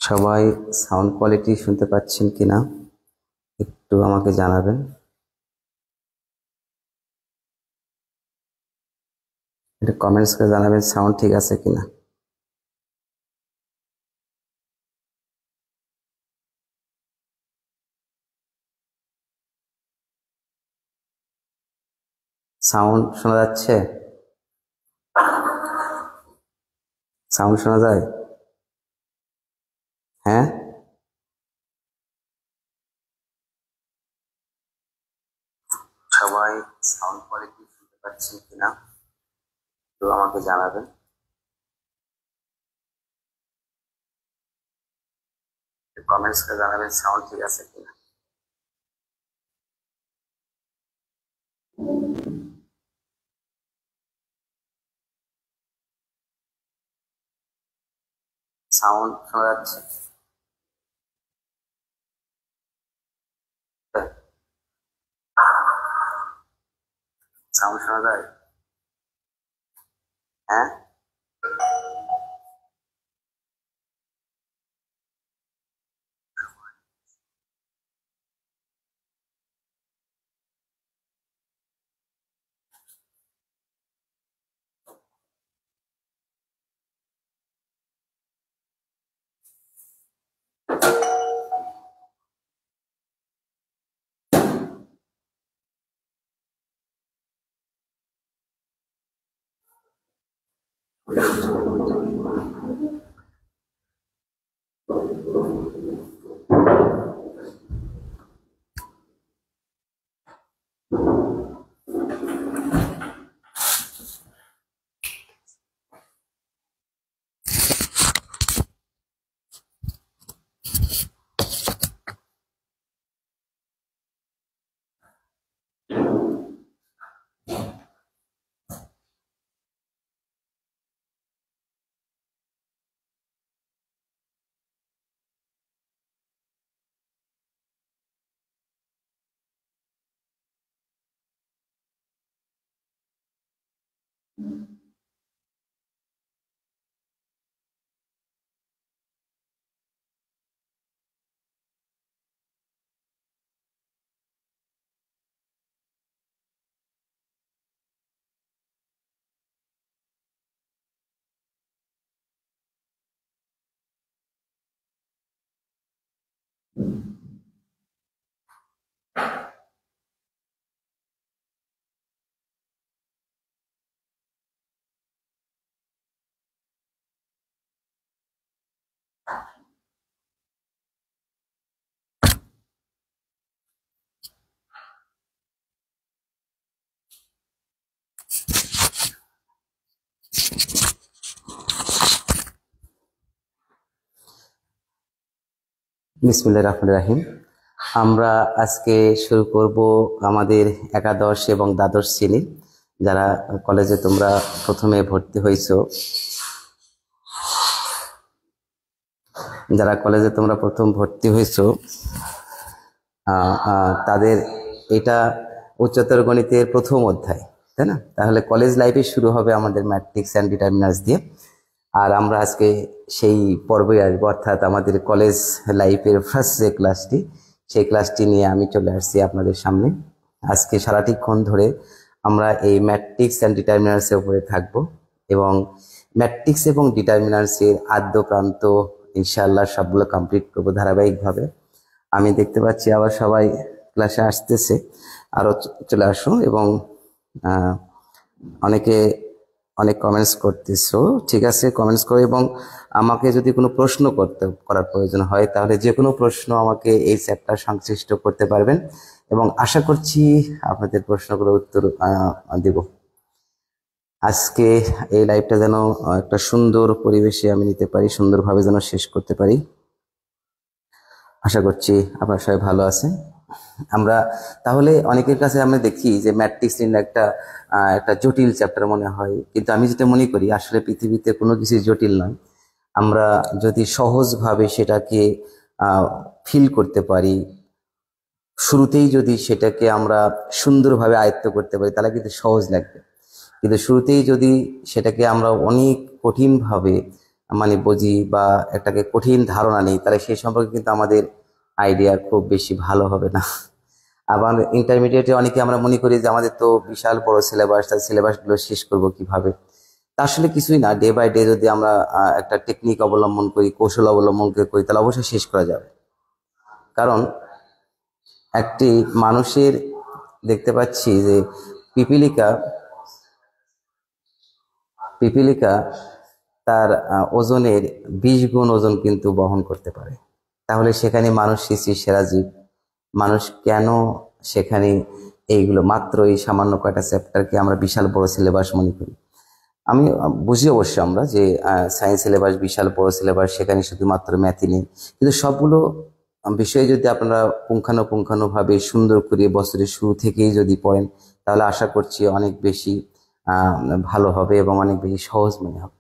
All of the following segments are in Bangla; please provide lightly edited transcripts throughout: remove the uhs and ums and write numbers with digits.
সবাই সাউন্ড কোয়ালিটি শুনতে পাচ্ছেন কিনা একটু আমাকে জানাবেন। এটা কমেন্টস করে জানাবেন সাউন্ড ঠিক আছে কিনা। সাউন্ড শোনা যাচ্ছে? সাউন্ড শোনা যায়? হ্যাঁ, সবাই সাউন্ড কোয়ালিটি শুনতে পাচ্ছেন কিনা তো আমাকে জানাবেন। কমেন্টস করে জানাবেন সাউন্ড ঠিক আছে কিনা। সাউন্ড শোনা যাচ্ছে? সাউন্ড শোনা যায়? হ্যাঁ, বিসমিল্লাহির রহমানির রহিম। আমরা আজকে শুরু করব আমাদের একাদশ এবং দ্বাদশ শ্রেণী যারা কলেজে তোমরা প্রথমে ভর্তি হয়েছো, যারা কলেজে তোমরা প্রথম ভর্তি হয়েছো তাদের এটা উচ্চতর গণিতের প্রথম অধ্যায়, তাই না? তাহলে কলেজ লাইফে শুরু হবে আমাদের ম্যাট্রিক্স অ্যান্ড ডিটারমিনান্টস দিয়ে। আর আমরা আজকে সেই পর্বে আসবো, অর্থাৎ আমাদের কলেজ লাইফের ফার্স্ট যে ক্লাসটি, সেই ক্লাসটি নিয়ে আমি চলে আসছি আপনাদের সামনে। আজকে সারাটিক্ষণ ধরে আমরা এই ম্যাট্রিক্স অ্যান্ড ডিটারমিনান্টসের উপরে থাকব এবং ম্যাট্রিক্স এবং ডিটারমিনান্টসের আদ্য প্রান্ত ইনশাআল্লাহ সবগুলো কমপ্লিট করবো ধারাবাহিকভাবে। আমি দেখতে পাচ্ছি আবার সবাই ক্লাসে আসতেছে, আরও চলে আসো। এবং অনেকে অনেক কমেন্টস করতেছো, ঠিক আছে, কমেন্টস করো। এবং আমাকে যদি কোনো প্রশ্ন করার প্রয়োজন হয় তাহলে যে কোনো প্রশ্ন আমাকে এই চ্যাপ্টার সংশ্লিষ্ট করতে পারবেন এবং আশা করছি আপনাদের প্রশ্নগুলো উত্তর দেব। আজকে এই লাইভটা যেন একটা সুন্দর পরিবেশে আমি নিতে পারি, সুন্দরভাবে যেন শেষ করতে পারি। আশা করছি আপনারা সবাই ভালো আছেন। আমরা তাহলে অনেকের কাছে আমরা দেখি যে ম্যাট্রিক্স একটা একটা জটিল চ্যাপ্টার মনে হয়, কিন্তু আমি যেটা মনে করি আসলে পৃথিবীতে কোনো কিছু জটিল নয়। আমরা যদি সহজভাবে সেটাকে ফিল করতে পারি, শুরুতেই যদি সেটাকে আমরা সুন্দরভাবে আয়ত্ত করতে পারি তাহলে কিন্তু সহজ লাগবে। কিন্তু শুরুতেই যদি সেটাকে আমরা অনেক কঠিনভাবে মানে বুঝি বা একটাকে কঠিন ধারণা নেই, তাহলে সেই সম্পর্কে কিন্তু আমাদের আইডিয়া খুব বেশি ভালো হবে না। আবার ইন্টারমিডিয়েটে অনেকে আমরা মনে করি যে আমাদের তো বিশাল বড় সিলেবাস, তার সিলেবাসগুলো শেষ করব কিভাবে। তা আসলে কিছুই না, ডে বাই ডে যদি আমরা একটা টেকনিক অবলম্বন করি, কৌশল অবলম্বন করি, তাহলে অবশ্যই শেষ করা যাবে। কারণ একটি মানুষের দেখতে পাচ্ছি যে পিপিলিকা তার ওজনের 20 গুণ ওজন কিন্তু বহন করতে পারে। তাহলে সেখানে মানুষ সৃষ্টির সেরা জীব, মানুষ কেন সেখানে এইগুলো মাত্র এই সামান্য কয়টা চ্যাপ্টারকে আমরা বিশাল বড় সিলেবাস মনে করি। আমি বুঝি অবশ্য আমরা যে সায়েন্স সিলেবাস বিশাল বড় সিলেবাস, সেখানে শুধুমাত্র ম্যাথই নেই, কিন্তু সবগুলো বিষয়ে যদি আপনারা পুঙ্খানুপুঙ্খানুভাবে সুন্দর করে বছরের শুরু থেকেই যদি পড়েন, তাহলে আশা করছি অনেক বেশি ভালো হবে এবং অনেক বেশি সহজ মনে হবে।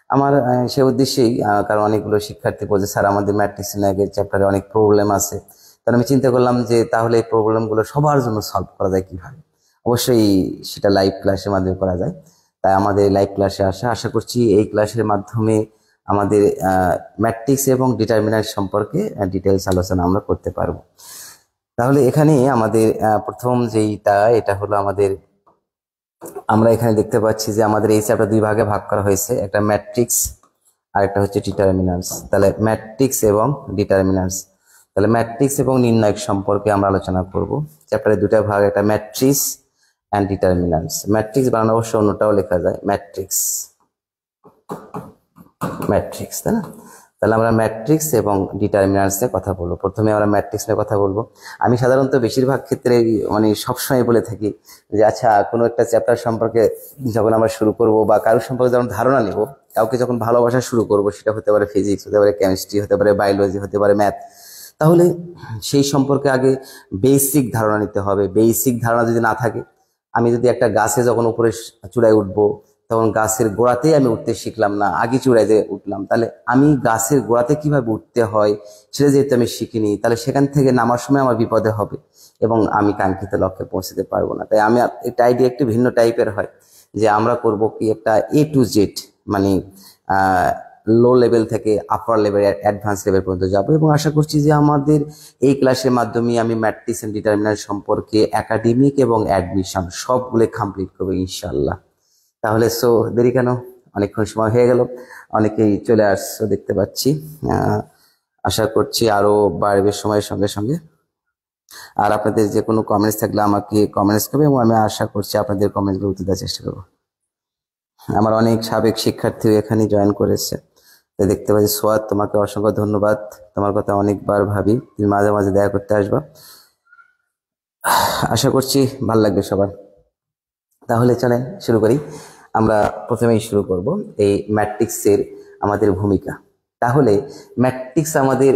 আমার সে উদ্দেশ্যেই, কারণ অনেকগুলো শিক্ষার্থী বলছে স্যার আমাদের ম্যাট্রিক্স আগের চ্যাপ্টারে অনেক প্রবলেম আছে, তাহলে আমি চিন্তা করলাম যে তাহলে এই প্রবলেমগুলো সবার জন্য সলভ করা যায় কিভাবে। অবশ্যই সেটা লাইভ ক্লাসের মাধ্যমে করা যায়। তাই আমাদের লাইভ ক্লাসে আশা করছি এই ক্লাসের মাধ্যমে আমাদের ম্যাট্রিক্স এবং ডিটারমিনেন্ট সম্পর্কে ডিটেলস আলোচনা আমরা করতে পারবো। তাহলে এখানে আমাদের প্রথম এটা হলো আমাদের, আমরা এখানে দেখতে পাচ্ছি যে আমাদের এই চ্যাপ্টার দুই ভাগে ভাগ করা হয়েছে, একটা ম্যাট্রিক্স আর একটা হচ্ছে ডিটারমিনান্টস। তাহলে ম্যাট্রিক্স এবং ডিটারমিনান্টস, তাহলে ম্যাট্রিক্স এবং নির্ণায়ক সম্পর্কে আমরা আলোচনা করব। চ্যাপ্টারের দুটা ভাগ, একটা ম্যাট্রিক্স অ্যান্ড ডিটারমিনান্টস। ম্যাট্রিক্স বানানো অবশ্য অন্যটাও লেখা যায় ম্যাট্রিক্স, তাই না? তাহলে আমরা ম্যাট্রিক্স এবং ডিটারমিনান্টস নিয়ে কথা বলবো। প্রথমে আমরা ম্যাট্রিক্স নিয়ে কথা বলবো। আমি সাধারণত বেশিরভাগ ক্ষেত্রে মানে সবসময় বলে থাকি যে আচ্ছা কোনো একটা চ্যাপ্টার সম্পর্কে যখন আমরা শুরু করব বা কারোর সম্পর্কে যখন ধারণা নেব, কাউকে যখন ভালোবাসা শুরু করব, সেটা হতে পারে ফিজিক্স, হতে পারে কেমিস্ট্রি, হতে পারে বায়োলজি, হতে পারে ম্যাথ, তাহলে সেই সম্পর্কে আগে বেসিক ধারণা নিতে হবে। বেসিক ধারণা যদি না থাকে, আমি যদি একটা গাছে যখন উপরে চূড়ায় উঠবো, তখন গাছের গোড়াতেই আমি উঠতে শিখলাম না, আগে চূড়ায় যে উঠলাম, তাহলে আমি গাছের গোড়াতে কিভাবে উঠতে হয় সেটা যেহেতু আমি শিখিনি, তাহলে সেখান থেকে নামার সময় আমার বিপদে হবে এবং আমি কাঙ্ক্ষিত লক্ষ্যে পৌঁছতে পারবো না। তাই আমি একটা আইডিয়া একটু ভিন্ন টাইপের হয়, যে আমরা করব কি একটা A to Z, মানে লো লেভেল থেকে আপার লেভেল, অ্যাডভান্স লেভেল পর্যন্ত যাব। এবং আশা করছি যে আমাদের এই ক্লাসের মাধ্যমে আমি ম্যাট্রিক্স এন্ড ডিটারমিনেন্ট সম্পর্কে একাডেমিক এবং অ্যাডমিশন সবগুলো কমপ্লিট করবো ইনশাল্লাহ। তাহলে দেরি কেন, অনেকক্ষণ সময় হয়ে গেল, অনেকেই চলে আসছো দেখতে পাচ্ছি। আশা করছি আরো বাড়বে সময়ের সঙ্গে সঙ্গে। আর আপনাদের যে কোনো কমেন্টস থাকলে আমাকে কমেন্টস করবে এবং আমি আশা করছি আপনাদের কমেন্টগুলো উত্তর দেওয়ার চেষ্টা করবো। আমার অনেক সাবেক শিক্ষার্থী এখানে জয়েন করেছে, তাই দেখতে পাচ্ছি। সোয়াদ, তোমাকে অসংখ্য ধন্যবাদ, তোমার কথা অনেকবার ভাবি, তুমি মাঝে মাঝে দেখা করতে আসবা, আশা করছি ভালো লাগবে সবার। তাহলে চলেন শুরু করি। আমরা প্রথমেই শুরু করব এই ম্যাট্রিক্সের আমাদের ভূমিকা। তাহলে ম্যাট্রিক্স আমাদের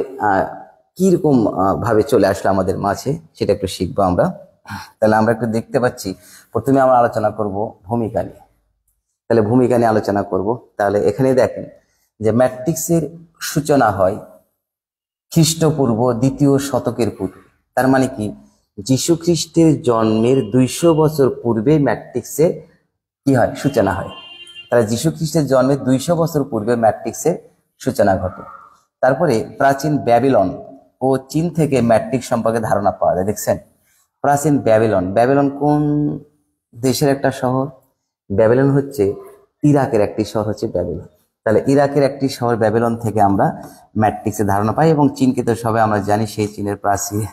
কিরকম ভাবে চলে আসলো আমাদের মাঝে, সেটা একটু শিখবো আমরা। তাহলে আমরা একটু দেখতে পাচ্ছি, প্রথমে আমরা আলোচনা করব ভূমিকা নিয়ে। তাহলে ভূমিকা নিয়ে আলোচনা করব। তাহলে এখানে দেখেন যে ম্যাট্রিক্সের সূচনা হয় খ্রিস্টপূর্ব 2য় শতকের পূর্বে। তার মানে কি, যীশু খ্রিস্টের জন্মের 200 বছর পূর্বে ম্যাট্রিক্সের কি হয়, সূচনা হয়। তাহলে যীশু খ্রিস্টের জন্মের 200 বছর পূর্বে ম্যাট্রিক্সের সূচনা ঘটে। তারপরে প্রাচীন ব্যাবিলন ও চীন থেকে ম্যাট্রিক্স সম্পর্কে ধারণা পাওয়া যায়। দেখছেন, প্রাচীন ব্যাবিলন কোন দেশের একটা শহর? ব্যাবিলন হচ্ছে ইরাকের একটি শহর, হচ্ছে ব্যাবিলন। তাহলে ইরাকের একটি শহর ব্যাবিলন থেকে আমরা ম্যাট্রিক্সের ধারণা পাই। এবং চীনকে তো সবাই আমরা জানি, সেই চীনের প্রাচীর,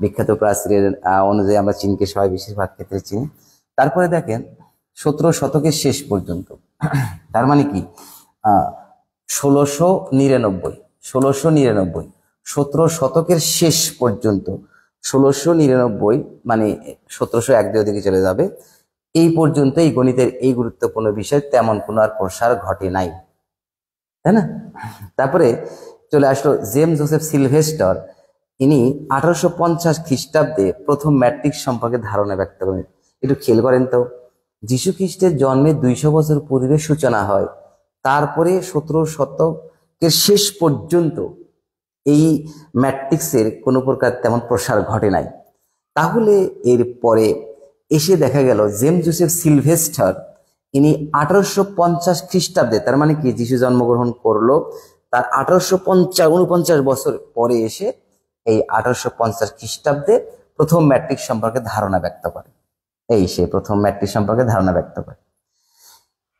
বিখ্যাত প্রাচীরের অনুযায়ী আমরা চীনকে সবাই বেশিরভাগ ক্ষেত্রে চিনি। তারপরে দেখেন 17 শতকের শেষ পর্যন্ত, তার মানে কি 1699, 17 শতকের শেষ পর্যন্ত, 1699 মানে 1701 দিকে চলে যাবে, এই পর্যন্ত এই গণিতের এই গুরুত্বপূর্ণ বিষয় তেমন কোনো আর প্রসার ঘটে নাই, তাই না? তারপরে চলে আসলো জেমস জোসেফ সিলভেস্টার। ইনি 1850 খ্রিস্টাব্দে প্রথম ম্যাট্রিক্স সম্পর্কে ধারণা ব্যক্ত করেন। একটু খেয়াল করেন তো, যীশু খ্রিস্টের জন্মের 200 বছর পূর্বে সূচনা হয়, তারপরে 17 শতকের শেষ পর্যন্ত এই ম্যাট্রিক্সের কোনো প্রকার তেমন প্রসার ঘটে নাই। তাহলে এর পরে এসে দেখা গেল জেমস জোসেফ সিলভেস্টার ইনি 1850 খ্রিস্টাব্দে, তার মানে কি যিশু জন্মগ্রহণ করলো তার 1849 বছর পরে এসে এই 1850 খ্রিস্টাব্দে প্রথম ম্যাট্রিক্স সম্পর্কে ধারণা ব্যক্ত করে। এই সে প্রথম ম্যাট্রিক্স সম্পর্কে ধারণা ব্যক্ত করে।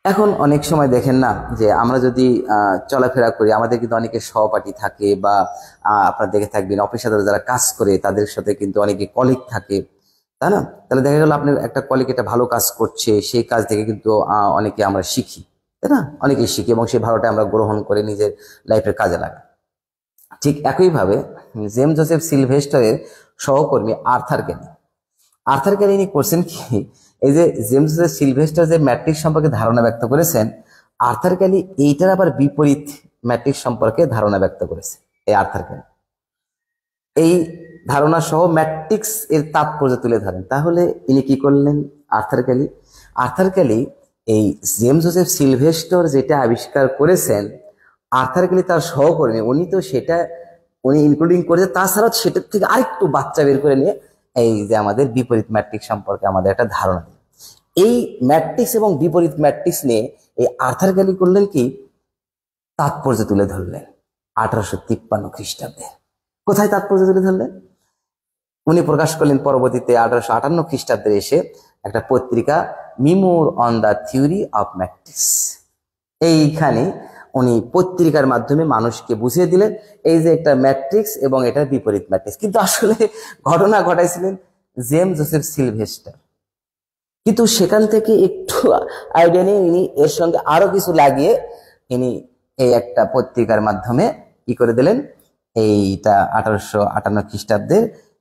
এখন অনেক সময় দেখেন না যে আমরা যদি চলাফেরা করি, আমাদের কিন্তু অনেকে সহপাঠী থাকে বা আপনারা দেখে থাকবেন অফিস আদালতে যারা কাজ করে তাদের সাথে কিন্তু অনেকে কলিগ থাকে, তাই না? তাহলে দেখা গেল আপনার একটা কলিগ একটা ভালো কাজ করছে, সেই কাজ থেকে কিন্তু অনেকে আমরা শিখি, তাই না? অনেকেই শিখি এবং সেই ভালোটা আমরা গ্রহণ করে নিজের লাইফের কাজে লাগাই। ঠিক একইভাবে জেমস জোসেফ সিলভেস্টারের সহকর্মী আর্থার ক্যালি ইনি করছেন কি, এই যে জেমস জোসেফ সিলভেস্টার যে ম্যাট্রিক্স সম্পর্কে ধারণা ব্যক্ত করেছেন, আর্থার ক্যালি এইটার আবার বিপরীত ম্যাট্রিক্স সম্পর্কে ধারণা ব্যক্ত করেছে। এই আর্থার ক্যালি এই ধারণা সহ ম্যাট্রিক্স এর তাৎপর্য তুলে ধরেন। তাহলে ইনি কি করলেন? আর্থার ক্যালি এই জেমস জোসেফ সিলভেস্টার যেটা আবিষ্কার করেছেন, আর্থার ক্যালি তার সহকর্মী উনি তো সেটা উনি ইনক্লুডিং করেছে, তাছাড়াও সেটার থেকে আরেকটু বাচ্চা বের করে নিয়ে এই যে আমাদের বিপরীত ম্যাট্রিক্স সম্পর্কে আমাদের একটা ধারণা দিই। এই ম্যাট্রিক্স এবং বিপরীত ম্যাট্রিক্স নিয়ে এই আর্থার ক্যালি করলেন কি, তাৎপর্য তুলে ধরলেন 1853 খ্রিস্টাব্দে। কোথায় তাৎপর্য তুলে ধরলেন? উনি প্রকাশ করলেন পরবর্তীতে 1858 খ্রিস্টাব্দে এসে একটা পত্রিকা memoir on the theory of matrix. এইখানে উনি পত্রিকার মাধ্যমে মানুষকে বুঝিয়ে দিলেন এই যে একটা ম্যাট্রিক্স এবং এটার বিপরীত ম্যাট্রিক্স। কিন্তু আসলে ঘটনা ঘটাইছিলেন জেমস জোসেফ সিলভেস্টার, কিন্তু সেখান থেকে একটু আইডিয়া নিয়ে ইনি এর সঙ্গে আরো কিছু লাগিয়ে ইনি এই একটা পত্রিকার মাধ্যমে কি করে দিলেন, এইটা 1858 খ্রিস্টাব্দে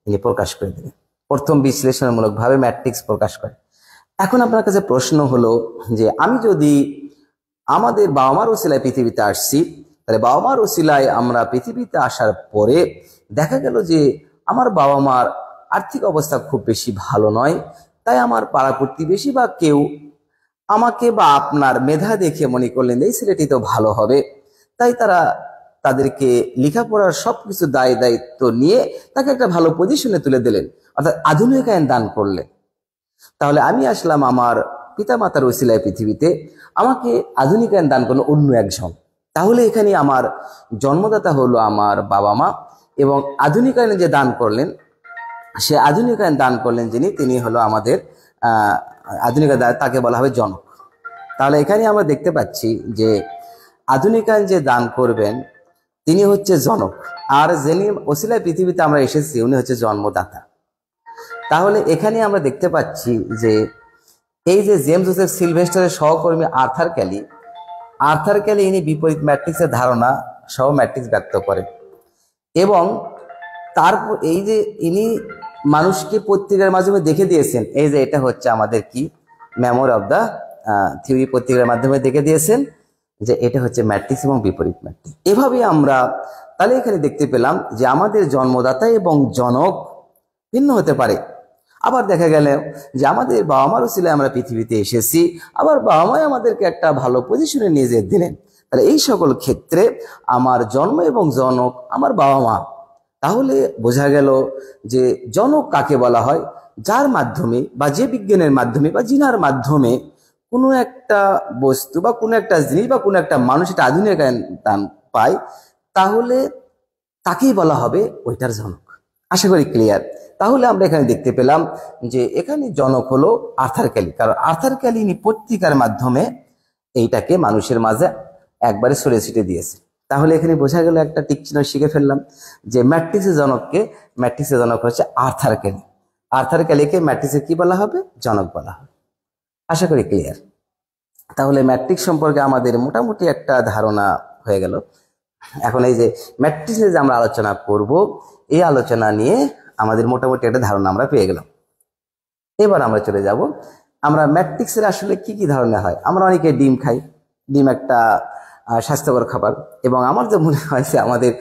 ইনি প্রকাশ করে দিলেন, প্রথম বিশ্লেষণমূলক ভাবে ম্যাট্রিক্স প্রকাশ করে। এখন আপনার কাছে প্রশ্ন হলো যে আমি যদি আমাদের বাবা মার ওসিলায় পৃথিবীতে আসছি, তাহলে বাবা মার ওসিলায় আমরা পৃথিবীতে আসার পরে দেখা গেল যে আমার বাবা মার আর্থিক অবস্থা খুব বেশি ভালো নয়, তাই আমার পাড়া প্রতিবেশী বা কেউ আমাকে বা আপনার মেধা দেখে মনে করলেন এই ছেলেটি তো ভালো হবে, তাই তারা তাদেরকে লেখাপড়ার সবকিছু দায় দায়িত্ব নিয়ে তাকে একটা ভালো পজিশনে তুলে দিলেন, অর্থাৎ আধুনিকায়ন দান করলেন। তাহলে আমি আসলাম আমার পিতা মাতার ওসিলায় পৃথিবীতে, আমাকে আধুনিকায়ন দান করলো অন্য একজন। তাহলে এখানে আমার জন্মদাতা হলো আমার বাবা মা, এবং আধুনিকায়ন যে দান করলেন, সে আধুনিকায়ন দান করলেন যিনি, তিনি হলো আমাদের আধুনিকায়ন, তাকে বলা হবে জনক। তাহলে এখানে আমরা দেখতে পাচ্ছি যে আধুনিকায়ন যে দান করবেন তিনি হচ্ছে জনক, আর যিনি ওসিলায় পৃথিবীতে আমরা এসেছি উনি হচ্ছে জন্মদাতা। তাহলে এখানে আমরা দেখতে পাচ্ছি যে এই যে জেমস জোসেফ সিলভেস্টারের সহকর্মী আর্থার ক্যালি ইনি বিপরীত ম্যাট্রিক্সের ধারণা সহ ম্যাট্রিক্স ব্যক্ত করেন, এবং তারপর এই যে ইনি মানুষকে পত্রিকার মাধ্যমে দেখে দিয়েছেন এই যে এটা হচ্ছে আমাদের কি মেমোর অফ দ্য থিওরি, পত্রিকার মাধ্যমে দেখে দিয়েছেন যে এটা হচ্ছে ম্যাট্রিক্স এবং বিপরীত ম্যাট্রিক্স। এভাবে আমরা তাহলে এখানে দেখতে পেলাম যে আমাদের জন্মদাতা এবং জনক ভিন্ন হতে পারে। আবার দেখা গেল যে আমাদের বাবা মার ওসিলায় আমরা পৃথিবীতে এসেছি, আবার বাবা মাই আমাদেরকে একটা ভালো পজিশনে নিয়ে যেতে দিলেন। তাহলে এই সকল ক্ষেত্রে আমার জন্ম এবং জনক আমার বাবা মা। তাহলে বোঝা গেল যে জনক কাকে বলা হয়, যার মাধ্যমে বা যে বিজ্ঞানের মাধ্যমে বা জিনার মাধ্যমে কোনো একটা বস্তু বা কোনো একটা জিনিস বা কোনো একটা মানুষ এটা আধুনিকায়ন দান পায়, তাহলে তাকেই বলা হবে ওইটার জনক। আশা করি ক্লিয়ার। তাহলে আমরা এখানে দেখতে পেলাম যে এখানে জনক হলো আর্থার ক্যালি, কারণ আর্থার ক্যালি ইনি পত্রিকার মাধ্যমে এইটাকে মানুষের মাঝে একবারে ছড়িয়ে ছিটিয়ে দিয়েছে। তাহলে এখানে বোঝা গেল একটা টিক চিহ্ন শিখে ফেললাম যে ম্যাট্রিক্সের জনক হচ্ছে আর্থার ক্যালি। আর্থার ক্যালিকে ম্যাট্রিক্সে কি বলা হবে? জনক বলা হবে। আশা করি ক্লিয়ার। তাহলে ম্যাট্রিক্স সম্পর্কে আমাদের মোটামুটি একটা ধারণা হয়ে গেল। এখন এই যে ম্যাট্রিক্সে যে আমরা আলোচনা করব, এই আলোচনা নিয়ে আমাদের মোটামুটি একটা ধারণা আমরা পেয়ে গেলাম। এবার আমরা চলে যাব আমরা ম্যাট্রিক্সের আসলে কি কি ধারণা হয়? আমরা অনেকে ডিম খাই, ডিম একটা স্বাস্থ্যকর খাবার, এবং আমার যে মনে হয় যে আমাদের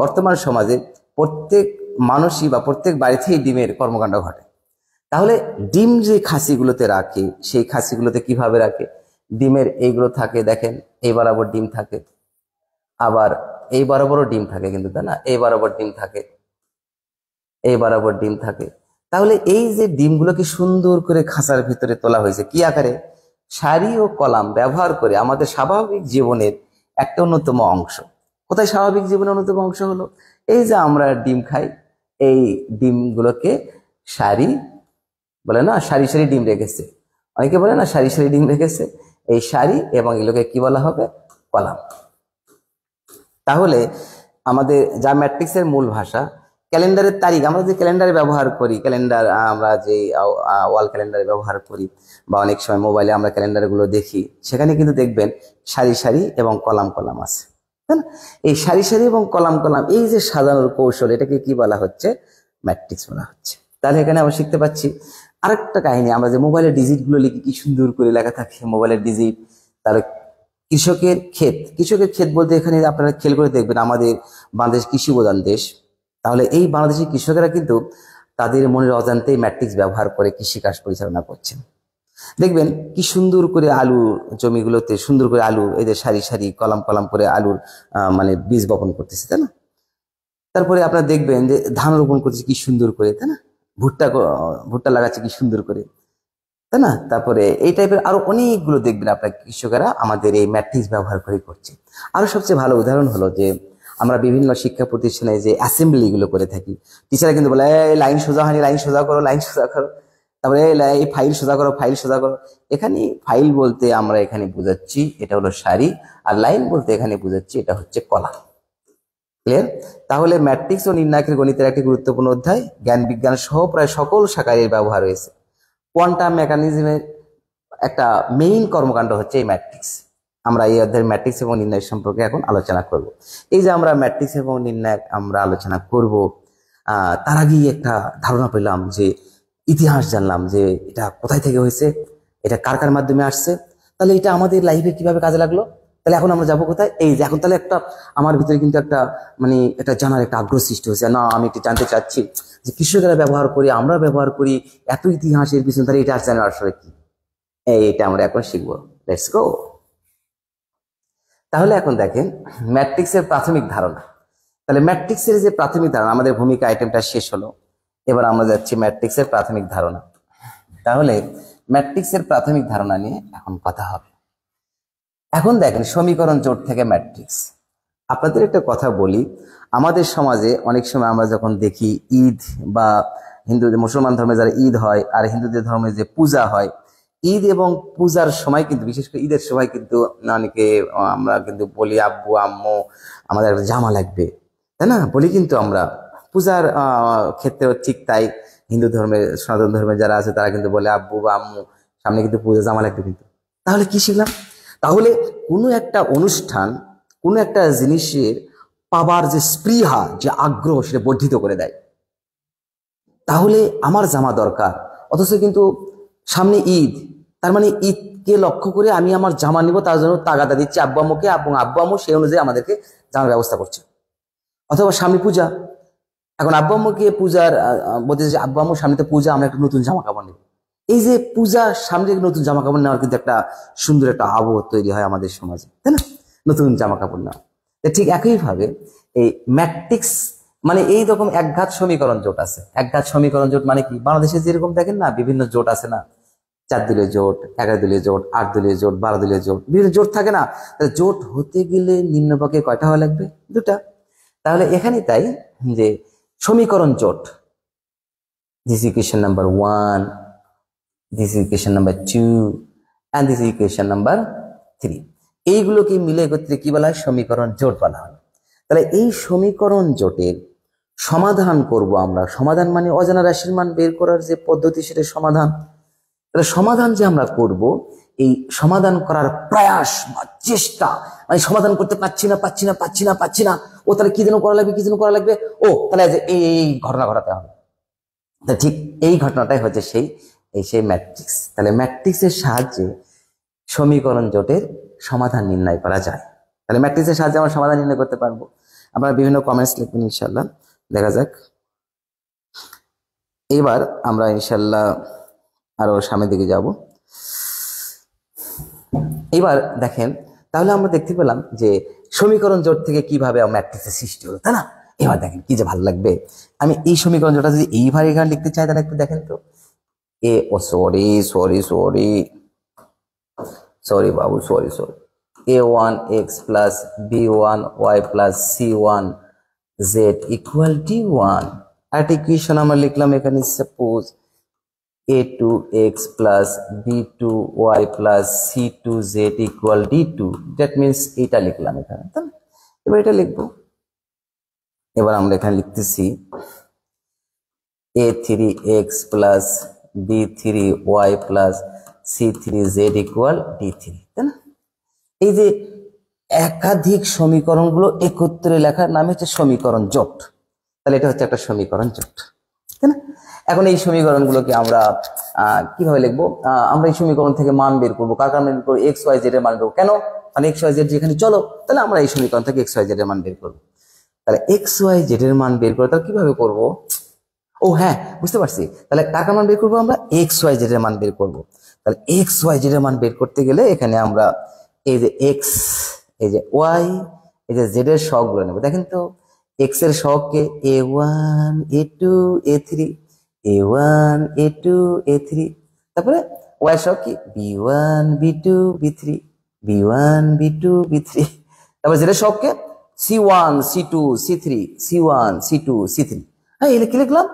বর্তমান সমাজে প্রত্যেক মানুষই বা প্রত্যেক বাড়িতেই ডিমের কর্মকাণ্ড ঘটে। তাহলে ডিম যে খাসিগুলোতে রাখে, সেই খাসিগুলোতে কিভাবে রাখে? ডিমের এইগুলো থাকে, দেখেন এই বরাবর ডিম থাকে, আবার এই বরাবরও ডিম থাকে, কিন্তু তাই না, এই বরাবর ডিম থাকে, এই বরাবর ডিম থাকে। তাহলে এই যে ডিমগুলোকে সুন্দর করে খাঁচার ভিতরে তোলা হয়েছে কি আকারে? সারি ও কলাম ব্যবহার করে আমাদের স্বাভাবিক জীবনের একটা অন্যতম অংশ। কোথায় স্বাভাবিক জীবনের অন্যতম অংশ হলো? এই যে আমরা ডিম খাই, এই ডিমগুলোকে সারি বলে না, সারি সারি ডিম রেখেছে, অনেকে বলে না সারি সারি ডিম রেখেছে, এই সারি এবং এগুলোকে কি বলা হবে? কলাম। তাহলে আমাদের যা ম্যাট্রিক্সের মূল ভাষা, ক্যালেন্ডারের তারিখ, আমরা যে ক্যালেন্ডারে ব্যবহার করি, ক্যালেন্ডার আমরা যে ওয়াল ক্যালেন্ডারে ব্যবহার করি বা অনেক সময় মোবাইলে আমরা ক্যালেন্ডারগুলো দেখি, সেখানে কিন্তু দেখবেন সারি সারি এবং কলাম কলাম আছে, তাই না? এই সারি সারি এবং কলাম কলাম, এই যে সাজানোর কৌশল, এটাকে কি বলা হচ্ছে? ম্যাট্রিক্স বলা হচ্ছে। তাহলে এখানে আমরা শিখতে পাচ্ছি আরেকটা কাহিনী, আমরা যে মোবাইলের ডিজিটগুলো লিখি, কি সুন্দর করে লেখা থাকে মোবাইলের ডিজিট। তার কৃষকের ক্ষেত, কৃষকের ক্ষেত বলতে এখানে আপনারা খেয়াল করে দেখবেন আমাদের বাংলাদেশ কৃষি প্রধান দেশ। তাহলে এই বাংলাদেশের কৃষকেরা কিন্তু তাদের মনের অজান্তেই ম্যাট্রিক্স ব্যবহার করে কৃষিকাজ পরিচালনা করছেন। দেখবেন কি সুন্দর করে আলু জমিগুলোতে সুন্দর করে আলু, এই যে সারি সারি কলাম কলাম করে আলুর মানে বীজ বপন করতেছে, তাই না? তারপরে আপনারা দেখবেন যে ধান রোপণ করতেছে কি সুন্দর করে, তাই না? ভুট্টা ভুট্টা লাগাচ্ছে কি সুন্দর করে, তাই না? তারপরে এই টাইপের আরো অনেকগুলো দেখবেন আপনার কৃষকেরা আমাদের এই ম্যাট্রিক্স ব্যবহার করে করছে। আরো সবচেয়ে ভালো উদাহরণ হলো যে আমরা বিভিন্ন শিক্ষা প্রতিষ্ঠানে যে অ্যাসেম্বলি গুলো করে থাকি, টিচাররা কিন্তু বলে এই লাইন সোজা হয়নি, লাইন সোজা করো, লাইন সোজা করো। তারপরে এই ফাইল সোজা করো, ফাইল সোজা করো। এখানে ফাইল বলতে আমরা এখানে বুঝাচ্ছি এটা হলো সারি, আর লাইন বলতে এখানে বুঝাচ্ছি এটা হচ্ছে কলাম। ক্লিয়ার? তাহলে ম্যাট্রিক্স ও নির্ণায়কের গণিতের একটি গুরুত্বপূর্ণ অধ্যায়, জ্ঞান বিজ্ঞান সহ প্রায় সকল শাখায় এর ব্যবহার রয়েছে। কোয়ান্টাম মেকানিজমের একটা মেইন কর্মকাণ্ড হচ্ছে এই ম্যাট্রিক্স। আমরা এই অধ্যায়ের ম্যাট্রিক্স এবং নির্ণায়ক সম্পর্কে এখন আলোচনা করব। এই যে আমরা ম্যাট্রিক্স এবং নির্ণায়ক আমরা আলোচনা করব, তার আগেই একটা ধারণা পেলাম, যে ইতিহাস জানলাম যে এটা কোথায় থেকে হয়েছে, এটা কার কার মাধ্যমে আসছে, তাহলে এটা আমাদের লাইফে কিভাবে কাজে লাগলো। তাহলে এখন আমরা যাবো কোথায়? এই যে এখন তাহলে একটা আমার ভিতরে কিন্তু একটা মানে একটা জানার একটা আগ্রহ সৃষ্টি হয়েছে, না আমি একটু জানতে চাচ্ছি যে কৃষকেরা ব্যবহার করি, আমরা ব্যবহার করি, এত ইতিহাসের পিছনে তাহলে এটা জানার আসলে কি, এইটা আমরা এখন শিখবো। Let's go. তাহলে এখন দেখেন ম্যাট্রিক্সের প্রাথমিক ধারণা। তাহলে ম্যাট্রিক্সের যে প্রাথমিক ধারণা, আমাদের ভূমিকা আইটেমটা শেষ হলো, এবার আমরা যাচ্ছি ম্যাট্রিক্সের প্রাথমিক ধারণা। তাহলে ম্যাট্রিক্সের প্রাথমিক ধারণা নিয়ে এখন কথা হবে। এখন দেখেন সমীকরণ জোট থেকে ম্যাট্রিক্স। আপনাদের একটা কথা বলি, আমাদের সমাজে অনেক সময় আমরা যখন দেখি ঈদ বা হিন্দুদের মুসলমান ধর্মে যারা ঈদ হয় আর হিন্দুদের ধর্মে যে পূজা হয়, ঈদ এবং পূজার সময় কিন্তু বিশেষ করে ঈদের সময় কিন্তু অনেকে আমরা কিন্তু বলি আব্বু আম্মু আমাদের একটা জামা লাগবে, তাই না? বলি কিন্তু আমরা পূজার ক্ষেত্রেও ঠিক তাই। হিন্দু ধর্মের সনাতন ধর্মের যারা আছে তারা কিন্তু বলে আব্বু বা আম্মু সামনে কিন্তু পূজা জামা লাগবে। কিন্তু তাহলে কি শিখলাম? তাহলে কোনো একটা অনুষ্ঠান, কোনো একটা জিনিসের পাবার যে স্পৃহা, যে আগ্রহ, সেটা বর্ধিত করে দেয়। তাহলে আমার জামা দরকার, অথচ কিন্তু সামনে ঈদ, তার মানে ঈদকে লক্ষ্য করে আমি আমার জামা নিব, তার জন্য তাগাদা দিচ্ছি আব্বু আম্মুকে, এবং আব্বু আম্মু সেই অনুযায়ী আমাদেরকে জামার ব্যবস্থা করছে। অথবা সামনে পূজা, এখন আব্বু আম্মুকে পূজার বলতে যে আব্বু আম্মুর সামনে তো পূজা, আমরা একটা নতুন জামা কাপড় নেব। এই যে পূজা সামনে নতুন জামা কাপড় নেওয়ার কিন্তু একটা সুন্দর একটা আবহ তৈরি হয় আমাদের সমাজে, তাই না? নতুন জামা কাপড় নেওয়া। ঠিক একইভাবে এই ম্যাট্রিক্স মানে এই রকম একঘাত সমীকরণ জোট আছে। একঘাত সমীকরণ জোট মানে কি? বাংলাদেশে যেরকম দেখেন না বিভিন্ন জোট আছে না, 4 দলীয় জোট, 11 দলীয় জোট, 8 দলীয় জোট, 12 দলীয় জোট, বিভিন্ন জোট থাকে না। জোট হতে গেলে নিম্নপক্ষে কয়টা হওয়া লাগবে? 2টা। তাহলে এখানে তাই যে সমীকরণ জোট, this equation number 1, this equation number 2 and this equation number 3, এইগুলোকে মিলে একত্রে কি বলা হয়? সমীকরণ জোট বলা হয়। তাহলে এই সমীকরণ জোটের সমাধান করব আমরা। সমাধান মানে অজানা রাশির মান বের করার যে পদ্ধতি, সেটা সমাধান। তাহলে সমাধান যে আমরা করব, এই সমাধান করার প্রয়াস বা চেষ্টা, মানে সমাধান করতে পারছি না, ও তাহলে কি যেন করা লাগবে, ও তাহলে এই ঘটনা ঘটাতে হবে। ঠিক এই ঘটনাটাই হচ্ছে সেই এই সেই ম্যাট্রিক্স। তাহলে ম্যাট্রিক্সের সাহায্যে সমীকরণ জোটের সমাধান নির্ণয় করা যায়। তাহলে ম্যাট্রিক্সের সাহায্যে আমরা সমাধান নির্ণয় করতে পারবো। আপনারা বিভিন্ন কমেন্টস লিখবেন ইনশাল্লাহ, দেখা যাক। এবার আমরা ইনশাল্লাহ আরো সামনের দিকে যাব। এবার দেখেন, তাহলে আমরা দেখতে পেলাম যে সমীকরণ জোট থেকে কিভাবে ম্যাট্রিক্সের সৃষ্টি হলো, তাই না? এবার দেখেন কি যে ভালো লাগবে। আমি এই সমীকরণ জোটটা যদি এইভাবে এখানে লিখতে চাই, তাহলে একটু দেখেন তো। সরি বাবু, sorry a1x plus b1y plus c1z equal d1। একটা ইকুয়েশন আমরা লিখলাম এখানে, suppose a2x plus b2y plus c2z equal d2। That means এটা লিখলাম এখানে, তাই না? এবার এটা লিখবো। এবার আমরা এখানে লিখতেছি a3x plus b3y plus c3z equal d3, তাই না? এই যে একাধিক সমীকরণগুলো একত্রে লেখার নাম হচ্ছে সমীকরণ জোট। তাহলে এটা হচ্ছে একটা সমীকরণ জোট, তাই না? এখন এই সমীকরণগুলোকে আমরা কিভাবে লিখবো? আমরা এই সমীকরণ থেকে মান বের করবো। কার মান বের করবো? এক্স ওয়াই জেড এর মান বের করবো। কেন? মানে এক্স ওয়াই জেড যেখানে চলো, তাহলে আমরা এই সমীকরণ থেকে এক্স ওয়াই জেড এর মান বের করবো। তাহলে এক্স ওয়াই জেড এর মান বের করে তাহলে কিভাবে করবো? ও হ্যাঁ, বুঝতে পারছি। তাহলে কার মান বের করবো? আমরা এক্স ওয়াই জেড এর মান বের করবো। তাহলে এক্স ওয়াই জেড এর মান বের করতে গেলে এখানে আমরা এই যে এক্স, এই যে ওয়াই, এই যে জেড এর সহগগুলো নেবো। দেখেন তো, এক্স এর সহগকে a1 a2 a3, a1 a2 a3, তারপরে ওয়াই এর সহগ কি b1 b2 b3, b1 b2 b3, তারপরে জেড এর সহগকে c1 c2 c3, c1 c2 c3। হ্যাঁ, এগুলো কি লিখলাম?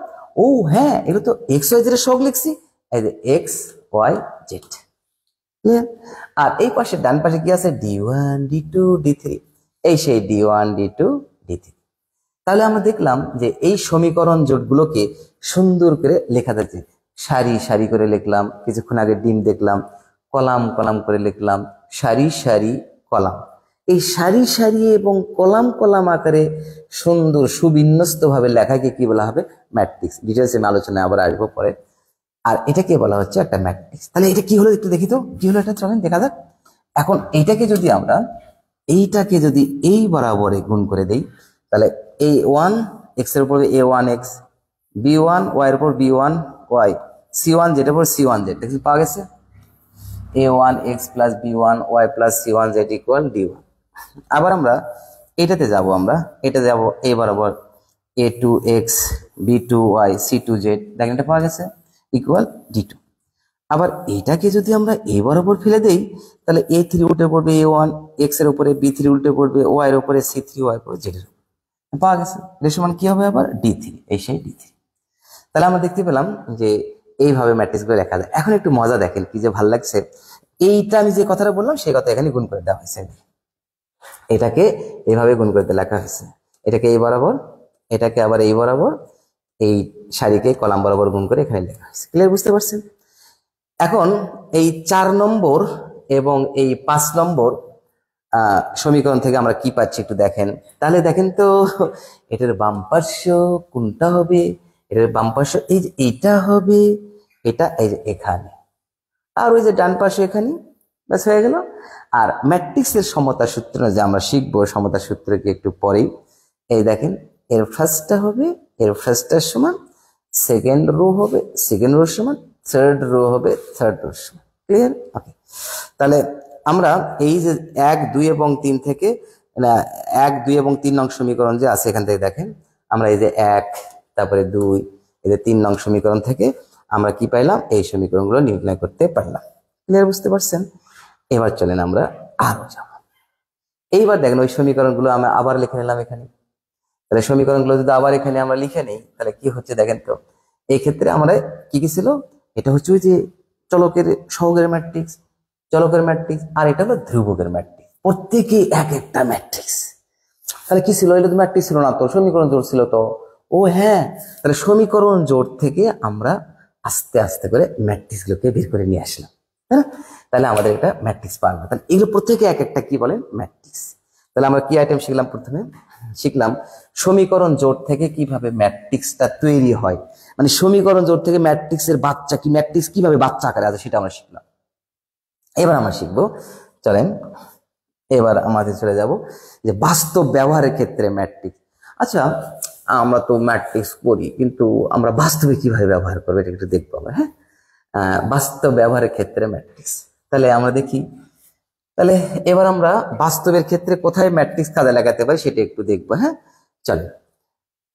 ও হ্যাঁ, এগুলো তো এক্স ওয়াই জেড এর সহগ লিখছি। এই যে এক্স ওয়াই জেড। আর এই পাশে ডান পাশে কি আছে? d1 d2 d3, এই সেই d1 d2 d3। তাহলে আমরা দেখলাম যে এই সমীকরণ জোটগুলোকে সুন্দর করে লেখা যাচ্ছে। সারি সারি করে লিখলাম, কিছুক্ষণ আগে ডিম দেখলাম, কলাম কলাম করে লিখলাম, সারি সারি কলাম। এই সারি সারি এবং কলাম কলাম আকারে সুন্দর সুবিন্যস্ত ভাবে লেখাকে কি বলা হবে? ম্যাট্রিক্স। ডিটেলস আমি আলোচনায় আবার আসবো পরে। আর এটাকে বলা হচ্ছে একটা ম্যাট্রিক্স। তাহলে এটা কি হলো একটু দেখি তো, কি হলো এটা, চলেন দেখা যাক। এখন এইটাকে যদি আমরা এই বরাবরে গুণ করে দেই, তাহলে a1 x এর উপর a1x, b1 y এর উপর b1 y, c1 z এর উপর c1 z, দেখি পাওয়া গেছে। a1x plus b1 y plus c1 z equal d1। আবার আমরা এটাতে যাব, এই বরাবর a2x b2y c2z, দেখেন এটা পাওয়া গেছে, ইকুয়াল d2। আবার এটাকে যদি আমরা এই বরাবর ফেলে দেই, তাহলে a3 উল্টে পড়বে a1 x এর উপরে, b3 উল্টে পড়বে y এর উপরে, c3 y এর উপরে z এর উপরে, পাওয়া গেছে। এর সমান কি হবে? আবার d3, এই সেই d3। তাহলে আমরা দেখতে পেলাম যে এইভাবে ম্যাট্রিক্স গুলো লেখা যায়। এখন একটু মজা দেখেন, কি যে ভালো লাগছে। এইটা আমি যে কথাটা বললাম সেই কথা এখানে গুণ করে দেওয়া হয়েছে। এটাকে এইভাবে গুণ করতে লেখা হয়েছে, এটাকে এই বরাবর, এটাকে আবার এই বরাবর, এই সারিকে কলাম বরাবর গুণ করে এখানে লেখা হয়েছে। ক্লিয়ার? বুঝতে পারছেন? এখন এই 4 নম্বর এবং এই 5 নম্বর সমীকরণ থেকে আমরা কি পাচ্ছি একটু দেখেন। তাহলে দেখেন তো, এটার বাম পার্শ্ব কোনটা হবে? এটার বাম পার্শ্ব এই যে এটা হবে, এটা এই যে এখানে, আর ওই যে ডান পার্শ্ব এখানে, ব্যাস হয়ে গেল। আর ম্যাট্রিক্সের সমতা সূত্র যে আমরা শিখবো, সমতা সূত্রকে একটু পরেই। এই দেখেন, এর ফার্স্টটা হবে, এর ফার্স্টটার সমান, সেকেন্ড রো হবে সেকেন্ড রোর সমান, থার্ড রো হবে থার্ড রোর সমান। ক্লিয়ার? ওকে। তাহলে আমরা এই যে 1 2 এবং 3 থেকে 1 2 এবং 3 নং সমীকরণ যে আছে এখান থেকে দেখেন, আমরা এই যে 1, তারপরে 2, এই যে 3 নং সমীকরণ থেকে আমরা কি পাইলাম? এই সমীকরণগুলো নির্ণয় করতে পারলাম। ক্লিয়ার? বুঝতে পারছেন? এবার চলেন আমরা আরো যাব। এইবার দেখেন ওই সমীকরণগুলো আমরা আবার লিখে নিলাম এখানে। তাহলে সমীকরণগুলো যদি আবার এখানে আমরা লিখে নেই, তাহলে কি হচ্ছে দেখেন তো। এই ক্ষেত্রে আমরা কি ছিল? এটা হচ্ছে ওই যে চলকের সহগের ম্যাট্রিক্স, আর এটা হলো ধ্রুবকের ম্যাট্রিক্স। প্রত্যেকে এক একটা ম্যাট্রিক্স। তাহলে কি ছিল? এটা তো ম্যাট্রিক্স ছিল না, তো সমীকরণ জোট ছিল তো। ও হ্যাঁ, তাহলে সমীকরণ জোট থেকে আমরা আস্তে আস্তে করে ম্যাট্রিক্স গুলোকে বের করে নিয়ে আসলাম, তাই না? তাহলে আমাদের একটা ম্যাট্রিক্স পারবো। তাহলে এগুলো প্রত্যেকে এক একটা কি বলেন? ম্যাট্রিক্স। তাহলে আমরা কি আইটেম শিখলাম? প্রথমে শিখলাম সমীকরণ জোট থেকে কিভাবে ম্যাট্রিক্সটা তৈরি হয়, মানে সমীকরণ জোট থেকে ম্যাট্রিক্সের বাচ্চা কি, ম্যাট্রিক্স কিভাবে বাচ্চা আকারে আছে সেটা আমরা শিখলাম। এবার আমরা শিখবো, চলেন এবার আমাদের চলে যাব যে বাস্তব ব্যবহারের ক্ষেত্রে ম্যাট্রিক্স। আচ্ছা, আমরা তো ম্যাট্রিক্স করি, কিন্তু আমরা বাস্তবে কিভাবে ব্যবহার করবো এটা একটু দেখবো আমরা। হ্যাঁ, বাস্তব ব্যবহারের ক্ষেত্রে ম্যাট্রিক্স, তাহলে আমরা দেখি। তাহলে এবার আমরা বাস্তবের ক্ষেত্রে কোথায় ম্যাট্রিক্স কাজে লাগাতে পারি সেটা একটু দেখবো। হ্যাঁ, চলো,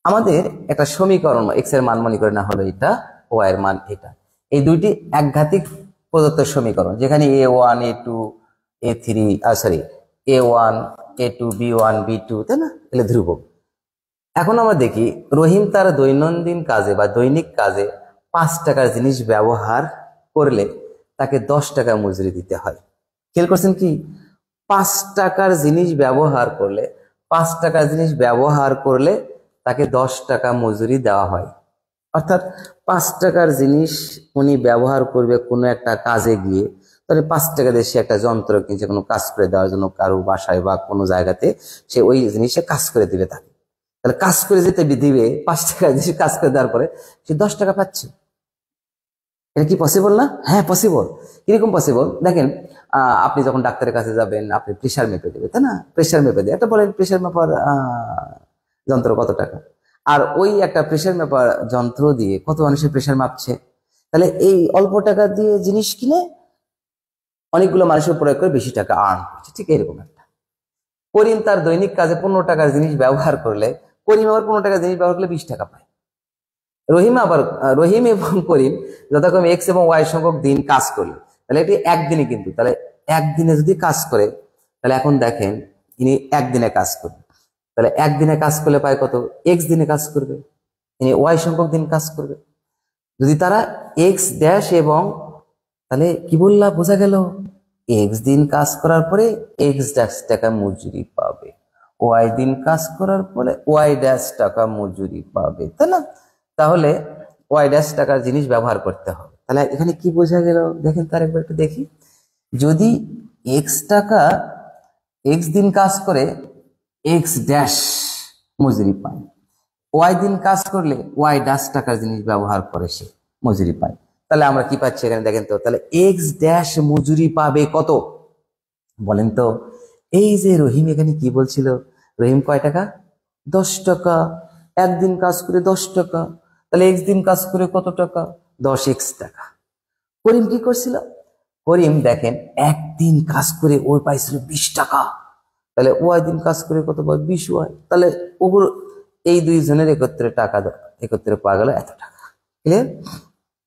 আমাদের একটা সমীকরণ এক্স এর মান মনে করে না হলো এটা, ওয়াই এর মান এটা, এই দুইটি একঘাতিক প্রদত্ত সমীকরণ, যেখানে a1 a2 a3 a1 a2 b1 b2, তাই না, এগুলো ধ্রুবক। এখন আমরা দেখি রহিম তার দৈনন্দিন কাজে বা দৈনিক কাজে 5 টাকার জিনিস ব্যবহার করলে তাকে 10 টাকা মজুরি দিতে হয়। খেয়াল করছেন কি, 5 টাকার জিনিস ব্যবহার করলে, 5 টাকার জিনিস ব্যবহার করলে তাকে 10 টাকা মজুরি দেওয়া হয়। অর্থাৎ 5 টাকার জিনিস উনি ব্যবহার করবে কোনো একটা কাজে গিয়ে, তাহলে 5 টাকা দিয়ে সে একটা যন্ত্র কিনছে কোনো কাজ করে দেওয়ার জন্য, কারো বাসায় বা কোনো জায়গাতে সে ওই জিনিসে কাজ করে দিবে তাকে। তাহলে কাজ করে যেতে দিবে, 5 টাকা জিনিস কাজ করে দেওয়ার পরে সে 10 টাকা পাচ্ছে। এটা কি পসিবল না? হ্যাঁ পসিবল। কিরকম পসিবল দেখেন, আপনি যখন ডাক্তারের কাছে যাবেন, আপনি প্রেশার মেপে দেবে, তাই না, প্রেশার মেপে দেবে, একটা বলেন প্রেশার মেপার যন্ত্র কত টাকা, আর ওই একটা প্রেশার মেপার যন্ত্র দিয়ে কত মানুষের প্রেশার মাপছে। তাহলে এই অল্প টাকা দিয়ে জিনিস কিনে অনেকগুলো মানুষের প্রয়োগ করে বেশি টাকা আর্ন করছে। ঠিক এরকম একটা করিম তার দৈনিক কাজে 15 টাকার জিনিস ব্যবহার করলে, করিম আবার 15 টাকার জিনিস ব্যবহার করলে 20 টাকা পায়। রহিম এবং করিম যথাক্রমে এক্স এবং ওয়াই সংখ্যক দিন কাজ করলে, তাহলে এটি একদিনে, কিন্তু তাহলে একদিনে যদি কাজ করে, তাহলে এখন দেখেন ইনি একদিনে কাজ করবে, তাহলে একদিনে কাজ করলে পায় কত, এক্স দিনে কাজ করবে, ইনি ওয়াই সংখ্যক দিন কাজ করবে। যদি তারা এক্স ড্যাশ এবং, তাহলে কি বললাম, বোঝা গেল, এক্স দিন কাজ করার পরে এক্স ড্যাশ টাকা মজুরি পাবে, ওয়াই দিন কাজ করার পরে ওয়াই ড্যাশ টাকা মজুরি পাবে, তাই না। তাহলে ওয়াই ড্যাশ টাকার জিনিস ব্যবহার করতে হবে। তাহলে এখানে কি বোঝা গেল দেখেন, তার একবার একটু দেখি। যদি এক্স দিন কাজ করে এক্স ড্যাশ মজুরি পায়, ওয়াই দিন কাজ করলে ওয়াই ড্যাশ টাকার জিনিস ব্যবহার করে সে মজুরি পায়, তাহলে আমরা কি পাচ্ছি এখানে দেখেন তো। তাহলে এক্স ড্যাশ মজুরি পাবে কত বলেন তো। এই যে রহিম এখানে কি বলছিল, রহিম কয় টাকা, 10 টাকা, একদিন কাজ করে 10 টাকা, তাহলে এক্স দিন কাজ করে কত টাকা, 10x টাকা। করিম কি করছিল, করিম দেখেন একদিন কাজ করে ওই পাইছিল 20 টাকা, তাহলে ওয়াই দিন কাজ করে কত পায়, 20 ওয়াই, তাহলে ওগুলো এই দুইজনের একত্রে পাওয়া গেল এত টাকা। ক্লিয়ার।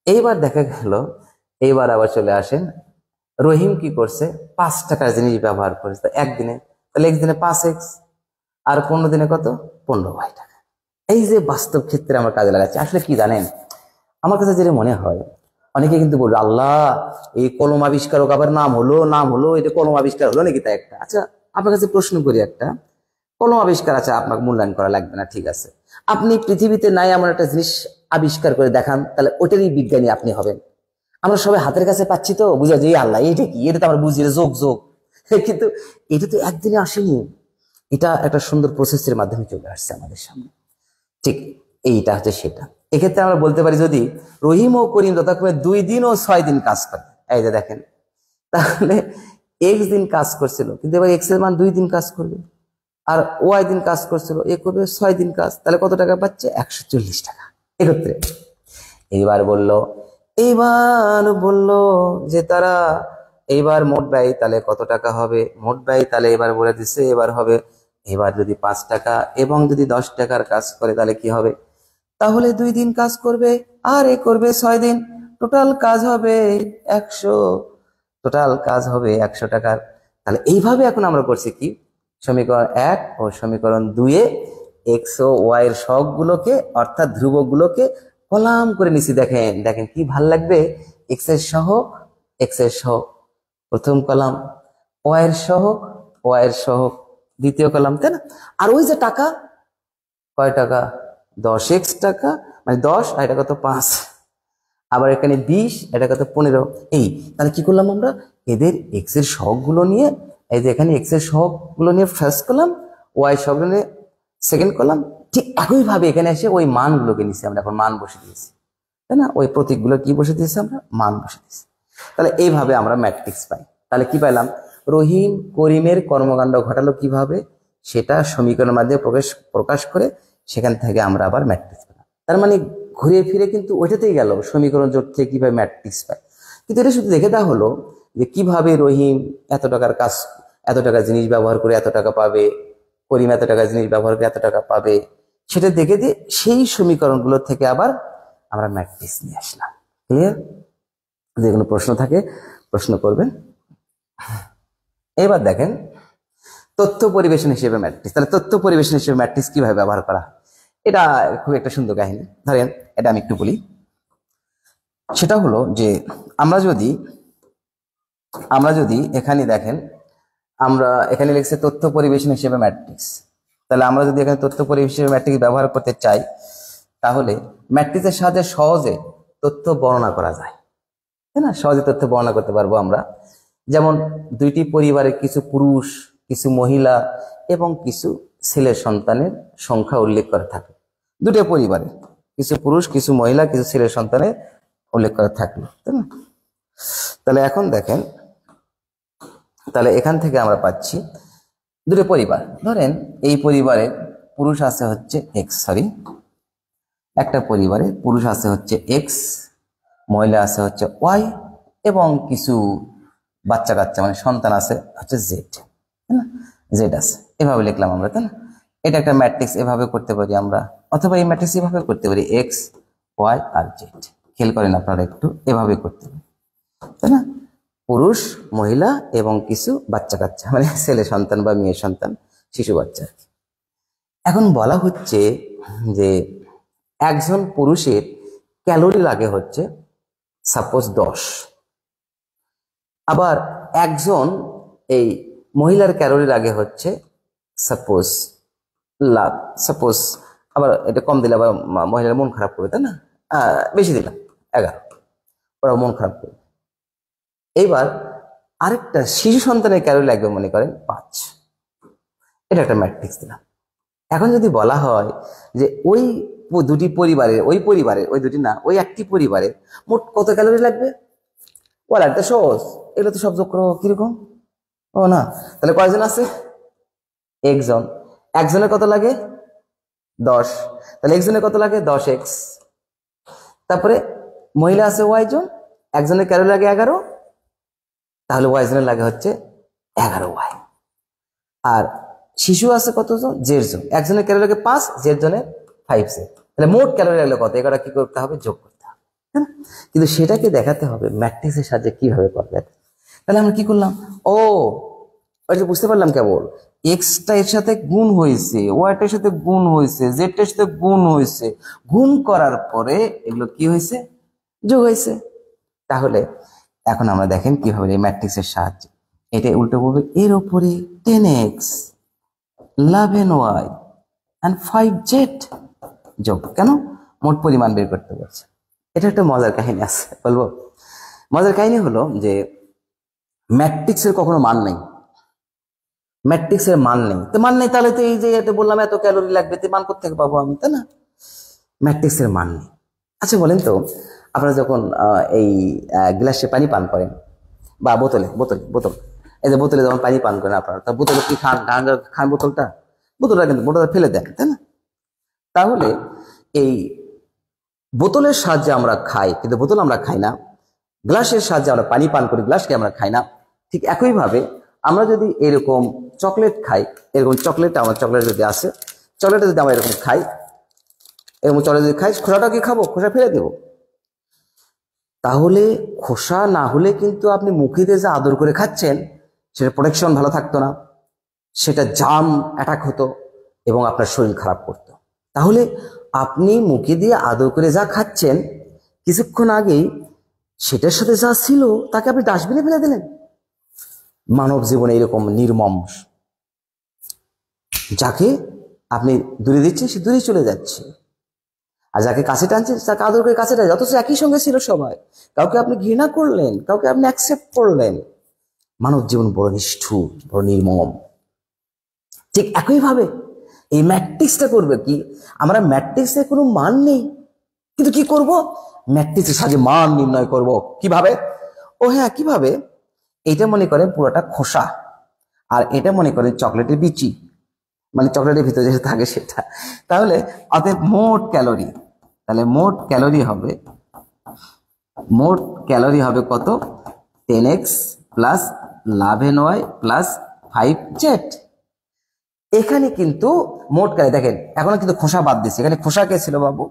এইবার দেখা গেল, এইবার আবার চলে আসেন, রহিম কি করছে, 5 টাকার জিনিস ব্যবহার করেছে একদিনে, তাহলে একদিনে 5x, আর 15 দিনে কত, 15y টাকা। এই যে বাস্তব ক্ষেত্রে আমরা কাজে লাগাচ্ছি। আসলে কি জানেন, আমার কাছে যেটা মনে হয়, অনেকে কিন্তু বলবে আল্লাহ এই কলম আবিষ্কারক আবার নাম হলো এটা কলম আবিষ্কার হলো নাকি, তাই একটা। আচ্ছা আপনার কাছে প্রশ্ন করি একটা, কলম আবিষ্কার আছে, আপনাকে মূল্যায়ন করা লাগবে না, ঠিক আছে, আপনি পৃথিবীতে নাই এমন একটা জিনিস আবিষ্কার করে দেখান, তাহলে ওটারই বিজ্ঞানী আপনি হবেন। আমরা সবাই হাতের কাছে পাচ্ছি তো, বুঝা যে আল্লাহ এটা কি, এটা তো আমরা বুঝি যোগ কিন্তু এটা তো একদিনে আসেনি, এটা একটা সুন্দর প্রসেসের মাধ্যমে চলে আসছে আমাদের সামনে। ঠিক এইটা হচ্ছে সেটা। এক্ষেত্রে আমরা বলতে পারি, যদি রহিম ও করিম যথাক্রমে 2 দিন ও 6 দিন কাজ করে, এই যে দেখেন, তাহলে এক্স দিন কাজ করছিল, কিন্তু এবার এক্স এর মান 2 দিন কাজ করবে, আর ওয়াই দিন কাজ করছিল, এ করবে 6 দিন কাজ, তাহলে কত টাকা পাচ্ছে, 140 টাকা একত্রে। এইবার বলল যে তারা এইবার মোট ব্যয় তাহলে কত টাকা হবে, মোট ব্যয় তাহলে এবার বলে দিচ্ছে, এবার হবে, এবার যদি 5 টাকা এবং যদি 10 টাকার কাজ করে তাহলে কি হবে, তাহলে 2 দিন কাজ করবে আর এ করবে 6 দিন, টোটাল কাজ হবে 100 টাকার। তাহলে এইভাবে এখন আমরা করছি কি, সমীকরণ 1 ও সমীকরণ 2 এ এক্স ও ওয়াই এর সহগগুলোকে অর্থাৎ ধ্রুবকগুলোকে কলাম করে নিছি। দেখেন কি ভাল লাগবে, এক্স এর সহগ প্রথম কলাম, ওয়াই এর সহগ দ্বিতীয় কলাম, তাই না। আর ওই যে টাকা, কয় টাকা, 10x টাকা, মানে 10, আর এটা কত 5, আবার এখানে 20, এটা কত 15। এই তাহলে কি করলাম আমরা, এদের এক্স এর সহগগুলো নিয়ে, এই যে এখানে এক্স এর সহগগুলো নিয়ে ফার্স্ট কলাম, ওয়াই সহগগুলো নিয়ে সেকেন্ড কলাম ঠিক একইভাবে এখানে এসে ওই মানগুলোকে নিচ্ছি আমরা, এখন মান বসে দিয়েছি, তাই না? ওই প্রতীকগুলো কি বসে দিয়েছি আমরা? মান বসে দিয়েছি। তাহলে এইভাবে আমরা ম্যাট্রিক্স পাই। তাহলে কি পাইলাম? রহিম করিমের কর্মকাণ্ড ঘটালো কিভাবে, সেটা সমীকরণের মাধ্যমে প্রকাশ করে সেখান থেকে আমরা আবার ম্যাট্রিক্স পেলাম। তার মানে ঘুরে ফিরে কিন্তু ওইটাতেই গেল, সমীকরণ জোট থেকে কিভাবে ম্যাট্রিক্স পাই। কিন্তু এটা শুধু দেখে দেওয়া হলো যে কিভাবে রহিম এত টাকার কাজ, এত টাকা জিনিস ব্যবহার করে এত টাকা পাবে, করিম এত টাকা জিনিস ব্যবহার করে এত টাকা পাবে, সেটা দেখে দিয়ে সেই সমীকরণগুলো থেকে আবার আমরা ম্যাট্রিক্স নিয়ে আসলাম। ক্লিয়ার? যে কোনো প্রশ্ন থাকে প্রশ্ন করবেন। এবার দেখেন তথ্য পরিবেশন হিসেবে ম্যাট্রিক্স। তাহলে তথ্য পরিবেশন হিসেবে ম্যাট্রিক্স কিভাবে ব্যবহার করা, এটা খুব একটা সুন্দর কাহিনী। ধরেন এটা আমি একটু বলি। সেটা হলো যে আমরা যদি এখানে দেখেন, আমরা এখানে লিখছি তথ্য পরিবেশন হিসেবে ম্যাট্রিক্স। তাহলে আমরা যদি এখানে তথ্য পরিবেশন হিসেবে ম্যাট্রিক্স ব্যবহার করতে চাই, তাহলে ম্যাট্রিক্সের সাহায্যে সহজে তথ্য বর্ণনা করা যায়, তাই না? সহজে তথ্য বর্ণনা করতে পারবো আমরা। যেমন দুইটি পরিবারের কিছু পুরুষ, কিছু মহিলা এবং কিছু ছেলে সন্তানের সংখ্যা উল্লেখ করা থাকে। দুটো পরিবারে কিছু পুরুষ, কিছু মহিলা, কিছু ছেলে সন্তানের উল্লেখ করা থাকলো, তাই না? তাহলে এখন দেখেন, তাহলে এখান থেকে আমরা পাচ্ছি দুটো পরিবার। ধরেন এই পরিবারে পুরুষ আছে হচ্ছে এক্স, একটা পরিবারে পুরুষ আছে হচ্ছে এক্স, মহিলা আছে হচ্ছে ওয়াই, এবং কিছু বাচ্চা কাচ্চা মানে সন্তান আছে হচ্ছে জেড, তাই না? জেড আছে। এভাবে লিখলাম আমরা, তাই না? এটা একটা ম্যাট্রিক্স এভাবে করতে পারি আমরা, অথবা এই ম্যাট্রিক্স এভাবে করতে পারি, এক্স ওয়াই আর জেড। খেয়াল করেন আপনারা একটু, এভাবে করতে পারি, তাই না? পুরুষ, মহিলা এবং কিছু বাচ্চা কাচ্চা মানে ছেলে সন্তান বা মেয়ে সন্তান, শিশু বাচ্চা। এখন বলা হচ্ছে যে একজন পুরুষের ক্যালোরি লাগে হচ্ছে সাপোজ 10, আবার একজন এই মহিলার ক্যালোরি লাগে হচ্ছে সাপোজ আবার এটা কম দিলে আবার মহিলার মন খারাপ করবে, তাই না? বেশি দিলাম 11, ওরা মন খারাপ করবে। এইবার আরেকটা শিশু সন্তানের ক্যালোরি লাগবে মনে করেন 5, এটা একটা ম্যাট্রিক্স দিলাম। এখন যদি বলা হয় যে ওই দুটি পরিবারের, ওই দুটি না, ওই একটি পরিবারে মোট কত ক্যালোরি লাগবে, বলা একটা সহজ, এগুলো তো সব যোগ করো কিরকম, ও না? তাহলে কয়জন আছে? একজনের কত লাগে? 10। তাহলে একজনের কত লাগে? 10x। তারপরে মহিলা আছে ওয়াই জন, একজনের ক্যালোরি লাগে 11, তাহলে ওয়াই জনের লাগে হচ্ছে 11y। আর শিশু আছে কতজন? জেড জন, একজনের ক্যালোরি লাগে 5, জেড জনের 5z। তাহলে মোট ক্যালোরি লাগলে কত? এটা কি করতে হবে? যোগ করতে হবে, কিন্তু সেটাকে দেখাতে হবে ম্যাট্রিক্সের সাহায্যে কিভাবে করবে। তাহলে আমরা কি করলাম? ওইটা বুঝতে পারলাম কেবল এক্সটা এর সাথে গুণ হয়েছে, ওয়াইটার সাথে গুণ হয়েছে, জেডটার সাথে গুণ হয়েছে, গুণ করার পরে এগুলো কি হয়েছে? যোগ হয়েছে। তাহলে এখন আমরা দেখেন কিভাবে এই ম্যাট্রিক্সের সাহায্যে এটা উল্টো বলবে, এর উপরে 10x 11y and 5z যোগ। কেন? মোট পরিমাণ বের করতে বলছে। এটা একটা মজার কাহিনী আছে, বলবো? মজার কাহিনী হলো যে ম্যাট্রিক্সের কখনো মান নেই, ম্যাট্রিক্সের মান নেই। তো মান নেই, তাহলে তো এই যে এটা বললাম এত ক্যালোরি লাগবে, তো মান কোত্থেকে পাবো আমি, তাই না? ম্যাট্রিক্সের মান নেই। আচ্ছা বলেন তো, আপনারা যখন এই গ্লাসে পানি পান করেন বা বোতল এই যে বোতলে যখন পানি পান করেন আপনারা, তা বোতলে কি খান বোতলটা কিন্তু বোতলটা ফেলে দেন, তাই না? তাহলে এই বোতলের সাহায্যে আমরা খাই, কিন্তু বোতল আমরা খাই না। গ্লাসের সাহায্যে আমরা পানি পান করি, গ্লাসকে আমরা খাই না। ঠিক একইভাবে আমরা যদি এরকম চকলেট খাই, এরকম চকলেট যদি আসে, চকলেটটা যদি আমরা এরকম খাই, এরকম চকলেট যদি খাই, খোসাটা কি খাবো? খোসা ফেলে দেবো। তাহলে খোসা না হলে কিন্তু আপনি মুখে দিয়ে যা আদর করে খাচ্ছেন, সেটা প্রোটেকশন ভালো থাকতো না, সেটা জাম অ্যাটাক হতো এবং আপনার শরীর খারাপ করতো। তাহলে আপনি মুখে দিয়ে আদর করে যা খাচ্ছেন, কিছুক্ষণ আগেই সেটার সাথে যা ছিল তাকে আপনি ডাস্টবিনে ফেলে দিলেন। মানব জীবনে এরকম নির্মম, যাকে আপনি দূরে দিচ্ছেন সে দূরে চলে যাচ্ছে, আর যাকে কাছে টানছেন তাকে আদর করে কাছে টানছে, অথচ একই সঙ্গে ছিল সবাই। কাউকে আপনি ঘৃণা করলেন, কাউকে আপনি অ্যাকসেপ্ট করলেন। মানব জীবন বড় নিষ্ঠুর, বড় নির্মম। ঠিক একইভাবে এই ম্যাট্রিক্সটা করবে কি, আমরা ম্যাট্রিক্সের কোনো মান নেই, কিন্তু কি করব, ম্যাট্রিক্সের সাহায্যে মান নির্ণয় করব। কিভাবে? ও হ্যাঁ, কিভাবে, এটা মনে করেন পুরোটা খোসা, আর এটা মনে করেন চকলেটের বিচি, মানে চকলেটের ভিতরে যেটা থাকে সেটা। তাহলে অতএব মোট ক্যালোরি, তাহলে মোট ক্যালোরি হবে কত, 10x plus 11y plus 5z। এখানে কিন্তু মোট ক্যালোরি দেখেন, এখনো কিন্তু খোসা বাদ দিচ্ছে। এখানে খোসা কে ছিল বাবু,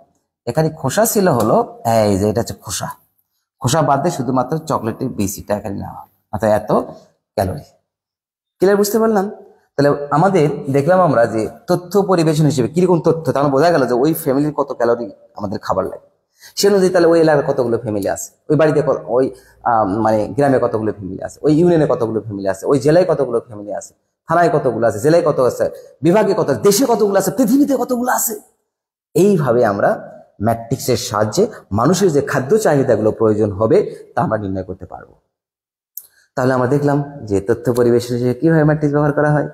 এখানে খোসা ছিল হলো এই যে, এটা হচ্ছে খোসা, খোসা বাদ দিয়ে শুধুমাত্র চকলেটের বিচিটা এখানে নেওয়া, অর্থাৎ এত ক্যালোরি। ক্লিয়ার, বুঝতে পারলাম? তাহলে আমাদের দেখলাম আমরা যে তথ্য পরিবেশন হিসেবে কিরকম তথ্য, তাহলে বোঝা গেল যে ওই ফ্যামিলির কত ক্যালোরি আমাদের খাবার লাগে। সে অনুযায়ী তাহলে ওই এলাকার কতগুলো ফ্যামিলি আছে, ওই বাড়িতে ওই মানে গ্রামে কতগুলো ফ্যামিলি আছে, ওই ইউনিয়নে কতগুলো ফ্যামিলি আছে, ওই জেলায় কতগুলো ফ্যামিলি আছে, থানায় কতগুলো আছে, জেলায় কত আছে, বিভাগে কত, দেশে কতগুলো আছে, পৃথিবীতে কতগুলো আছে। এইভাবে আমরা ম্যাট্রিক্সের সাহায্যে মানুষের যে খাদ্য চাহিদাগুলো প্রয়োজন হবে তা আমরা নির্ণয় করতে পারবো। তাহলে আমরা দেখলাম যে তথ্য পরিবেশন হিসেবে কিভাবে ম্যাট্রিক্স ব্যবহার করা হয়।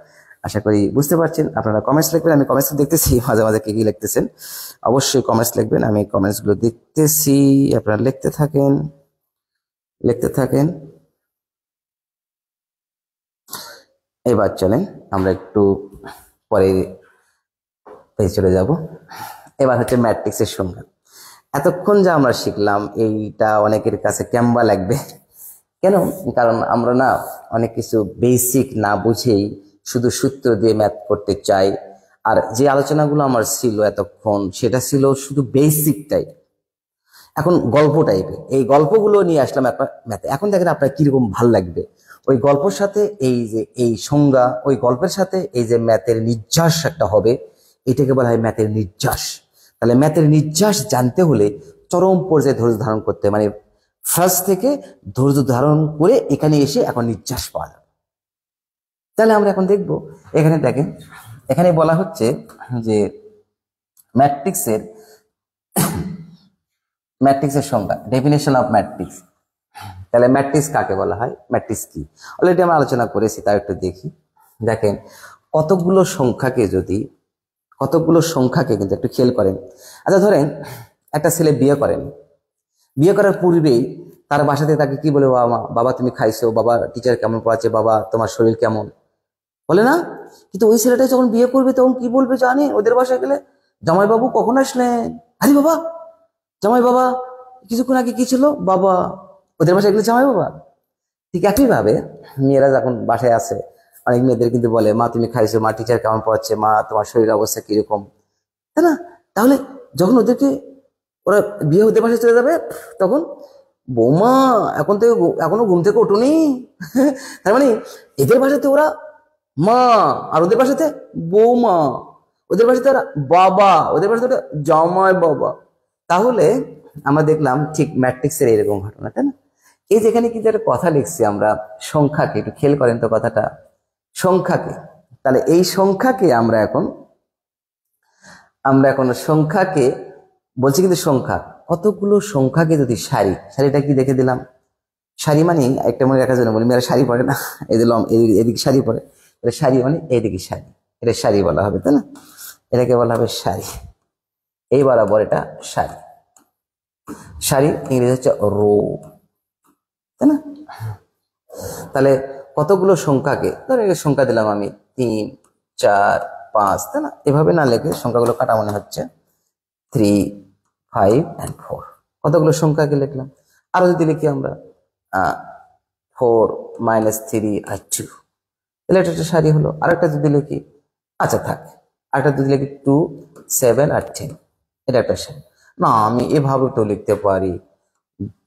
আশা করি বুঝতে পারছেন। আপনারা কমেন্টস লিখবেন, আমি কমেন্টস দেখতেছি মাঝে মাঝে কি কি লিখতেছেন, অবশ্যই কমেন্টস লিখবেন, আমি কমেন্টস গুলো দেখতেছি, আপনারা লিখতে থাকেন। এবার চলেন আমরা একটু পরে চলে যাব। এবার হচ্ছে ম্যাট্রিক্সের সংজ্ঞা। এতক্ষণ যা আমরা শিখলাম এইটা অনেকের কাছে কেমবা লাগবে, কেন? কারণ আমরা না অনেক কিছু বেসিক না বুঝেই শুধু সূত্র দিয়ে ম্যাথ করতে চাই। আর যে আলোচনাগুলো আমার ছিল এতক্ষণ সেটা ছিল শুধু বেসিক টাইপ, এখন গল্প টাইপের। এই গল্পগুলো নিয়ে আসলাম আপনার ম্যাথে। এখন দেখেন আপনার কিরকম ভাল লাগবে ওই গল্পের সাথে এই যে এই সংজ্ঞা, ওই গল্পের সাথে এই যে ম্যাথের নির্যাস একটা হবে, এটাকে বলা হয় ম্যাথের নির্যাস। তাহলে ম্যাথের নির্যাস জানতে হলে চরম পর্যায়ে ধৈর্য ধারণ করতে, মানে ফার্স্ট থেকে ধৈর্য ধারণ করে এখানে এসে এখন নির্যাস পাওয়া যাবে। তাহলে আমরা এখন দেখব, এখানে দেখেন, এখানে বলা হচ্ছে যে ম্যাট্রিক্সের সংজ্ঞা, ডেফিনেশন অফ ম্যাট্রিক্স। তাহলে ম্যাট্রিক্স কাকে বলা হয়, ম্যাট্রিক্স কি, অলরেডি আমরা আলোচনা করেছি, তাও একটু দেখি। দেখেন কতগুলো সংখ্যাকে কিন্তু একটু খেয়াল করেন। আচ্ছা ধরেন একটা ছেলে বিয়ে করেন, বিয়ে করার পূর্বেই তার বাসাতে তাকে কি বলে, বাবা তুমি খাইছো, বাবা টিচার কেমন পড়াচ্ছে, বাবা তোমার শরীর কেমন, বলে না? কিন্তু ওই ছেলেটা যখন বিয়ে করবে তখন কি বলবে জানে? ওদের বাসায় গেলে, জামাই বাবু কখন আসলেন, আরে বাবা জামাই বাবা, কিছুক্ষণ আগে কি ছিল বাবা। ওদের বাসায় গেলে জামাই বাবা। ঠিক একইভাবে মেয়েরা যখন বাসায় আসে, অনেক মেয়েদের কিন্তু বলে, মা তুমি খাইছো, মা টিচার কেমন পড়াচ্ছে, মা তোমার শরীর অবস্থা কিরকম, তাই না? তাহলে যখন ওদেরকে ওরা বিয়ে হতে বাসায় চলে যাবে, তখন বৌমা এখনো ঘুম থেকে ওঠোনি তার মানে এদের ভাষাতে ওরা মা, আর ওদের ভাষাতে বৌমা, ওদের ভাষাতে ওরা বাবা, ওদের ভাষাতে ওরা জামাই বাবা। তাহলে আমরা দেখলাম ঠিক ম্যাট্রিক্সের এরকম ঘটনা, তাই না? এই যেখানে কিন্তু একটা কথা লিখছি আমরা, সংখ্যাকে, একটু খেয়াল করেন তো কথাটা, সংখ্যাকে। তাহলে এই সংখ্যাকে আমরা এখন সংখ্যাকে বলছি, কিন্তু সংখ্যা, কতগুলো সংখ্যাকে যদি সারিটা কি দেখে দিলাম, সারি মানে একটা মনে রাখার জন্য বলি, মেয়েরা শাড়ি পরে না, এই দিলাম এদিকে শাড়ি পরে, এটা শাড়ি মানে এইদিকে শাড়ি, এটা শাড়ি বলা হবে, তাই না? এটাকে বলা হবে শাড়ি, এই বরাবর এটা শাড়ি ইংরেজি হচ্ছে রো, তাই না? তাহলে কতগুলো সংখ্যাকে, ধর সংখ্যা দিলাম আমি 3, 4, 5, তাই না? এভাবে না লিখে সংখ্যাগুলো কাটা মনে হচ্ছে 3, 5 and 4, কতগুলো সংখ্যাকে লিখলাম। আরো যদি লিখি আমরা 4 - 3 আর 2, তাহলে এটা একটা সারি হলো। আরেকটা যদি লিখি, আচ্ছা থাক, আরেকটা যদি লিখি 2, 7 আর 10, এটা একটা সারি। না আমি এভাবে তো লিখতে পারি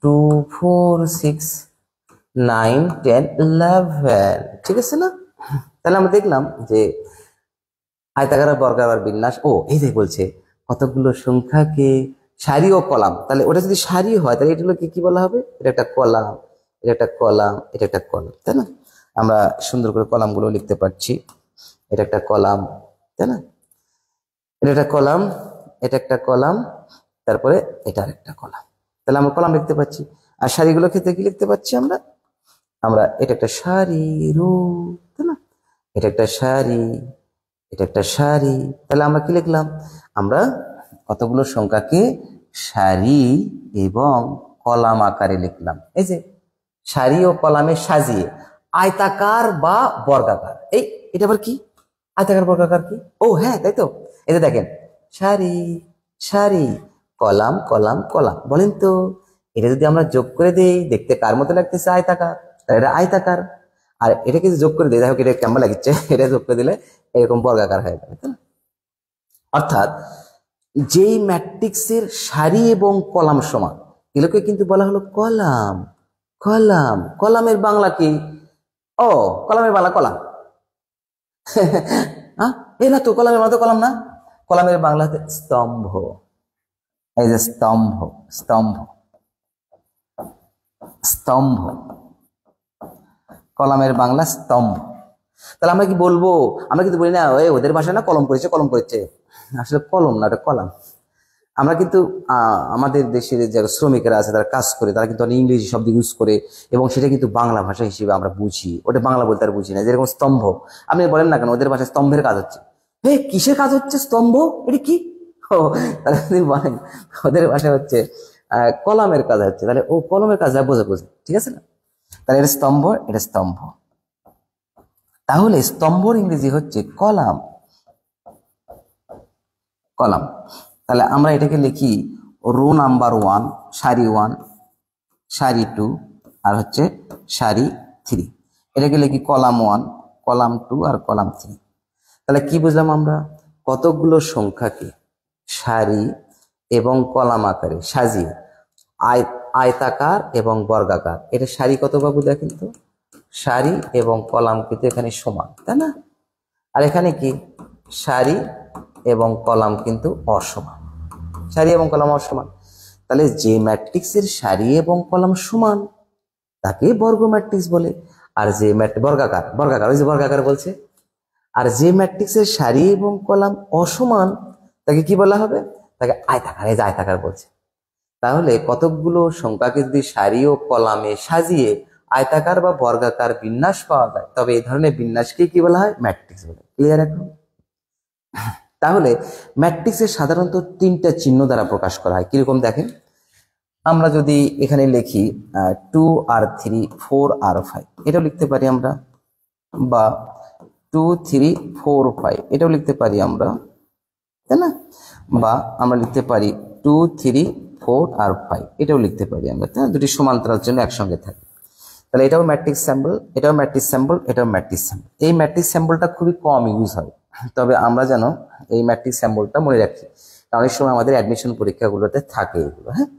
2, 4, 6, 9, 10, 11, ঠিক আছে না? তাহলে আমরা দেখলাম যে আয়তাকার বর্গাকার বিন্যাস। এই যে বলছে কতগুলো সংখ্যাকে সারি ও কলাম, তাহলে ওটা যদি সারি হয় তাহলে এটা কি বলা হবে, এটা একটা কলাম, এটা একটা কলাম, এটা একটা কলাম, তাই না? আমরা সুন্দর করে কলামগুলো লিখতে পারছি, এটা একটা কলাম, তাই না? এটা একটা কলাম, এটা একটা কলাম, তারপরে এটা আরেকটা কলাম, তাহলে আমরা কলাম লিখতে পাচ্ছি। আর সারিগুলো ক্ষেত্রে কি লিখতে পাচ্ছি আমরা এটা একটা সারি রো, তাই না? এটা একটা সারি, এটা একটা সারি। তাহলে আমরা কি লিখলাম? আমরা কতগুলো সংখ্যাকে সারি এবং কলাম আকারে লিখলাম। এই যে সারি ও কলামে সাজিয়ে আয়তাকার বা বর্গাকার। এটা আবার কি? আয়তাকার বর্গাকার কি? ও হ্যাঁ, তাই তো। এই যে দেখেন, সারি সারি, কলাম কলাম কলাম। বলেন তো, এটা যদি আমরা যোগ করে দেই, দেখতে কার মতো লাগতেছে? আয়তাকার। তাহলে এটা আয়তাকার। আর এটাকে যদি যোগ করে দিই, দেখো এটা কেমন লাগছে, এটা যোগ করে দিলে এরকম বর্গাকার হয়ে যাবে, তাই না? অর্থাৎ যেই ম্যাট্রিক্সের সারি এবং কলাম সমান, এগুলোকে কিন্তু বলা হলো কলাম। কলাম, কলামের বাংলা কি? ও, কলামের বাংলা কলাম। হ্যাঁ, এই না তো, কলামের বাংলা তো কলাম না। কলামের বাংলাতে স্তম্ভ। এই যে স্তম্ভ, স্তম্ভ, স্তম্ভ, কলামের বাংলা স্তম্ভ। তাহলে আমরা কি বলবো? আমরা কিন্তু বলি না ওদের ভাষায় না কলম করেছে, কলম করেছে। আসলে কলম না, ওটা কলাম। আমরা কিন্তু আমাদের দেশের যে শ্রমিকেরা আছে, তারা কাজ করে, তারা কিন্তু অনেক ইংরেজি শব্দ ইউজ করে, এবং সেটা কিন্তু বাংলা ভাষা হিসেবে আমরা বুঝি। ওটা বাংলা বলতে আর বুঝি না। যেরকম স্তম্ভ, আপনি বলেন না কেন ওদের ভাষায় স্তম্ভের কাজ হচ্ছে, কিসের কাজ হচ্ছে? স্তম্ভ, এটা কি? ও, তাহলে যদি বলেন ওদের ভাষায় হচ্ছে কলামের কাজ হচ্ছে, তাহলে ও কলমের কাজ বোঝে, ঠিক আছে না? তাহলে এটা স্তম্ভ, এটা স্তম্ভ। তাহলে স্তম্ভর ইংরেজি হচ্ছে কলাম, কলাম। তাহলে আমরা এটাকে লিখি রো নাম্বার 1, সারি 1, সারি 2, আর হচ্ছে সারি 3। এটাকে লিখি কলাম 1, কলাম 2 আর কলাম 3। তাহলে কি বুঝলাম আমরা? কতগুলো সংখ্যাকে সারি এবং কলাম আকারে সাজিয়ে আয়তাকার এবং বর্গাকার। এটা সারি কত বাবু? দেখেন তো, সারি এবং কলাম কিন্তু এখানে সমান, তাই না? আর এখানে কি? সারি এবং কলাম কিন্তু অসমান। সারি এবং কলাম অসমান। তাহলে যে ম্যাট্রিক্সের সারি এবং কলাম সমান তাকে বর্গ ম্যাট্রিক্স বলে। আর যে বর্গাকার, বর্গাকার, ওই যে বর্গাকার বলছে। আর যে ম্যাট্রিক্সের সারি এবং কলাম অসমান তাকে কি বলা হবে? তাকে আয়তাকার। এই যে আয়তাকার বলছে। তাহলে কতকগুলো সংখ্যাকে যদি সারি ও কলামে সাজিয়ে আয়তাকার বা বর্গাকার বিন্যাস পাওয়া যায়, তবে এই ধরনের বিন্যাসকে কি বলা হয়? ম্যাট্রিক্স বলে। ক্লিয়ার এখন? তাহলে ম্যাট্রিক্সের সাধারণত 3টা চিহ্ন দ্বারা প্রকাশ করা হয়। কিরকম দেখেন, আমরা যদি এখানে লিখি 2 আর 3, 4 আর 5, এটাও লিখতে পারি আমরা, বা 2 3 4 5 এটাও লিখতে পারি আমরা, তাই না? বা আমরা লিখতে পারি 2 3 4 আর 5 এটাও লিখতে পারি আমরা, তাই না? দুটি সমান্তরাল চিহ্ন একসঙ্গে থাকে। তাহলে এটাও ম্যাট্রিক্স সিম্বল, এটাও ম্যাট্রিক্স সিম্বল, এটাও ম্যাট্রিক্স সিম্বল। এই ম্যাট্রিক্স সিম্বলটা খুবই কম ইউজ হয়, তবে আমরা যেন এই ম্যাট্রিক্স সিম্বলটা মনে রাখি, কারণ অনেক সময় আমাদের অ্যাডমিশন পরীক্ষাগুলোতে থাকে এগুলো। হ্যাঁ,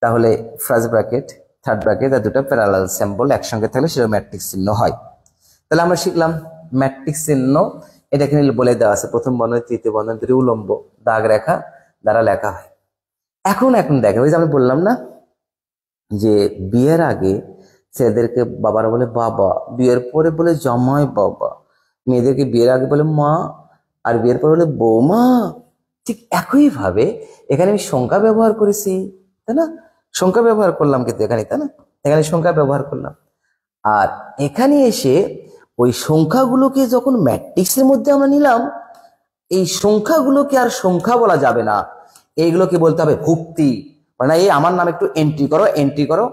তাহলে ফার্স্ট ব্র্যাকেট, থার্ড ব্র্যাকেট আর দুটো প্যারালাল সিম্বল একসঙ্গে থাকলে সেটা ম্যাট্রিক্স চিহ্ন হয়। তাহলে আমরা শিখলাম ম্যাট্রিক্স চিহ্ন। এটা এখানে বলে দেওয়া আছে, প্রথম বর্ণ, তৃতীয় বর্ণ, দুটি উলম্ব দাগ রেখা দ্বারা লেখা হয়। এখন দেখেন, ওই যে আমি বললাম না যে বিয়ের আগে ছেলেদেরকে বাবারা বলে বাবা, বিয়ের পরে বলে জামাই বাবা, মেয়েদেরকে বিয়ের আগে বলে মা, আর বিয়ের পরে বলে বৌমা। ঠিক একই ভাবে এখানে আমি সংখ্যা ব্যবহার করেছি, তাই না? সংখ্যা ব্যবহার করলাম কিন্তু এখানে, তাই না? এখানে সংখ্যা ব্যবহার করলাম। আর এখানে এসে ওই সংখ্যাগুলোকে যখন ম্যাট্রিক্সের মধ্যে আমরা নিলাম, এই সংখ্যাগুলোকে আর সংখ্যা বলা যাবে না, এইগুলোকে বলতে হবে ভুক্তি। মানে এই আমার নাম একটু এন্ট্রি করো, এন্ট্রি করো।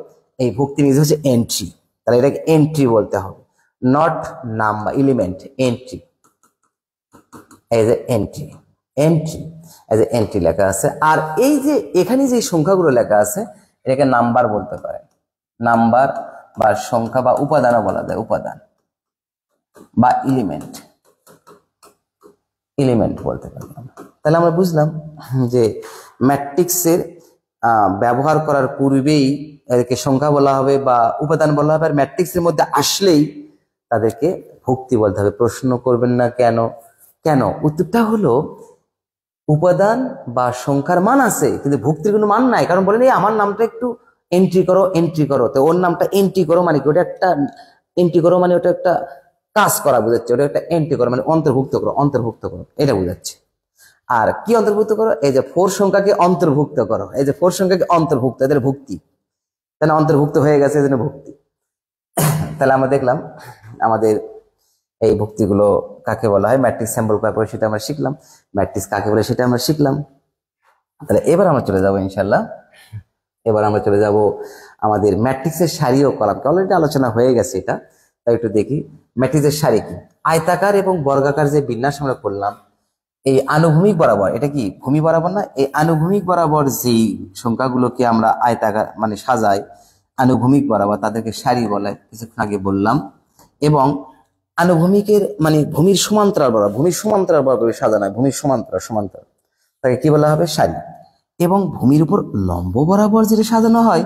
এই ভুক্তি নিজে হচ্ছে এন্ট্রি, তাহলে এটাকে এন্ট্রি বলতে হবে, নট নাম্বার এলিমেন্ট, এন্ট্রি। এই যে এন্ট্রি, এন্ট্রি, এই যে এন্ট্রি লেখা আছে। আর এই যে এখানে যে সংখ্যাগুলো লেখা আছে এটাকে নাম্বার বলতে পারে, নাম্বার বা সংখ্যা বা উপাদানও বলা যায়, উপাদান বা এলিমেন্ট, এলিমেন্ট বলতে পারি আমরা। তাহলে আমরা বুঝলাম যে ম্যাট্রিক্সের ব্যবহার করার পূর্বেই এদেরকে সংখ্যা বলা হবে বা উপাদান বলা হবে, আর ম্যাট্রিক্সের মধ্যে আসলেই তাদেরকে ভুক্তি বলতে হবে। প্রশ্ন করবেন না কেন? কেন? উত্তরটা হলো উপাদান বা সংখ্যার মান আছে কিন্তু ভুক্তির কোনো মান নাই। কারণ বলেন আমার নামটা একটু এন্ট্রি করো, এন্ট্রি করো, তো ওর নামটা এন্ট্রি করো মানে কি? ওটা একটা এন্ট্রি করো মানে ওটা একটা কাজ করা বোঝাচ্ছে, ওটা একটা এন্ট্রি করো মানে অন্তর্ভুক্ত করো, অন্তর্ভুক্ত করো, এটা বোঝাচ্ছে। আর কি অন্তর্ভুক্ত করো? এই যে 4 সংখ্যাকে অন্তর্ভুক্ত করো, এই যে 4 সংখ্যাকে অন্তর্ভুক্ত, এদের ভুক্তি, তাহলে অন্তর্ভুক্ত হয়ে গেছে, এজন্য ভুক্তি। তাহলে আমরা দেখলাম আমাদের এই ভুক্তিগুলো কাকে বলা হয়, ম্যাট্রিক্স স্যাম্পল করার সেটা আমরা শিখলাম, ম্যাট্রিক্স কাকে বলে সেটা আমরা শিখলাম। তাহলে এবার আমরা চলে যাব ইনশাল্লাহ, এবার আমরা চলে যাব আমাদের ম্যাট্রিক্সের সারি ও কলামকে অলরেডি আলোচনা হয়ে গেছে এটা, তাই একটু দেখি ম্যাট্রিক্সের সারি কি। আয়তাকার এবং বর্গাকার যে বিন্যাস আমরা করলাম, এই আনুভূমিক বরাবর, এটা কি ভূমি বরাবর না, এই আনুভূমিক বরাবর যেই সংখ্যাগুলোকে আমরা আয়তাকার মানে সাজাই আনুভূমিক বরাবর, তাদেরকে সারি বলে, কিছুক্ষণ আগে বললাম। এবং আনুভূমিকের মানে ভূমির সমান্তরাল বরাবর, ভূমির সমান্তরাল বরাবর সাজানো হয়, ভূমির সমান্তরাল সমান্তরাল, তাকে কি বলা হবে, সারি। এবং ভূমির উপর লম্ব বরাবর যেটা সাজানো হয়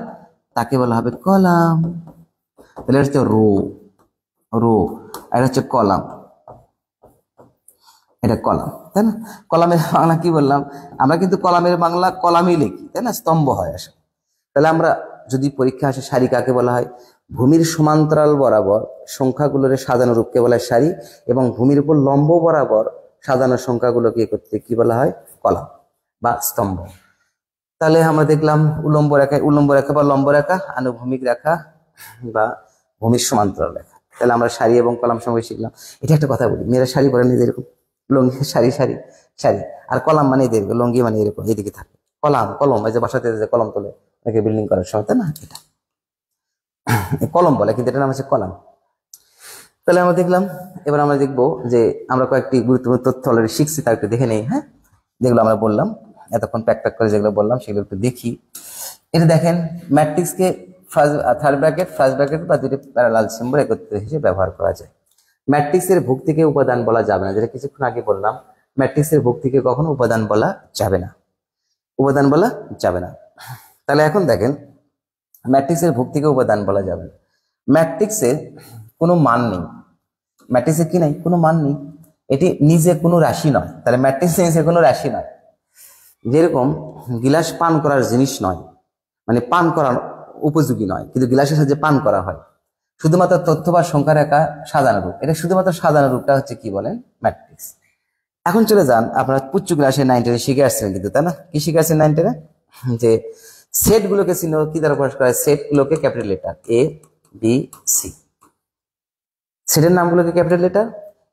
তাকে বলা হবে কলাম। তাহলে এটা হচ্ছে রো, রো, আর হচ্ছে কলাম, এটা কলাম, তাই না? কলামের বাংলা কি বললাম আমরা, কিন্তু কলামের বাংলা কলামই লিখি, তাই না, স্তম্ভ হয় আসে। তাহলে আমরা যদি পরীক্ষা আসে সারি কাকে বলা হয়, ভূমির সমান্তরাল বরাবর সংখ্যাগুলোর সাজানো রূপকে বলা হয় সারি, এবং ভূমির উপর লম্ব বরাবর সাজানো সংখ্যাগুলোকে করতে কি বলা হয়, কলাম বা স্তম্ভ। তাহলে আমরা দেখলাম উলম্ব রেখা বা লম্ব রেখা, আনুভূমিক রেখা বা ভূমির সমান্তরাল রেখা। তাহলে আমরা সারি এবং কলাম সঙ্গে শিখলাম। এটা একটা কথা বলি, মেয়েরা শাড়ি পরে নিজে এরকম লঙ্গি, সারি সারি সারি, আর কলাম মানে এদের লঙ্গি মানে এরকম এদিকে থাকে, কলাম কলম, এই যে বাসাতে যে কলম তোলে নাকি বিল্ডিং করার সময়, তাই না, এটা কলম বলে, কিন্তু এটার নাম হচ্ছে কলাম। তাহলে আমরা দেখলাম, এবার আমরা দেখবো যে আমরা কয়েকটি গুরুত্বপূর্ণ তথ্য অলরেডি শিখছি, তা একটু দেখে নেই। হ্যাঁ, যেগুলো আমরা বললাম এতক্ষণ প্যাক করে যেগুলো বললাম সেগুলো একটু দেখি। এটা দেখেন, ম্যাট্রিক্সকে থার্ড ব্র্যাকেট, ফার্স্ট ব্র্যাকেট বা দুটি প্যারালাল সিম্বল একত্রিত হিসেবে ব্যবহার করা যায়। ম্যাট্রিক্সের ভুক্তিকে উপাদান বলা যাবে না, যেটা কিছুক্ষণ আগে বললাম, ম্যাট্রিক্সের ভুক্তিকে কখনো উপাদান বলা যাবে না, উপাদান বলা যাবে না। তাহলে এখন দেখেন, ম্যাট্রিক্সের ভুক্তিকে উপাদান বলা যাবে না। ম্যাট্রিক্সের কোনো মান নেই, ম্যাট্রিক্সের কি নাই, কোনো মান নেই, এটি নিজে কোনো রাশি নয়। তাহলে ম্যাট্রিক্স নিজে কোনো রাশি নয়, যেরকম গিলাস পান করার জিনিস নয়, মানে পান করার উপযোগী নয়, কিন্তু গিলাসের সাহায্যে পান করা হয়। শুধুমাত্র তথ্য বা সংখ্যা রেখা সাজানো রূপ, এটা শুধুমাত্র সাজানো রূপটা হচ্ছে কি বলেন, ম্যাট্রিক্স। এখন চলে যান, আপনারা পুচ্চু ক্লাসে 9-10 শিখে আসছেন কিন্তু, তাই না, কি শিখে আসছেন 9-10, যে সেট গুলোকে চিহ্ন কি দ্বারা প্রকাশ করা হয়, সেট গুলোকে capital letter A B C, সেটের নামগুলোকে ক্যাপিটাল লেটার,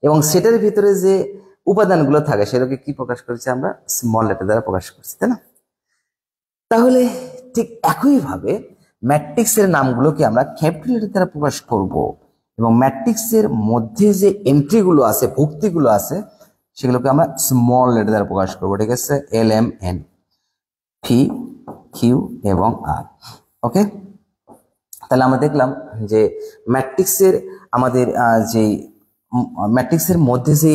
এবং সেটের ভিতরে যে উপাদানগুলো থাকে সেগুলোকে কি প্রকাশ করেছি আমরা, স্মল লেটার দ্বারা প্রকাশ করছি, তাই না। তাহলে ঠিক একইভাবে ম্যাট্রিক্সের নামগুলোকে আমরা ক্যাপিটাল লেটার দ্বারা প্রকাশ করব, এবং ম্যাট্রিক্সের মধ্যে যে এন্ট্রিগুলো আছে, ভুক্তিগুলো আছে, সেগুলোকে আমরা স্মল লেটার দ্বারা প্রকাশ করবো, ঠিক আছে, L M N P Q এবং আর। ওকে, তাহলে আমরা দেখলাম যে ম্যাট্রিক্সের আমাদের যে ম্যাট্রিক্সের মধ্যে যে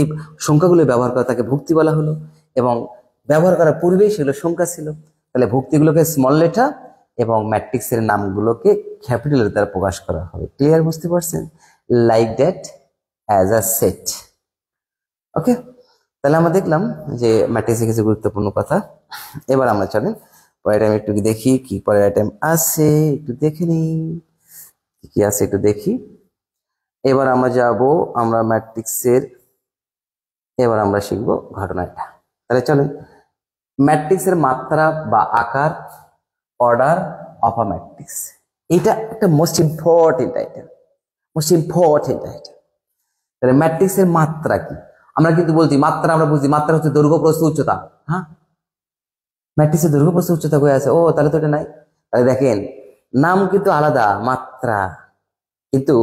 সংখ্যাগুলো ব্যবহার করা তাকে ভুক্তি বলা হলো, এবং ব্যবহার করার পূর্বেই সেগুলো সংখ্যা ছিল। তাহলে ভুক্তিগুলোকে স্মল লেটার এবং ম্যাট্রিক্সের নামগুলোকে ক্যাপিটাল দ্বারা প্রকাশ করা হবে। ক্লিয়ার, বুঝতে পারছেন, like that as a set. Okay, তাহলে আমরা দেখলাম যে ম্যাট্রিক্সের কিছু গুরুত্বপূর্ণ কথা। এবার আমরা চলেন পরের আইটেম একটু দেখি, কি পরের আইটেম আছে একটু দেখে নিই, কি আছে একটু দেখি। এবার আমরা যাব আমরা ম্যাট্রিক্সের, এবার আমরা শিখবো ঘটনাটা। তাহলে চলেন, ম্যাট্রিক্সের মাত্রা বা আকার, অর্ডার অফ আ ম্যাট্রিক্স, এটা একটা most important item, most important item. তাহলে ম্যাট্রিক্সের মাত্রা কি, আমরা কিন্তু বলছি মাত্রা, আমরা বুঝি মাত্রা হচ্ছে দৈর্ঘ্য প্রস্থ উচ্চতা। হ্যাঁ, ম্যাট্রিক্সের দৈর্ঘ্য প্রস্থ উচ্চতা হয়ে আছে, ও তাহলে তো এটা নাই। তাহলে দেখেন, নাম কিন্তু আলাদা মাত্রা, কিন্তু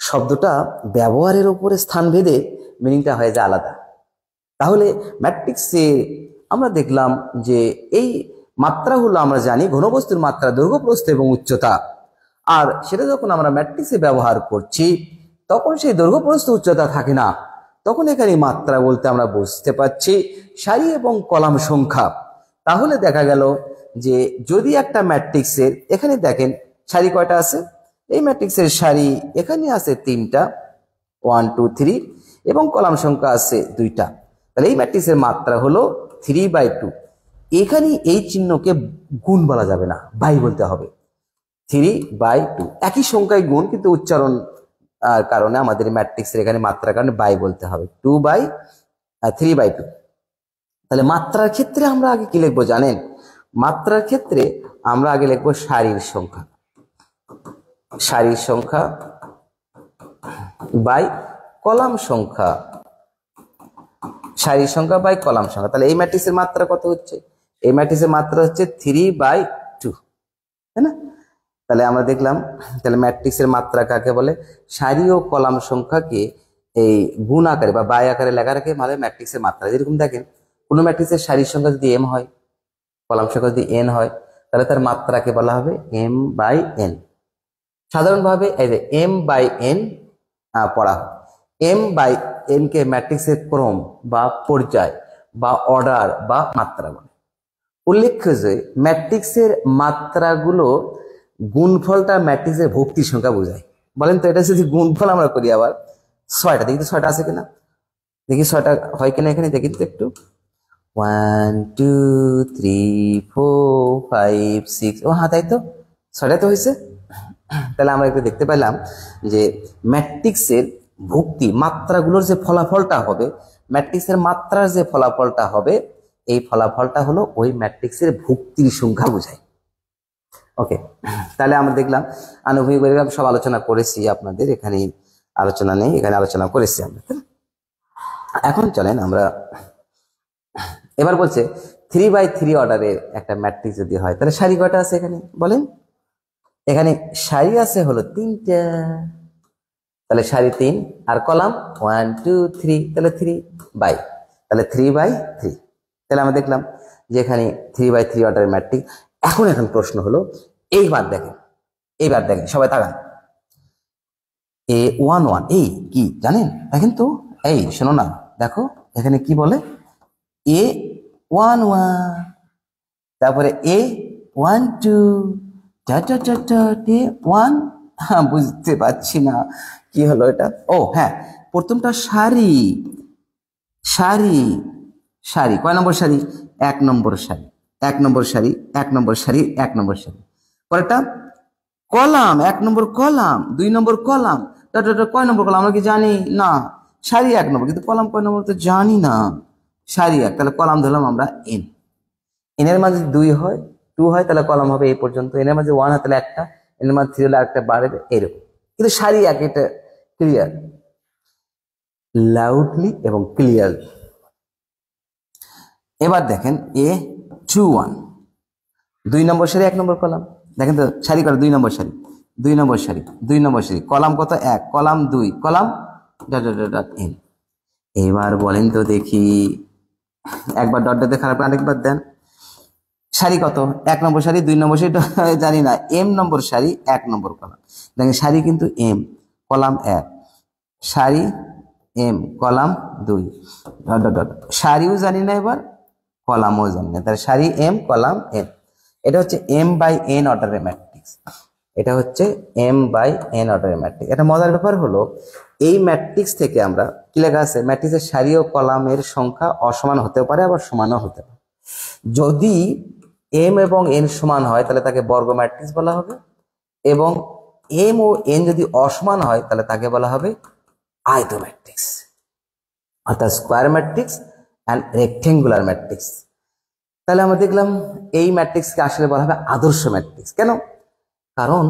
শব্দটা ব্যবহারের উপরে স্থান ভেদে মিনিংটা হয়ে যায় আলাদা। তাহলে ম্যাট্রিক্সে আমরা দেখলাম যে এই মাত্রা হলো, আমরা জানি ঘনবস্তুর মাত্রা দৈর্ঘ্য প্রস্থ এবং উচ্চতা, আর সেটা যখন আমরা ম্যাট্রিক্সে ব্যবহার করছি তখন সেই দৈর্ঘ্য প্রস্থ উচ্চতা থাকে না, তখন এখানে মাত্রা বলতে আমরা বুঝতে পারছি সারি এবং কলাম সংখ্যা। তাহলে দেখা গেল যে যদি একটা ম্যাট্রিক্সের, এখানে দেখেন সারি কয়টা আছে, এই ম্যাট্রিক্সের সারি এখানে আছে 3টা 1 2 3, এবং কলাম সংখ্যা আছে 2টা। তাহলে এই ম্যাট্রিক্সের মাত্রা হলো 3/2। এখানে এই চিহ্নকে গুণ বলা যাবে না, বাই বলতে হবে, 3/2। একই সংখ্যায় গুণ, কিন্তু উচ্চারণ কারণে আমাদের ম্যাট্রিক্সের এখানে মাত্রার কারণে বাই বলতে হবে, 3/2। তাহলে মাত্রার ক্ষেত্রে আমরা আগে কি লিখবো জানেন, মাত্রার ক্ষেত্রে আমরা আগে লিখবো সারির সংখ্যা, সারির সংখ্যা বাই কলাম সংখ্যা, সারির সংখ্যা বাই কলাম সংখ্যা। তাহলে এই ম্যাট্রিক্সের মাত্রা কত হচ্ছে? এই ম্যাট্রিক্সের মাত্রা হচ্ছে 3/2, তাই না? তাহলে আমরা দেখলাম, তাহলে ম্যাট্রিক্সের মাত্রা কাকে বলে? সারি ও কলাম সংখ্যাকে এই গুণ আকারে বা বাই আকারে লেখাটাকে মানে ম্যাট্রিক্সের মাত্রা। যেরকম দেখেন, কোন ম্যাট্রিক্সের সারির সংখ্যা যদি m হয়, কলাম সংখ্যা যদি n হয়, তাহলে তার মাত্রাকে বলা হবে m/n। সাধারণভাবে এই যে m/n পড়া হয়। m/n কে ম্যাট্রিক্সের ক্রম বা পর্যায় বা অর্ডার বা মাত্রা বলে। উল্লেখ্য যে ম্যাট্রিক্সের মাত্রাগুলো গুণফলটা ম্যাট্রিক্সের ভুক্তি সংখ্যা বোঝায়। বলেন তো, এটা যদি গুণফল আমরা করি আবার 6টা, দেখি তো 6টা আছে কিনা, দেখি 6টা হয় কিনা এখানে, দেখি তো একটু। 1 2 3 4 5 6, ও হ্যাঁ তাই তো, 6টা তো হয়েছে। তাহলে আমরা একটু দেখতে পেলাম যে ম্যাট্রিক্সের ভুক্তি মাত্রাগুলোর যে ফলাফলটা হবে, ম্যাট্রিক্সের মাত্রার যে ফলাফলটা হবে, এই ফলাফলটা হলো ওই ম্যাট্রিক্সের ভুক্তির সংখ্যা বোঝায়। ওকে, তাহলে আমরা দেখলাম আনুভূমিক সব আলোচনা করেছি, আপনাদের এখানে আলোচনা নেই, এখানে আলোচনা করেছি আমরা। এখন চলেন আমরা, এবার বলছে 3/3 অর্ডারের একটা ম্যাট্রিক্স যদি হয়, তাহলে সারি কয়টা আছে এখানে বলেন? এখানে সারি আছে হলো 3টা, তাহলে সারি 3 আর কলাম 1 2 3, তাহলে 3/, তাহলে 3/3। তাহলে আমরা দেখলাম যে এখানে 3/3 অর্ডারের ম্যাট্রিক্স। এখন প্রশ্ন হলো, এইবার দেখেন সবাই তাকান, A11 এই কি জানেন? দেখেন তো, এই শোনো না, দেখো এখানে কি বলে, A11, তারপরে A12, A1, বুঝতে পারছি না কি হলো এটা। ও হ্যাঁ, প্রথমটা সারি, কয় নম্বর সারি? 1 নম্বর সারি, 1 নম্বর সারি, 1 নম্বর সারি, 1 নম্বর সারি। পরেরটা কলাম, 1 নম্বর কলাম, 2 নম্বর কলাম, কয় নম্বর কলাম আমরা কি জানি না? সারি 1 নম্বর, কিন্তু কলাম কয় নম্বর তো জানি না। সারি 1, তাহলে কলাম ধরলাম আমরা n। এর মাঝে 2 হয়, 2 হয়, তাহলে কলাম হবে এই পর্যন্ত। এর মাঝে 1 হয়, তাহলে একটা, এর মাঝে 3 হলে একটা বাড়বে, এরকম। কিন্তু সারি 1, এটা ক্লিয়ার, লাউডলি এবং ক্লিয়ার। এবার দেখেন A21, 2 নম্বর সারি, 1 নম্বর কলাম। দেখেন তো সারি কত? 2 নম্বর সারি, 2 নম্বর সারি, 2 নম্বর সারি, কলাম কত? 1, কলাম 2, কলাম n। এবার বলেন তো দেখি, একবার ডট ডট খারাপ, আরেকবার দেন। সারি কত? 1 নম্বর সারি, 2 নম্বর সারি জানি না, m নম্বর সারি, 1 নম্বর কলাম। দেখেন সারি কিন্তু m, কলাম 1, সারি m, column 2, dot dot dot. সারিও জানি না, এবার কলামও জানি না, তাহলে সারি m, কলাম n। এটা হচ্ছে m/n অর্ডারের ম্যাট্রিক্স। এটা হচ্ছে m/n অর্ডারের ম্যাট্রিক্স। এটা মজার ব্যাপার হলো, এই ম্যাট্রিক্স থেকে আমরা কি লেখা আছে, ম্যাট্রিক্সের সারি ও কলামের সংখ্যা অসমান হতে পারে, আবার সমানও হতে পারে। যদি m এবং n সমান হয়, তাহলে তাকে বর্গ ম্যাট্রিক্স বলা হবে, এবং m ও n যদি অসমান হয়, তাহলে তাকে বলা হবে আয়ত ম্যাট্রিক্স, অর্থাৎ square matrix and rectangular matrix. তাহলে আমরা দেখলাম এই ম্যাট্রিক্সকে আসলে বলা হবে আদর্শ ম্যাট্রিক্স। কেন? কারণ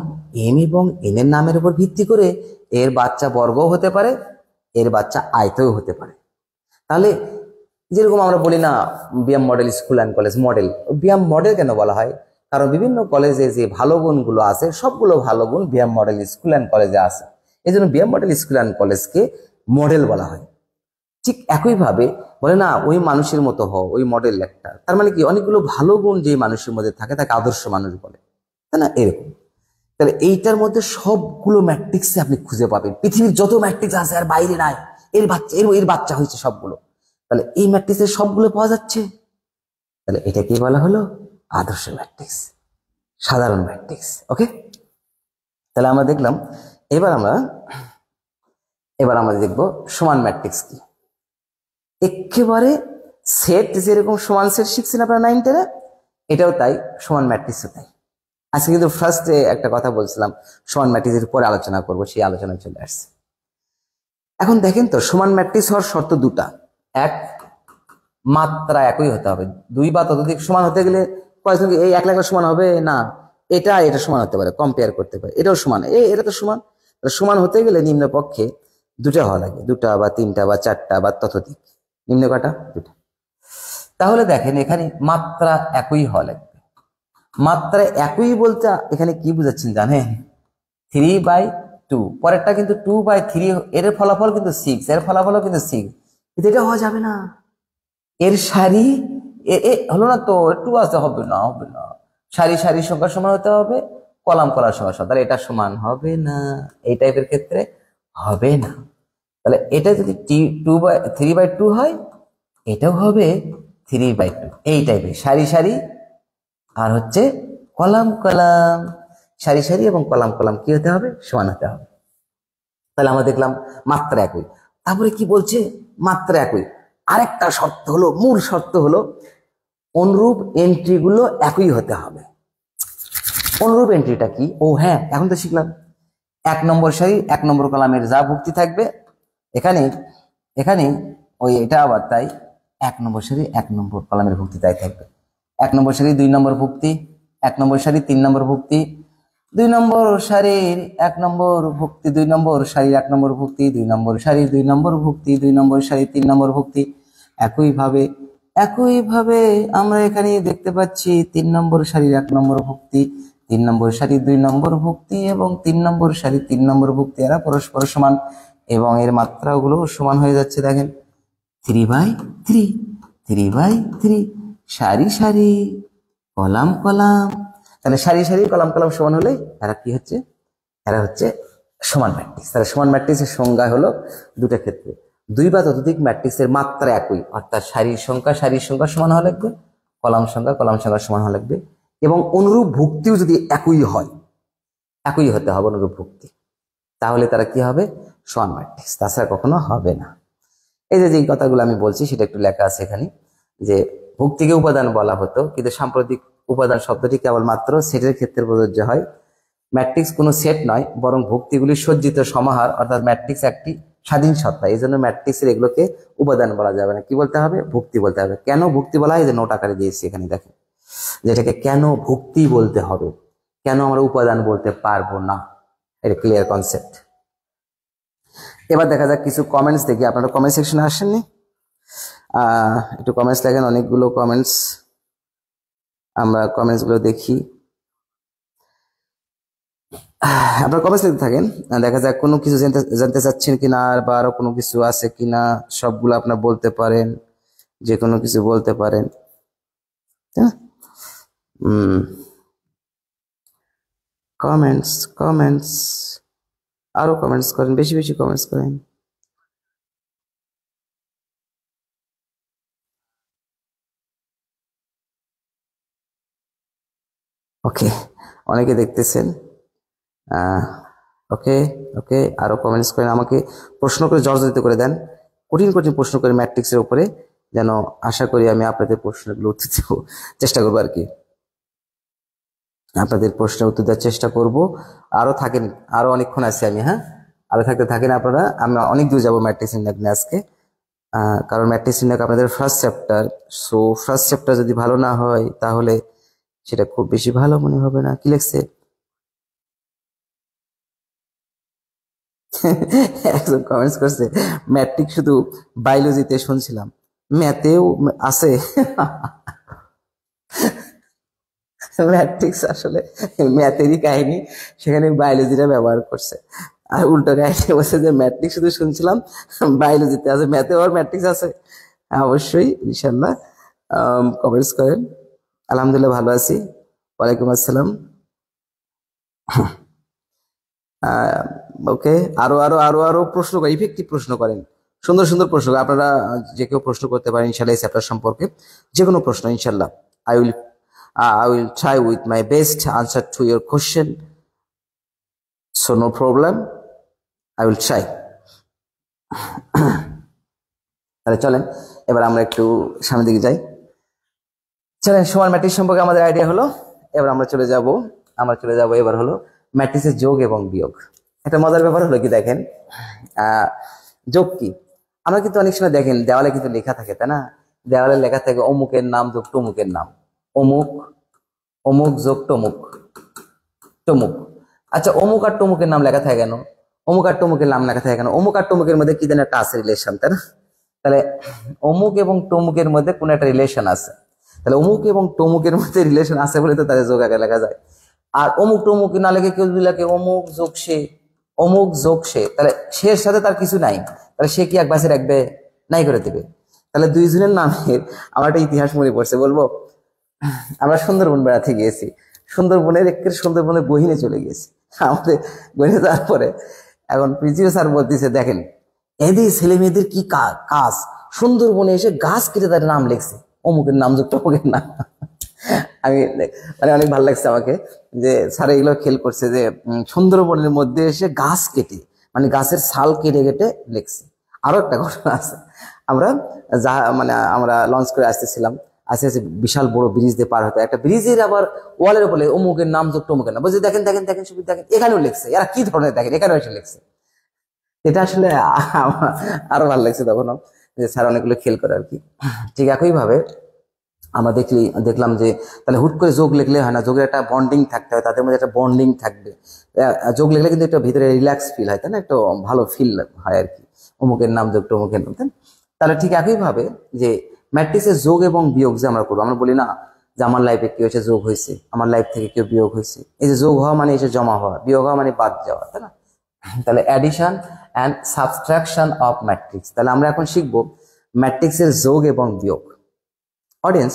m এবং n এর নামের উপর ভিত্তি করে এর বাচ্চা বর্গও হতে পারে, এর বাচ্চা আয়তও হতে পারে। তাহলে যেরকম আমরা বলি না, BM model school and college model, BM model কেন বলা হয়? কারণ বিভিন্ন কলেজে যে ভালো গুণগুলো আছে, সবগুলো ভালো গুণ বিএম মডেল স্কুল অ্যান্ড কলেজে আছে, এই জন্য বিএম মডেল স্কুল অ্যান্ড কলেজকে মডেল বলা হয়। ঠিক একইভাবে বলে না, ওই মানুষের মতো হও, ওই মডেল একটা, তার মানে কি অনেকগুলো ভালো গুণ যে মানুষের মধ্যে থাকে তাকে আদর্শ মানুষ বলে, তাই না? এরকম। তাহলে এইটার মধ্যে সবগুলো ম্যাট্রিক্সে আপনি খুঁজে পাবেন, পৃথিবীর যত ম্যাট্রিক্স আছে আর বাইরে নাই, এর বাচ্চা হয়েছে সবগুলো, তাহলে এই ম্যাট্রিক্সে সবগুলো পাওয়া যাচ্ছে। তাহলে এটা কি বলা হলো? আদর্শ ম্যাট্রিক্স, সাধারণ ম্যাট্রিক্স। ওকে, তাহলে আমরা দেখলাম। এবার আমরা দেখব সমান ম্যাট্রিক্স কি। একেবারে সেট যেরকম সমান সেট শিখছেন আপনারা 9 10-এ, এটাও তাই, সমান ম্যাট্রিক্সও তাই। আজকে কিন্তু ফার্স্টে একটা কথা বলছিলাম, সমান ম্যাট্রিক্সের পরে আলোচনা করব, সেই আলোচনা চলে আসছে। এখন দেখেন তো, সমান ম্যাট্রিক্স হওয়ার শর্ত 2টা। এক, মাত্রা একই হতে হবে। 2 বা ততোধিক সমান হতে গেলে এই 1 লাখ সমান হবে না, এটা সমান হতে পারে, কম্পেয়ার করতে পারে, এটাও সমান, এটা তো সমান। সমান হতে গেলে নিম্নপক্ষে দুটা হওয়া লাগে, দুটা বা তিনটা বা চারটা বা ততোধিক। নিম্নে কটা? দুটা। তাহলে দেখেন এখানে মাত্রা একই হওয়া লাগবে। মাত্রা একই বলতে এখানে কি বুঝাচ্ছেন জানেন? 3/2। পরেরটা কিন্তু 2/3, এর ফলাফল কিন্তু 6, এর ফলাফল কিন্তু 6, কিন্তু এটা হওয়া যাবে না। এর সারি হলো না তো, একটু আসতে হবে না, হবে না। সারি সারির সংখ্যা সমান হতে হবে, কলাম কলার সংখ্যা সমান, তাহলে এটা সমান হবে না, এই টাইপের ক্ষেত্রে হবে না। তাহলে এটা যদি 3/2 হয়, এটাও হবে 3/2, এই টাইপের সারি সারি আর হচ্ছে কলাম কলাম। সারি সারি এবং কলাম কলাম কি হতে হবে? সমান হতে হবে। তাহলে আমরা দেখলাম মাত্রা একই। তারপরে কি বলছে? মাত্রা একই, আরেকটা শর্ত হলো, মূল শর্ত হলো অনুরূপ এন্ট্রিগুলো একই হতে হবে। অনুরূপ এন্ট্রিটা কি? ও হ্যাঁ, এখন তো শিখলাম 1 নম্বর সারি 1 নম্বর কলামের যা ভুক্তি থাকবে এখানে, এখানে ওই এটা আবার তাই 1 নম্বর সারি 1 নম্বর কলামের ভুক্তি তাই থাকবে। 1 নম্বর সারি 2 নম্বর ভুক্তি, 1 নম্বর সারি 3 নম্বর ভুক্তি, 2 নম্বর সারির 1 নম্বর ভুক্তি, 2 নম্বর সারির 1 নম্বর ভুক্তি, 2 নম্বর সারির 2 নম্বর ভুক্তি, 2 নম্বর সারির 3 নম্বর ভুক্তি। একইভাবে একইভাবে আমরা এখানে দেখতে পাচ্ছি 3 নম্বর সারির 1 নম্বর ভুক্তি, 3 নম্বর সারির 2 নম্বর ভুক্তি এবং 3 নম্বর সারির 3 নম্বর ভুক্তি, এরা পরস্পর সমান এবং এর মাত্রাগুলো সমান হয়ে যাচ্ছে। দেখেন 3/3, 3/3, সারি সারি কলাম কলাম। তাহলে সারি সারি কলাম কলাম সমান হলে এরা কি হচ্ছে? এরা হচ্ছে সমান ম্যাট্রিক্স। তাহলে সমান ম্যাট্রিক্সের সংজ্ঞা হলো দুটো ক্ষেত্রে, 2 বা ততোধিক ম্যাট্রিক্সের মাত্রা একই, অর্থাৎ সারির সংখ্যা সমান হওয়া লাগবে, কলাম সংখ্যা সমান হওয়া লাগবে, এবং অনুরূপ ভুক্তিও যদি একই হয়, একই হতে হবে অনুরূপ ভুক্তি, তাহলে তারা কি হবে? সমান ম্যাট্রিক্স, তাছাড়া কখনো হবে না। এই যে কথাগুলো আমি বলছি সেটা একটু লেখা আছে এখানে, যে ভুক্তিকে উপাদান বলা হতো, কিন্তু সাম্প্রতিক উপাদান শব্দটি কেবলমাত্র সেটের ক্ষেত্রে প্রযোজ্য হয়। ম্যাট্রিক্স কোনো সেট নয়, বরং ভুক্তিগুলির সজ্জিত সমাহার, অর্থাৎ ম্যাট্রিক্স একটি স্বাধীন সত্তা। এই জন্য ম্যাট্রিক্সের এগুলোকে উপাদান বলা যাবে না, কি বলতে হবে? ভুক্তি বলতে হবে। কেন ভুক্তি বলা হয়? যে নোট আকারে দিয়েছি এখানে দেখেন, যেটাকে কেন ভুক্তি বলতে হবে, কেন আমরা উপাদান বলতে পারবো না, এটা ক্লিয়ার কনসেপ্ট। এবার দেখা যাক কিছু কমেন্টস দেখি। আপনারা কমেন্ট সেকশনে আসেননি? একটু কমেন্টস লেখেন, অনেকগুলো কমেন্টস, আমরা কমেন্টস গুলো দেখি। আপনারা কমেন্টস লিখতে থাকেন, দেখা যাক কোনো কিছু জানতে চাচ্ছেন কিনা, বা আরো কোনো কিছু আছে কিনা, সবগুলো আপনার বলতে পারেন, যে কোনো কিছু বলতে পারেন। কমেন্টস কমেন্টস আরো কমেন্টস করেন, বেশি বেশি কমেন্টস করেন। ওকে, অনেকে দেখতেছেন। ওকে ওকে, আরো কমেন্টস করেন, আমাকে প্রশ্ন করে জর্জরিত করে দেন, কঠিন কঠিন প্রশ্ন করে ম্যাট্রিক্সের উপরে, যেন আশা করি আমি আপনাদের প্রশ্নগুলো উত্তর দেওয়ার চেষ্টা করবো আর কি, আপনাদের প্রশ্নের উত্তর দেওয়ার চেষ্টা করব। আরো থাকেন, আরো অনেকক্ষণ আছে আমি, হ্যাঁ, আরো থাকতে থাকেন আপনারা। আমি অনেক দূর যাবো ম্যাট্রিক্স ইন্ডাক নিয়ে আজকে, কারণ ম্যাট্রিক্স ইন্ডাক আপনাদের first chapter. So first chapter যদি ভালো না হয় তাহলে সেটা খুব বেশি ভালো মনে হবে না। কি লিখছে? একজন কমেন্টস করছে ম্যাট্রিক শুধু বায়োলজিতে শুনছিলাম, ম্যাথেও আছে। ম্যাট্রিক্স আসলে ম্যাথেরই কাহিনী, সেখানে বায়োলজিটা ব্যবহার করছে। আর উল্টো কাহিনী বলছে যে ম্যাট্রিক্স শুধু শুনছিলাম, বায়োলজিতে আছে, ম্যাথেও আর ম্যাট্রিক্স আছে। হ্যাঁ, অবশ্যই ইনশাল্লাহ। কমেন্টস করেন। আলহামদুলিল্লাহ ভালো আছি। ওয়ালাইকুম আসসালাম। ওকে, আরো আরো আরো আরো প্রশ্ন করেন, ইফেক্টিভ প্রশ্ন করেন, সুন্দর সুন্দর প্রশ্ন আপনারা যে কেউ প্রশ্ন করতে পারেন ইনশাল্লাহ এই চ্যাপ্টার সম্পর্কে, যে কোনো প্রশ্ন ইনশাল্লাহ। I will try with my best answer to your question, so no problem, I will try. তাহলে চলেন এবার আমরা একটু সামনের দিকে যাই। চলেন, সমান ম্যাট্রিক্স সম্পর্কে আমাদের আইডিয়া হলো, এবার আমরা চলে যাব এবার হলো ম্যাট্রিক্সের যোগ এবং বিয়োগ। একটা মজার ব্যাপার হলো কি দেখেন, যোগ কি, আমরা কিন্তু অনেক সময় দেখেন দেওয়ালে কিন্তু লেখা থাকে, তাই না? দেওয়ালে লেখা থাকে অমুকের নাম যোগ টমুকের নাম, অমুক অমুক যোগ টমুক টমুক। আচ্ছা, অমুক আর টমুকের নাম লেখা থাকে কেন? অমুক আর টমুকের নাম লেখা থাকে কেন? অমুক আর টমুকের মধ্যে কি যেন একটা আছে রিলেশন, তাই না? তাহলে অমুক এবং টমুকের মধ্যে কোন একটা রিলেশন আছে, তাহলে অমুক এবং টমুকের মধ্যে রিলেশন আছে বলে তো তাদের যোগ আগে লেখা যায়। আর অমুক টমুক না লেগে কেউ যদি লেখে অমুক যোগ সে, অমুক যোগ সে, তাহলে সের সাথে তার কিছু নাই, তাহলে সে কি এক বাসে রাখবে? নাই করে দেবে। তাহলে দুইজনের নামের আমার একটা ইতিহাস মনে পড়ছে, বলবো। আমরা সুন্দরবন বেড়াতে গিয়েছি, সুন্দরবনের গহীনে চলে গিয়েছি। আমাদের গহীনে যাওয়ার পরে এখন প্রিন্সিপাল স্যার বলতেছে, দেখেন এদের ছেলে মেয়েদের কি কাজ, সুন্দরবনে এসে গাছ কেটে তার নাম লিখছে, অমুকের নাম যুক্ত অমুকের নাম। আমি মানে অনেক ভালো লাগছে আমাকে যে স্যার এগুলো খেল করছে যে সুন্দরবনের মধ্যে এসে গাছ কেটে, মানে গাছের ছাল কেটে কেটে লিখছে। আরো একটা ঘটনা আছে, আমরা আমরা লঞ্চ করে আসতেছিলাম, আস্তে আস্তে বিশাল বড় ব্রিজ দিয়ে পার হতে, একটা ব্রিজের আবার ওয়ালের উপরে অমুকের নাম যুক্ত অমুকের নাম বলছে, দেখেন দেখেন দেখেন সুবিধা, দেখেন এখানেও লিখছে, এরা কি ধরনের, দেখেন এখানেও এসে লিখছে। এটা আসলে আরো ভালো লাগছে তখনও, যে স্যার অনেকগুলো খেল করে আর কি। ঠিক একই ভাবে আমরা দেখলাম যে তাহলে হুট করে যোগ লিখলে হয় না, যোগের একটা বন্ডিং থাকতে হয়, তাদের মধ্যে একটা বন্ডিং থাকবে। যোগ লিখলে কিন্তু একটা ভিতরে রিল্যাক্স ফিল হয়, তাই না, একটা ভালো ফিল হয় আর কি, অমুকের নাম যোগ অমুকের নাম। তাহলে ঠিক একই ভাবে যে ম্যাট্রিক্সের যোগ এবং বিয়োগ যে আমরা করবো, আমরা বলি না যে আমার লাইফে কেউ এসে যোগ হয়েছে, আমার লাইফ থেকে কেউ বিয়োগ হয়েছে। এই যে যোগ হওয়া মানে এসে জমা হওয়া, বিয়োগ হওয়া মানে বাদ যাওয়া, তাই না? তাহলে addition and subtraction of matrix. তাহলে আমরা এখন শিখবো ম্যাট্রিক্সের যোগ এবং বিয়োগ। অডিয়েন্স,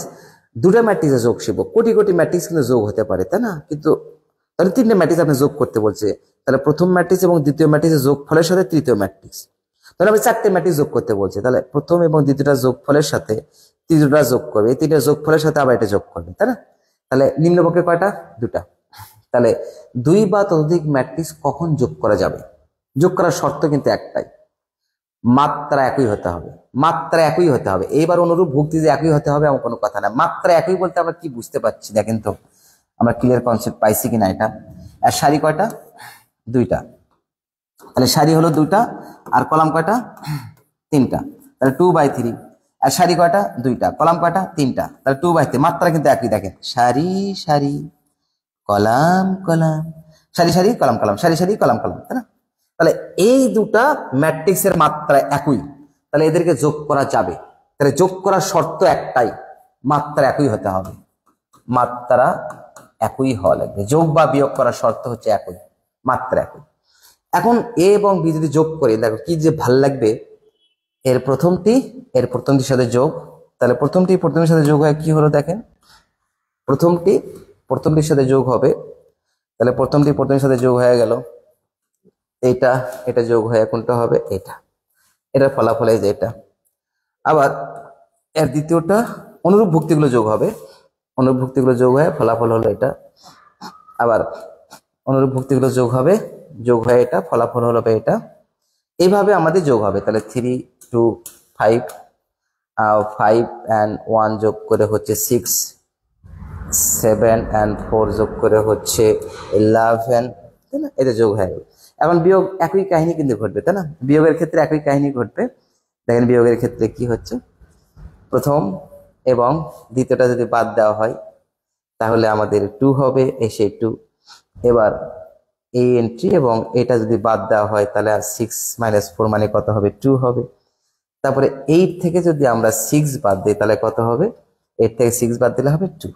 দুটো ম্যাট্রিক্সের যোগ শিখবো, কোটি কোটি ম্যাট্রিক্স কিন্তু যোগ হতে পারে, তাই না? কিন্তু তাহলে তিনটে ম্যাট্রিক্স আপনি যোগ করতে বলছে, তাহলে প্রথম ম্যাট্রিক্স এবং দ্বিতীয় ম্যাট্রিক্সের যোগ ফলের সাথে তৃতীয় ম্যাট্রিক্স, তাহলে আমি চারটে ম্যাট্রিক্স যোগ করতে বলছে, তাহলে প্রথম এবং দ্বিতীয়টা যোগ ফলের সাথে তৃতীয়টা যোগ করবে, এই তিনটা যোগ ফলের সাথে আবার এটা যোগ করবে, তাই না? তাহলে নিম্নপক্ষে কয়টা? দুটা। তাহলে দুই বা ততোধিক ম্যাট্রিক্স কখন যোগ করা যাবে? যোগ করার শর্ত কিন্তু একটাই, মাত্রা একই হতে হবে, মাত্রা একই হতে হবে। এইবার অনুরূপ ভুক্তি যে একই হতে হবে এমন কোনো কথা না। মাত্রা একই বলতে আমরা কি বুঝতে পারছি, দেখেন তো আমরা ক্লিয়ার কনসেপ্ট পাইছি কিনা এটা। আর সারি কয়টা? দুইটা, তাহলে সারি হলো দুইটা, আর কলাম কয়টা? তিনটা, তাহলে 2/3। আর সারি কয়টা? দুইটা, কলাম কয়টা? তিনটা, তাহলে 2/3। মাত্রা কিন্তু একই, দেখেন সারি সারি কলাম কলাম, সারি সারি কলাম কলাম, সারি সারি কলাম কলাম, তাই না? তাহলে এই দুটা ম্যাট্রিক্সের মাত্রা একই, তাহলে এদেরকে যোগ করা যাবে। তাহলে যোগ করার শর্ত একটাই, মাত্রা একই হতে হবে, মাত্রা একই হওয়া লাগবে। যোগ বা বিয়োগ করার শর্ত হচ্ছে একই, মাত্রা একই। এখন এ এবং বি যদি যোগ করি, দেখো কি যে ভাল লাগবে, এর প্রথমটির সাথে যোগ, তাহলে প্রথমটির সাথে যোগ হয় কি হলো, দেখেন প্রথমটির সাথে যোগ হবে, তাহলে প্রথমটির সাথে যোগ হয়ে গেল, এটা যোগ হয়ে কোনটা হবে? এটার ফলাফল এই যে এটা। আবার এর দ্বিতীয়টা অনুরূপ ভুক্তিগুলো যোগ হবে, অনুরূপ ভুক্তিগুলো যোগ হয়ে ফলাফল হলো এটা। আবার অনুরূপ ভুক্তিগুলো যোগ হয়ে এটা, ফলাফল হলো এটা। এইভাবে আমাদের যোগ হবে। তাহলে 3, 2, 5, 5 and 1 যোগ করে হচ্ছে 6, 7 and 4 যোগ করে হচ্ছে 11, তাই না? এটা যোগ হয়ে গেল। এখন বিয়োগ একই কাহিনী কিন্তু ঘটবে, তাই না? বিয়োগের ক্ষেত্রে একই কাহিনী ঘটবে। দেখেন বিয়োগের ক্ষেত্রে কি হচ্ছে, প্রথম এবং দ্বিতীয়টা যদি বাদ দেওয়া হয় তাহলে আমাদের 2 হবে, এসে 2। এবার এই এন্ট্রি এবং এটা যদি বাদ দেওয়া হয় তাহলে আর 6 - 4 মানে কত হবে? 2 হবে। তারপরে 8 থেকে যদি আমরা 6 বাদ দিই তাহলে কত হবে? 8 থেকে 6 বাদ দিলে হবে 2।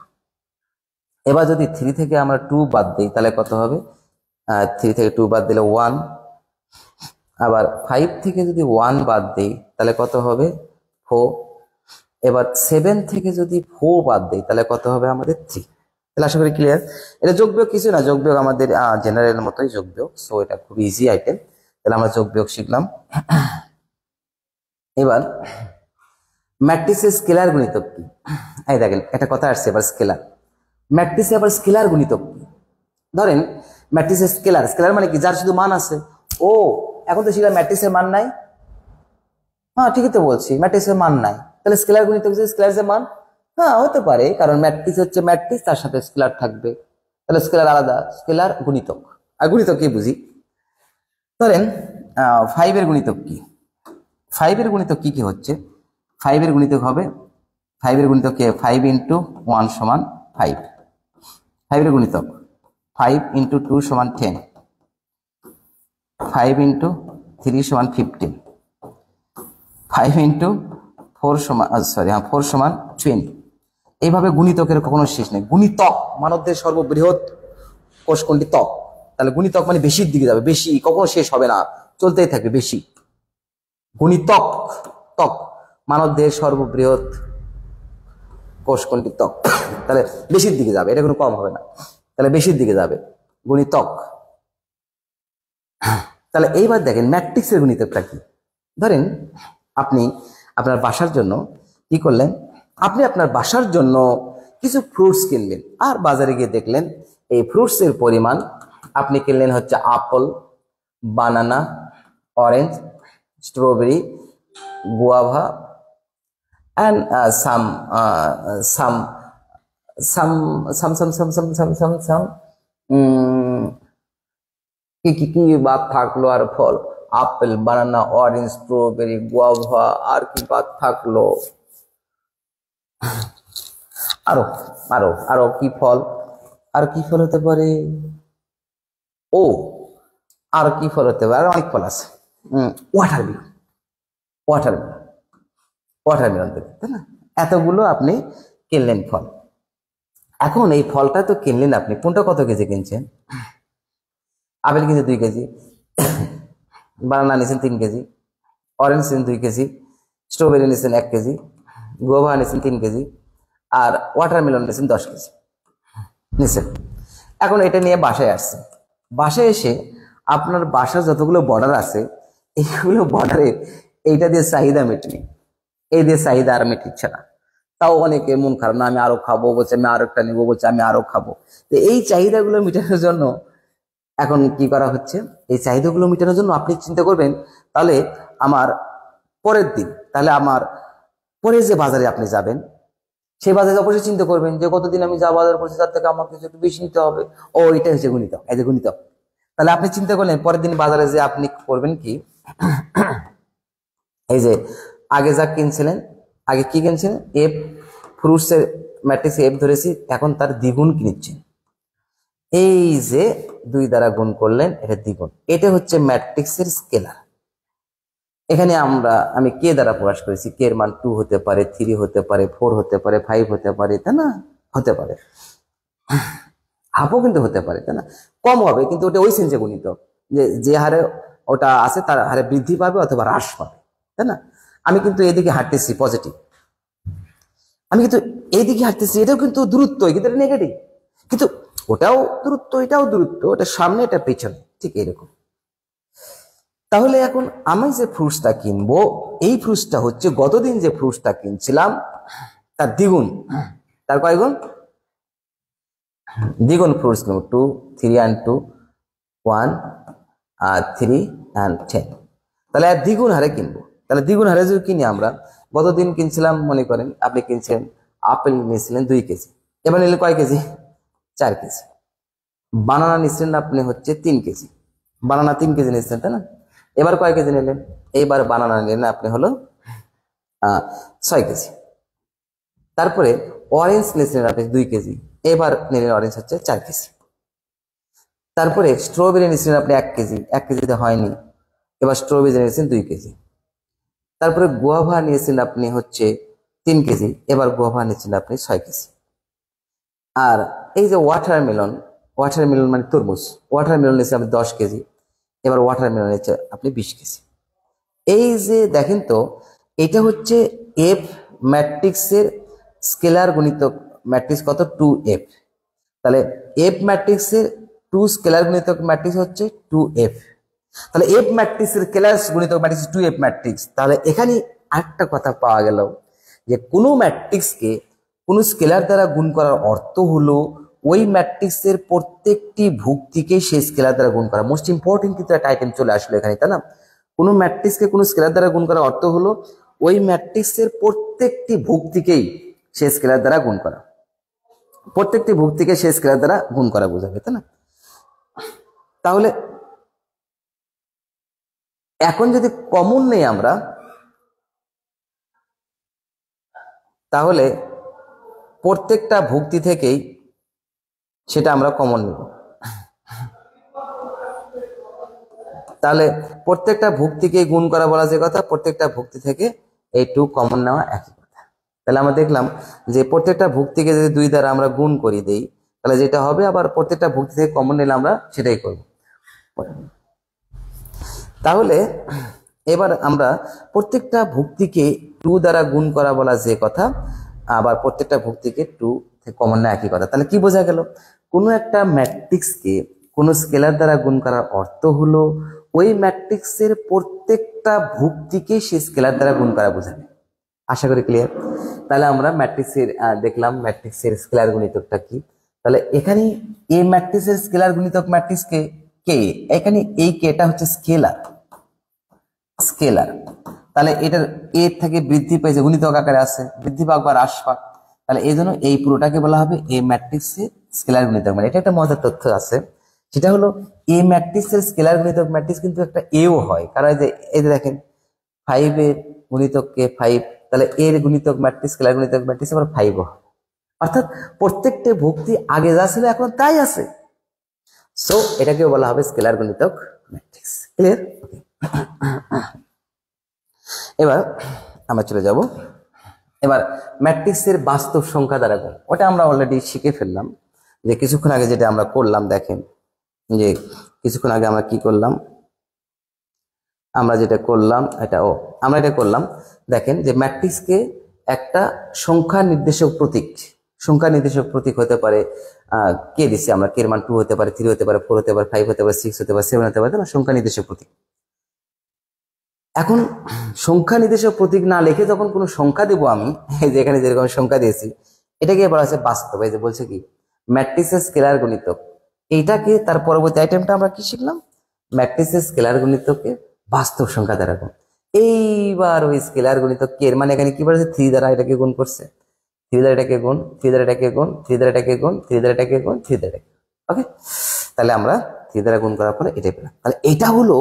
এবার যদি 3 থেকে আমরা 2 বাদ দিই তাহলে কত হবে? 3 থেকে 2 বাদ দিলে 1। আবার 5 থেকে যদি 1 বাদ দিই তাহলে কত হবে? 4। এবার 7 থেকে যদি 4 বাদ দিই তাহলে কত হবে আমাদের? 3। তাহলে আশা করি ক্লিয়ার। এটা যোগ বিয়োগ কিছু না, যোগ বিয়োগ আমাদের জেনারেল মতোই যোগ বিয়োগ, সো এটা খুব ইজি আইটেম। তাহলে আমরা যোগ বিয়োগ শিখলাম। এবার ম্যাট্রিক্সের স্কেলার গুণিতক কি? এই দেখেন একটা কথা আসছে, এবার স্কেলার ম্যাট্রিক্সে আবার স্কেলার গুণিতক কি? ধরেন ম্যাট্রিক্সের স্কেলার মানে কি? যার শুধু মান আছে। ও এখন তো শিখলাম ম্যাট্রিক্সের মান নাই। হ্যাঁ ঠিকই তো বলছি, ম্যাট্রিক্সের মান নাই, তাহলে স্কেলার গুণিতক যে স্কেলারের মান, হ্যাঁ হতে পারে, কারণ ম্যাট্রিক্স হচ্ছে ম্যাট্রিক্স, তার সাথে স্কেলার থাকবে, তাহলে স্কেলার আলাদা, স্কেলার গুণিতক। আর গুণিতক কি বুঝি? ধরেন 5 এর গুণিতক কি? 5 এর গুণিতক কি কি হচ্ছে? 5 এর গুণিতক হবে, 5 এর গুণিতক কি? 5 × 1 = 5। 5 এর গুণিতক 5 × 2 = 10। 5 ইন্টু 3 সমান 15, 5 ইন্টু 4 সমান, সরি হ্যাঁ 4 সমান 20। এইভাবে গুণিতকের কখনো শেষ নেই। গুণিতক মানবদের সর্ববৃহৎ কোষ কোনটি? ত্বক। তাহলে গুণিতক মানে বেশির দিকে যাবে, বেশি, কখনো শেষ হবে না, চলতেই থাকবে বেশি। গুণিতক, ত্বক, মানবদেহের সর্ববৃহৎ কোষ কোনটি? ত্বক। তাহলে বেশির দিকে যাবে, এটা কোনো কম হবে না, তাহলে বেশির দিকে যাবে গুণিতক। তাহলে এইবার দেখেন ম্যাট্রিক্সের গুণিতকটা কি। ধরেন আপনি আপনার বাসার জন্য কি করলেন, আপনি আপনার বাসার জন্য কিছু ফ্রুটস কিনলেন, আর বাজারে গিয়ে দেখলেন এই ফ্রুটসের পরিমাণ আপনি কিনলেন হচ্ছে apple, banana, orange, strawberry, guava and some কি কি কি বাদ থাকলো আর ফল? আপেল, বানানা, অরেঞ্জ, স্ট্রবেরি, গুয়াভা, আর কি বাদ থাকলো? আরো আরো আরো কি ফল? আর কি ফল হতে পারে? ও আর কি ফল হতে পারে? অনেক ফল আছে। ওয়াটারমেলন, ওয়াটারমেলন, ওয়াটারমেলন দেবে, তাই না? এতগুলো আপনি কিনলেন ফল। এখন এই ফলটা তো কিনলেন আপনি, কোনটা কত কেজি কিনছেন? আপেল কিনছে 2 কেজি, বানানা নিয়েছেন 3 কেজি, অরেঞ্জ নিয়েছেন 2 কেজি, স্ট্রবেরি নিয়েছেন 1 কেজি, গোভা নিয়েছেন 3 কেজি, আর ওয়াটারমেলন নিয়েছেন 10 কেজি নিয়েছেন। এখন এটা নিয়ে বাসায় আসছে। বাসায় এসে আপনার বাসার যতগুলো বর্ডার আছে, এইগুলো বর্ডারে এইটা দিয়ে চাহিদা মেটেনি, এই দিয়ে চাহিদা আর মেটিচ্ছে না। তাও অনেকে মন খারাপ, না আমি আরো খাবো, বলছে আমি আরো একটা নিবো, বলছে আমি আরো খাবো। তো এই চাহিদাগুলো মেটানোর জন্য এখন কি করা হচ্ছে, এই চাহিদাগুলো মেটানোর জন্য আপনি চিন্তা করবেন, তাহলে আমার পরের দিন, তাহলে আমার পরের যে বাজারে আপনি যাবেন, সেই বাজারে অবশ্যই চিন্তা করবেন যে কতদিন আমি যা বাজার করছি তার থেকে আমার কিছু একটু বেশি নিতে হবে। ও এটা হচ্ছে গুণিতক, এই যে গুণিতক। তাহলে আপনি চিন্তা করলেন পরের দিন বাজারে যে আপনি করবেন কি, এই যে আগে যা কিনছিলেন, আগে কি কিনছিলেন? এফ, ফ্রুটসের ম্যাট্রিক্স এফ ধরেছি, এখন তার দ্বিগুণ কিনছেন। এই যে 2 দ্বারা গুণ করলেন, এটা দ্বিগুণ, এটা হচ্ছে ম্যাট্রিক্সের স্কেলার। এখানে আমি কে দ্বারা প্রকাশ করেছি, কে এর মান 2 হতে পারে, 3 হতে পারে, 4 হতে পারে, 5 হতে পারে, তাই না? হতে পারে, হাফও কিন্তু হতে পারে, তাই না? কম হবে, কিন্তু ওটা ওই সেন্সে গুণিত, যে হারে ওটা আছে তার হারে বৃদ্ধি পাবে অথবা হ্রাস পাবে, তাই না? আমি কিন্তু এদিকে হাঁটতেছি পজিটিভ, আমি কিন্তু এইদিকে হাঁটতেছি, এটাও কিন্তু দূরত্ব, কিন্তু এটা নেগেটিভ, কিন্তু ওটাও দূরত্ব, এটাও দূরত্ব, ওটা সামনে, এটা পেছনে, ঠিক এরকম। তাহলে এখন আমি যে ফ্রুটসটা কিনবো, এই ফ্রুটসটা হচ্ছে গতদিন যে ফ্রুটসটা কিনছিলাম তার দ্বিগুণ। তার কয় গুণ? দ্বিগুণ ফ্রুটস কিনবো। 2, 3 and 2, 1, 3 and 10। তাহলে আর দ্বিগুণ হারে কিনবো। তাহলে দ্বিগুণ হারে যদি কিনি আমরা, গতদিন কিনছিলাম, মনে করেন আপনি কিনছেন আপেল নিয়েছিলেন 2 কেজি, এবার নিলেন কয় কেজি? 4 কেজি। বানানা নিচ্ছেন আপনি হচ্ছে 3 কেজি, বানানা 3 কেজি নিচ্ছেন, তাই না? এবার কয় কেজি নিলেন? এইবার বানানা নিলেন আপনি হলো 6 কেজি। তারপরে অরেঞ্জ নিয়েছিলেন আপনি 2 কেজি, এবার নিলেন অরেঞ্জ হচ্ছে 4 কেজি। তারপরে স্ট্রবেরি নিয়েছিলেন আপনি 1 কেজি, 1 কেজিতে হয়নি, এবার স্ট্রবেরি নিয়েছেন 2 কেজি। তারপরে গুয়াভা নিয়েছেন আপনি হচ্ছে 3 কেজি, এবার গুয়াভা নিয়েছেন আপনি 6 কেজি। আর এই যে ওয়াটারমেলন, ওয়াটারমেলন মানে তরমুজ, ওয়াটারমেলন নিয়েছেন আপনি 10 কেজি, এবার ওয়াটারমেলন নিয়েছে আপনি 20 কেজি। এই যে দেখেন তো, এটা হচ্ছে এফ ম্যাট্রিক্সের স্কেলার গুণিতক ম্যাট্রিক্স কত? 2f। তাহলে এফ ম্যাট্রিক্সের 2 স্কেলার গুণিতক ম্যাট্রিক্স হচ্ছে 2f। তাহলে এফ ম্যাট্রিক্সের স্কেলার গুণিতক ম্যাট্রিক্স 2f ম্যাট্রিক্স। তাহলে এখানে আরেকটা কথা পাওয়া গেল যে কোনো ম্যাট্রিক্সকে কোনো স্কেলার দ্বারা গুণ করার অর্থ হলো ওই ম্যাট্রিক্সের প্রত্যেকটি ভুক্তিকে সেই স্কেলার দ্বারা গুণ করা। মোস্ট ইম্পর্টেন্ট কিন্তু একটা আইটেম চলে আসলো এখানে, তাই না? কোনো ম্যাট্রিক্সকে কোনো স্কেলার দ্বারা গুণ করার অর্থ হলো ওই ম্যাট্রিক্সের প্রত্যেকটি ভুক্তিকেই সেই স্কেলার দ্বারা গুণ করা, প্রত্যেকটি ভুক্তিকে সেই স্কেলার দ্বারা গুণ করা বোঝাবে, তাই না? তাহলে এখন যদি কমন নেই আমরা, তাহলে প্রত্যেকটা ভুক্তি থেকেই সেটা আমরা কমন নেব। তাহলে প্রত্যেকটা ভুক্তিকে গুণ করা বলা যে কথা, প্রত্যেকটা ভুক্তি থেকে এই 2 কমন নেওয়া একই কথা। তাহলে আমরা দেখলাম যে প্রত্যেকটা ভুক্তিকে যদি 2 দ্বারা আমরা গুণ করি দেই, তাহলে যেটা হবে আবার প্রত্যেকটা ভুক্তি থেকে কমন নিলে আমরা সেটাই করব। তাহলে এবার আমরা প্রত্যেকটা ভুক্তিকে 2 দ্বারা গুণ করা বলা যে কথা, আবার প্রত্যেকটা ভুক্তিকে 2 থেকে কমন নেওয়া একই কথা। তাহলে কি বোঝা গেল? কোনো একটা ম্যাট্রিক্সকে কোনো স্কেলার দ্বারা গুণ করার অর্থ হলো ওই ম্যাট্রিক্সের প্রত্যেকটা ভুক্তিকে সেই স্কেলার দ্বারা গুণ করা বোঝাবে। আশা করি ক্লিয়ার। তাহলে আমরা ম্যাট্রিক্সের দেখলাম ম্যাট্রিক্সের স্কেলার গুণিতকটা কি। তাহলে এখানে এই ম্যাট্রিক্সের স্কেলার গুণিতক ম্যাট্রিক্সকে কে, এখানে এই কেটা হচ্ছে স্কেলার, স্কেলার। তাহলে এটার এ থেকে বৃদ্ধি পেয়েছে, গুণিতক আকারে আছে, বৃদ্ধি পাক বা হ্রাস পাক। তাহলে এই জন্য এই পুরোটাকে বলা হবে এই ম্যাট্রিক্সের স্কেলার গুণিতক। মানে এটা একটা মজার তথ্য আছে, সেটা হলো এই ম্যাট্রিক্সের স্কেলার গুণিতক ম্যাট্রিক্স কিন্তু একটা এও হয়। কারণ এই যে দেখেন 5 এর গুণিতককে 5, তাহলে এর গুণিতক ম্যাট্রিক্স স্কেলার গুণিতক ম্যাট্রিক্স আবার 5 হয়। অর্থাৎ প্রত্যেকটা ভুক্তি আগে যা ছিল এখন তাই আছে। সো এটাকে বলা হবে স্কেলার গুণিতক ম্যাট্রিক্স। ক্লিয়ার? এবার আমরা চলে যাব এবার ম্যাট্রিক্সের বাস্তব সংখ্যা দ্বারা গুণ। ওটা আমরা অলরেডি শিখে ফেললাম, যে কিছুক্ষণ আগে যেটা আমরা করলাম। দেখেন যে কিছুক্ষণ আগে আমরা কি করলাম, আমরা যেটা করলাম আমরা এটা করলাম। দেখেন যে ম্যাট্রিক্সকে একটা সংখ্যা নির্দেশক প্রতীক, সংখ্যা নির্দেশক প্রতীক হতে পারে কে দিচ্ছি আমরা, কে এর মান 2 হতে পারে, 3 হতে পারে, 4 হতে পারে, 5 হতে পারে, 6 হতে পারে, 7 হতে পারে, সংখ্যা নির্দেশক প্রতীক। এখন সংখ্যা নির্দেশক প্রতীক না লিখে যখন কোনো সংখ্যা দেবো আমি, এই যে এখানে যেরকম সংখ্যা দিয়েছি, এটাকে বলা হচ্ছে বাস্তব। এই যে বলছে কি ম্যাট্রিক্সের স্কেলার গুণিতক, এইটাকে তার পরবর্তী আইটেমটা আমরা কি শিখলাম, ম্যাট্রিক্সের স্কেলার গুণিতককে বাস্তব সংখ্যা দ্বারা গুণ। এইবার ওই স্কেলার গুণিতক কে, মানে এখানে কি বলেছে 3 দ্বারা এটাকে গুণ করছে, 3 দ্বারা এটাকে গুণ, 3 দ্বারা এটাকে গুণ, 3 দ্বারা এটাকে গুণ, 3 দ্বারা এটাকে গুণ, 3 দ্বারা এটাকে। ওকে, তাহলে আমরা 3 দ্বারা গুণ করার পরে এটাই পেলাম। তাহলে এটা হলো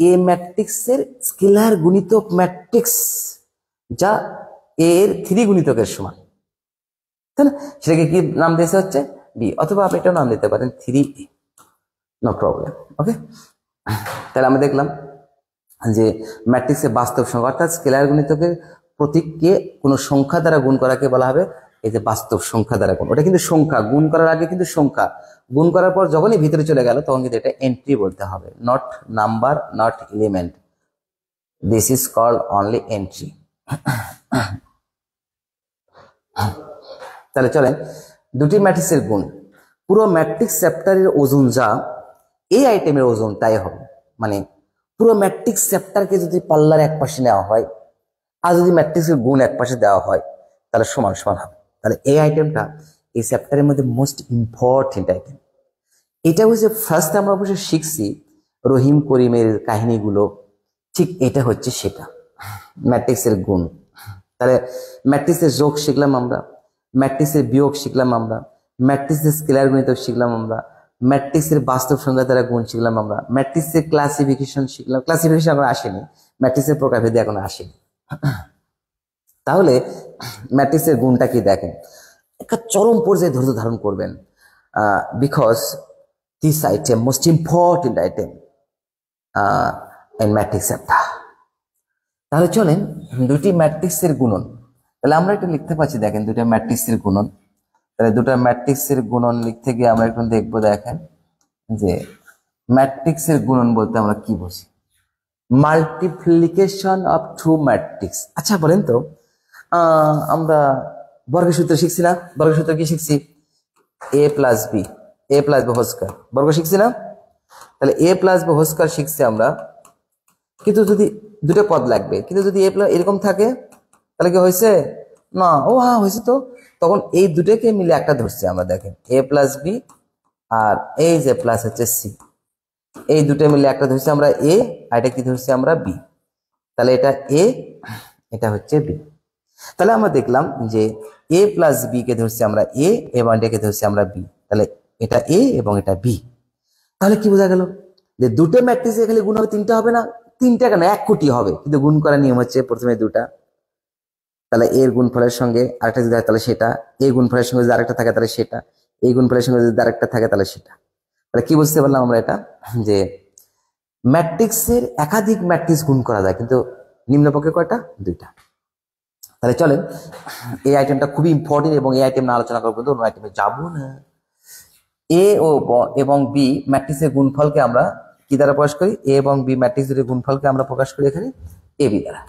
এ ম্যাট্রিক্সের স্কেলার গুণিতক ম্যাট্রিক্স, যা এর 3 গুণিতকের সমান। তাই না? সেটাকে কি নাম দিয়েছে হচ্ছে বি, অথবা আপনি এটাও নাম দিতে পারেন 3a, নো প্রবলেম। ওকে, তাহলে আমরা দেখলাম যে ম্যাট্রিক্সের বাস্তব সংখ্যা অর্থাৎ স্কেলার গুণিতকের প্রতীককে কোনো সংখ্যা দ্বারা গুণ করাকে বলা হবে এই যে বাস্তব সংখ্যা দ্বারা গুণ। ওটা কিন্তু সংখ্যা, গুণ করার আগে কিন্তু সংখ্যা, গুণ করার পর যখনই ভিতরে চলে গেল তখন কিন্তু এটা এন্ট্রি বলতে হবে, not number, not element. This is called only entry. তাহলে চলেন দুটি ম্যাট্রিক্সের গুণ, পুরো ম্যাট্রিক্স চ্যাপ্টারের ওজন যা এই আইটেমের ওজন তাই হবে। মানে পুরো ম্যাট্রিক্স চ্যাপ্টারকে যদি পাল্লার এক পাশে নেওয়া হয় আর যদি ম্যাট্রিক্সের গুণ এক পাশে দেওয়া হয় তাহলে সমান সমান হবে। তাহলে এই আইটেমটা এই চ্যাপ্টারের মধ্যে মোস্ট ইম্পর্টেন্ট আইটেম। এটা হচ্ছে ফার্স্ট আমরা অবশ্যই শিখছি রহিম করিমের কাহিনীগুলো, ঠিক এটা হচ্ছে সেটা ম্যাট্রিক্সের গুণ। তাহলে ম্যাট্রিক্সের যোগ শিখলাম আমরা, ম্যাট্রিক্সের বিয়োগ শিখলাম আমরা, ম্যাট্রিক্সের স্কেলার গুণিতক শিখলাম আমরা, ম্যাট্রিক্সের বাস্তব সংখ্যা দ্বারা গুণ শিখলাম আমরা, ম্যাট্রিক্সের ক্লাসিফিকেশন শিখলাম, ক্লাসিফিকেশন এখন আসেনি, ম্যাট্রিক্সের প্রকারভেদ এখন আসেনি। তাহলে ম্যাট্রিক্সের গুণটা কি দেখেন, একটা চরম পর্যায়ে ধৈর্য ধারণ করবেন, because this item most important item in matrix chapter. তাহলে চলেন দুটি ম্যাট্রিক্সের গুণন, তাহলে আমরা এটা লিখতে পাচ্ছি দেখেন দুটা ম্যাট্রিক্সের গুণন। তাহলে দুটা ম্যাট্রিক্সের গুণন লিখতে গিয়ে আমরা এখন দেখবো, দেখেন যে ম্যাট্রিক্সের গুণন বলতে আমরা কি বুঝি, মাল্টিপ্লিকেশন অফ টু ম্যাট্রিক্স। আচ্ছা বলেন তো আমরা বর্গসূত্র শিখছি না, বর্গসূত্র কি শিখছি, এ প্লাস বি, এ প্লাস বি হোল স্কয়ার, বর্গ শিখছি না। তাহলে এ প্লাস বি হোল স্কয়ার শিখছি আমরা, কিন্তু যদি দুটো পদ লাগবে, কিন্তু যদি এ প্লাস এরকম থাকে তাহলে কি হয়েছে না, ও হ্যাঁ হয়েছে তো, তখন এই দুটোকে মিলে একটা ধরছি আমরা। দেখেন এ প্লাস বি আর এই যে প্লাস হচ্ছে সি, এই দুটো মিলে একটা ধরছি আমরা এ, আর এটা কি ধরছি আমরা বি। তাহলে এটা এ, এটা হচ্ছে বি। তাহলে আমরা দেখলাম যে এ প্লাস বি কে ধরছি আমরা এ এবং এটাকে ধরছি আমরা বি, তাহলে এটা এ এবং এটা বি। তাহলে কি বোঝা গেল যে দুটো ম্যাট্রিক্সে খালি গুণ হবে, তিনটা হবে না, তিনটা কেন 1 কোটি হবে, কিন্তু গুণ করার নিয়ম হচ্ছে প্রথমে দুটা, তাহলে এর গুণফলের সঙ্গে আরেকটা যদি থাকে তাহলে সেটা, এই গুণফলের সঙ্গে যদি আরেকটা থাকে তাহলে সেটা, এই গুণফলের সঙ্গে যদি আরেকটা থাকে তাহলে সেটা। তাহলে কি বুঝতে পারলাম আমরা এটা, যে ম্যাট্রিক্সের একাধিক ম্যাট্রিক্স গুণ করা যায়, কিন্তু নিম্নপক্ষে কয়টা? দুইটা। তাহলে চলেন, এই আইটেমটা খুবই ইম্পর্টেন্ট এবং এই আইটেম না আলোচনা করবো তো অন্য আইটেমে যাবো না। এ ও এবং বি ম্যাট্রিক্সের গুণফলকে আমরা কি দ্বারা প্রকাশ করি? এ এবং বি ম্যাট্রিক্স দুটির গুণফলকে আমরা প্রকাশ করি এখানে এ বি দ্বারা।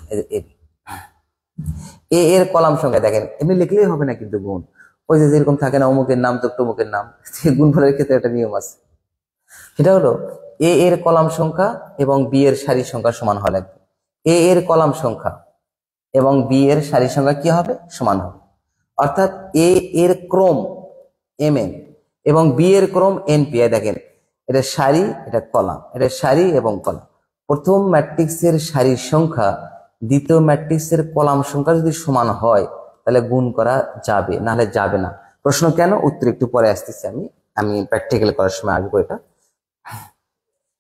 এ এর কলাম সংখ্যা দেখেন, এমনি লিখলেই হবে না কিন্তু গুণ, ওই যে যেরকম থাকে না অমুকের নাম তো তমুকের নাম, গুণফলের ক্ষেত্রে একটা নিয়ম আছে। সেটা হলো এ এর কলাম সংখ্যা এবং বি এর সারির সংখ্যা সমান হওয়া লাগবে। এ এর কলাম সংখ্যা এবং বি এর সারির সংখ্যা কি হবে? সমান হবে। অর্থাৎ এ এর ক্রম এম এন এবং বি এর ক্রম এন পি। দেখেন, এটা সারি, এটা কলাম, এটা সারি এবং কলাম। প্রথম ম্যাট্রিক্সের সারির সংখ্যা দ্বিতীয় ম্যাট্রিক্সের কলাম সংখ্যা যদি সমান হয় তাহলে গুণ করা যাবে, নাহলে যাবে না। প্রশ্ন কেন? উত্তর একটু পরে আসতেছি, আমি প্র্যাকটিক্যাল করার সময় আসবো। এটা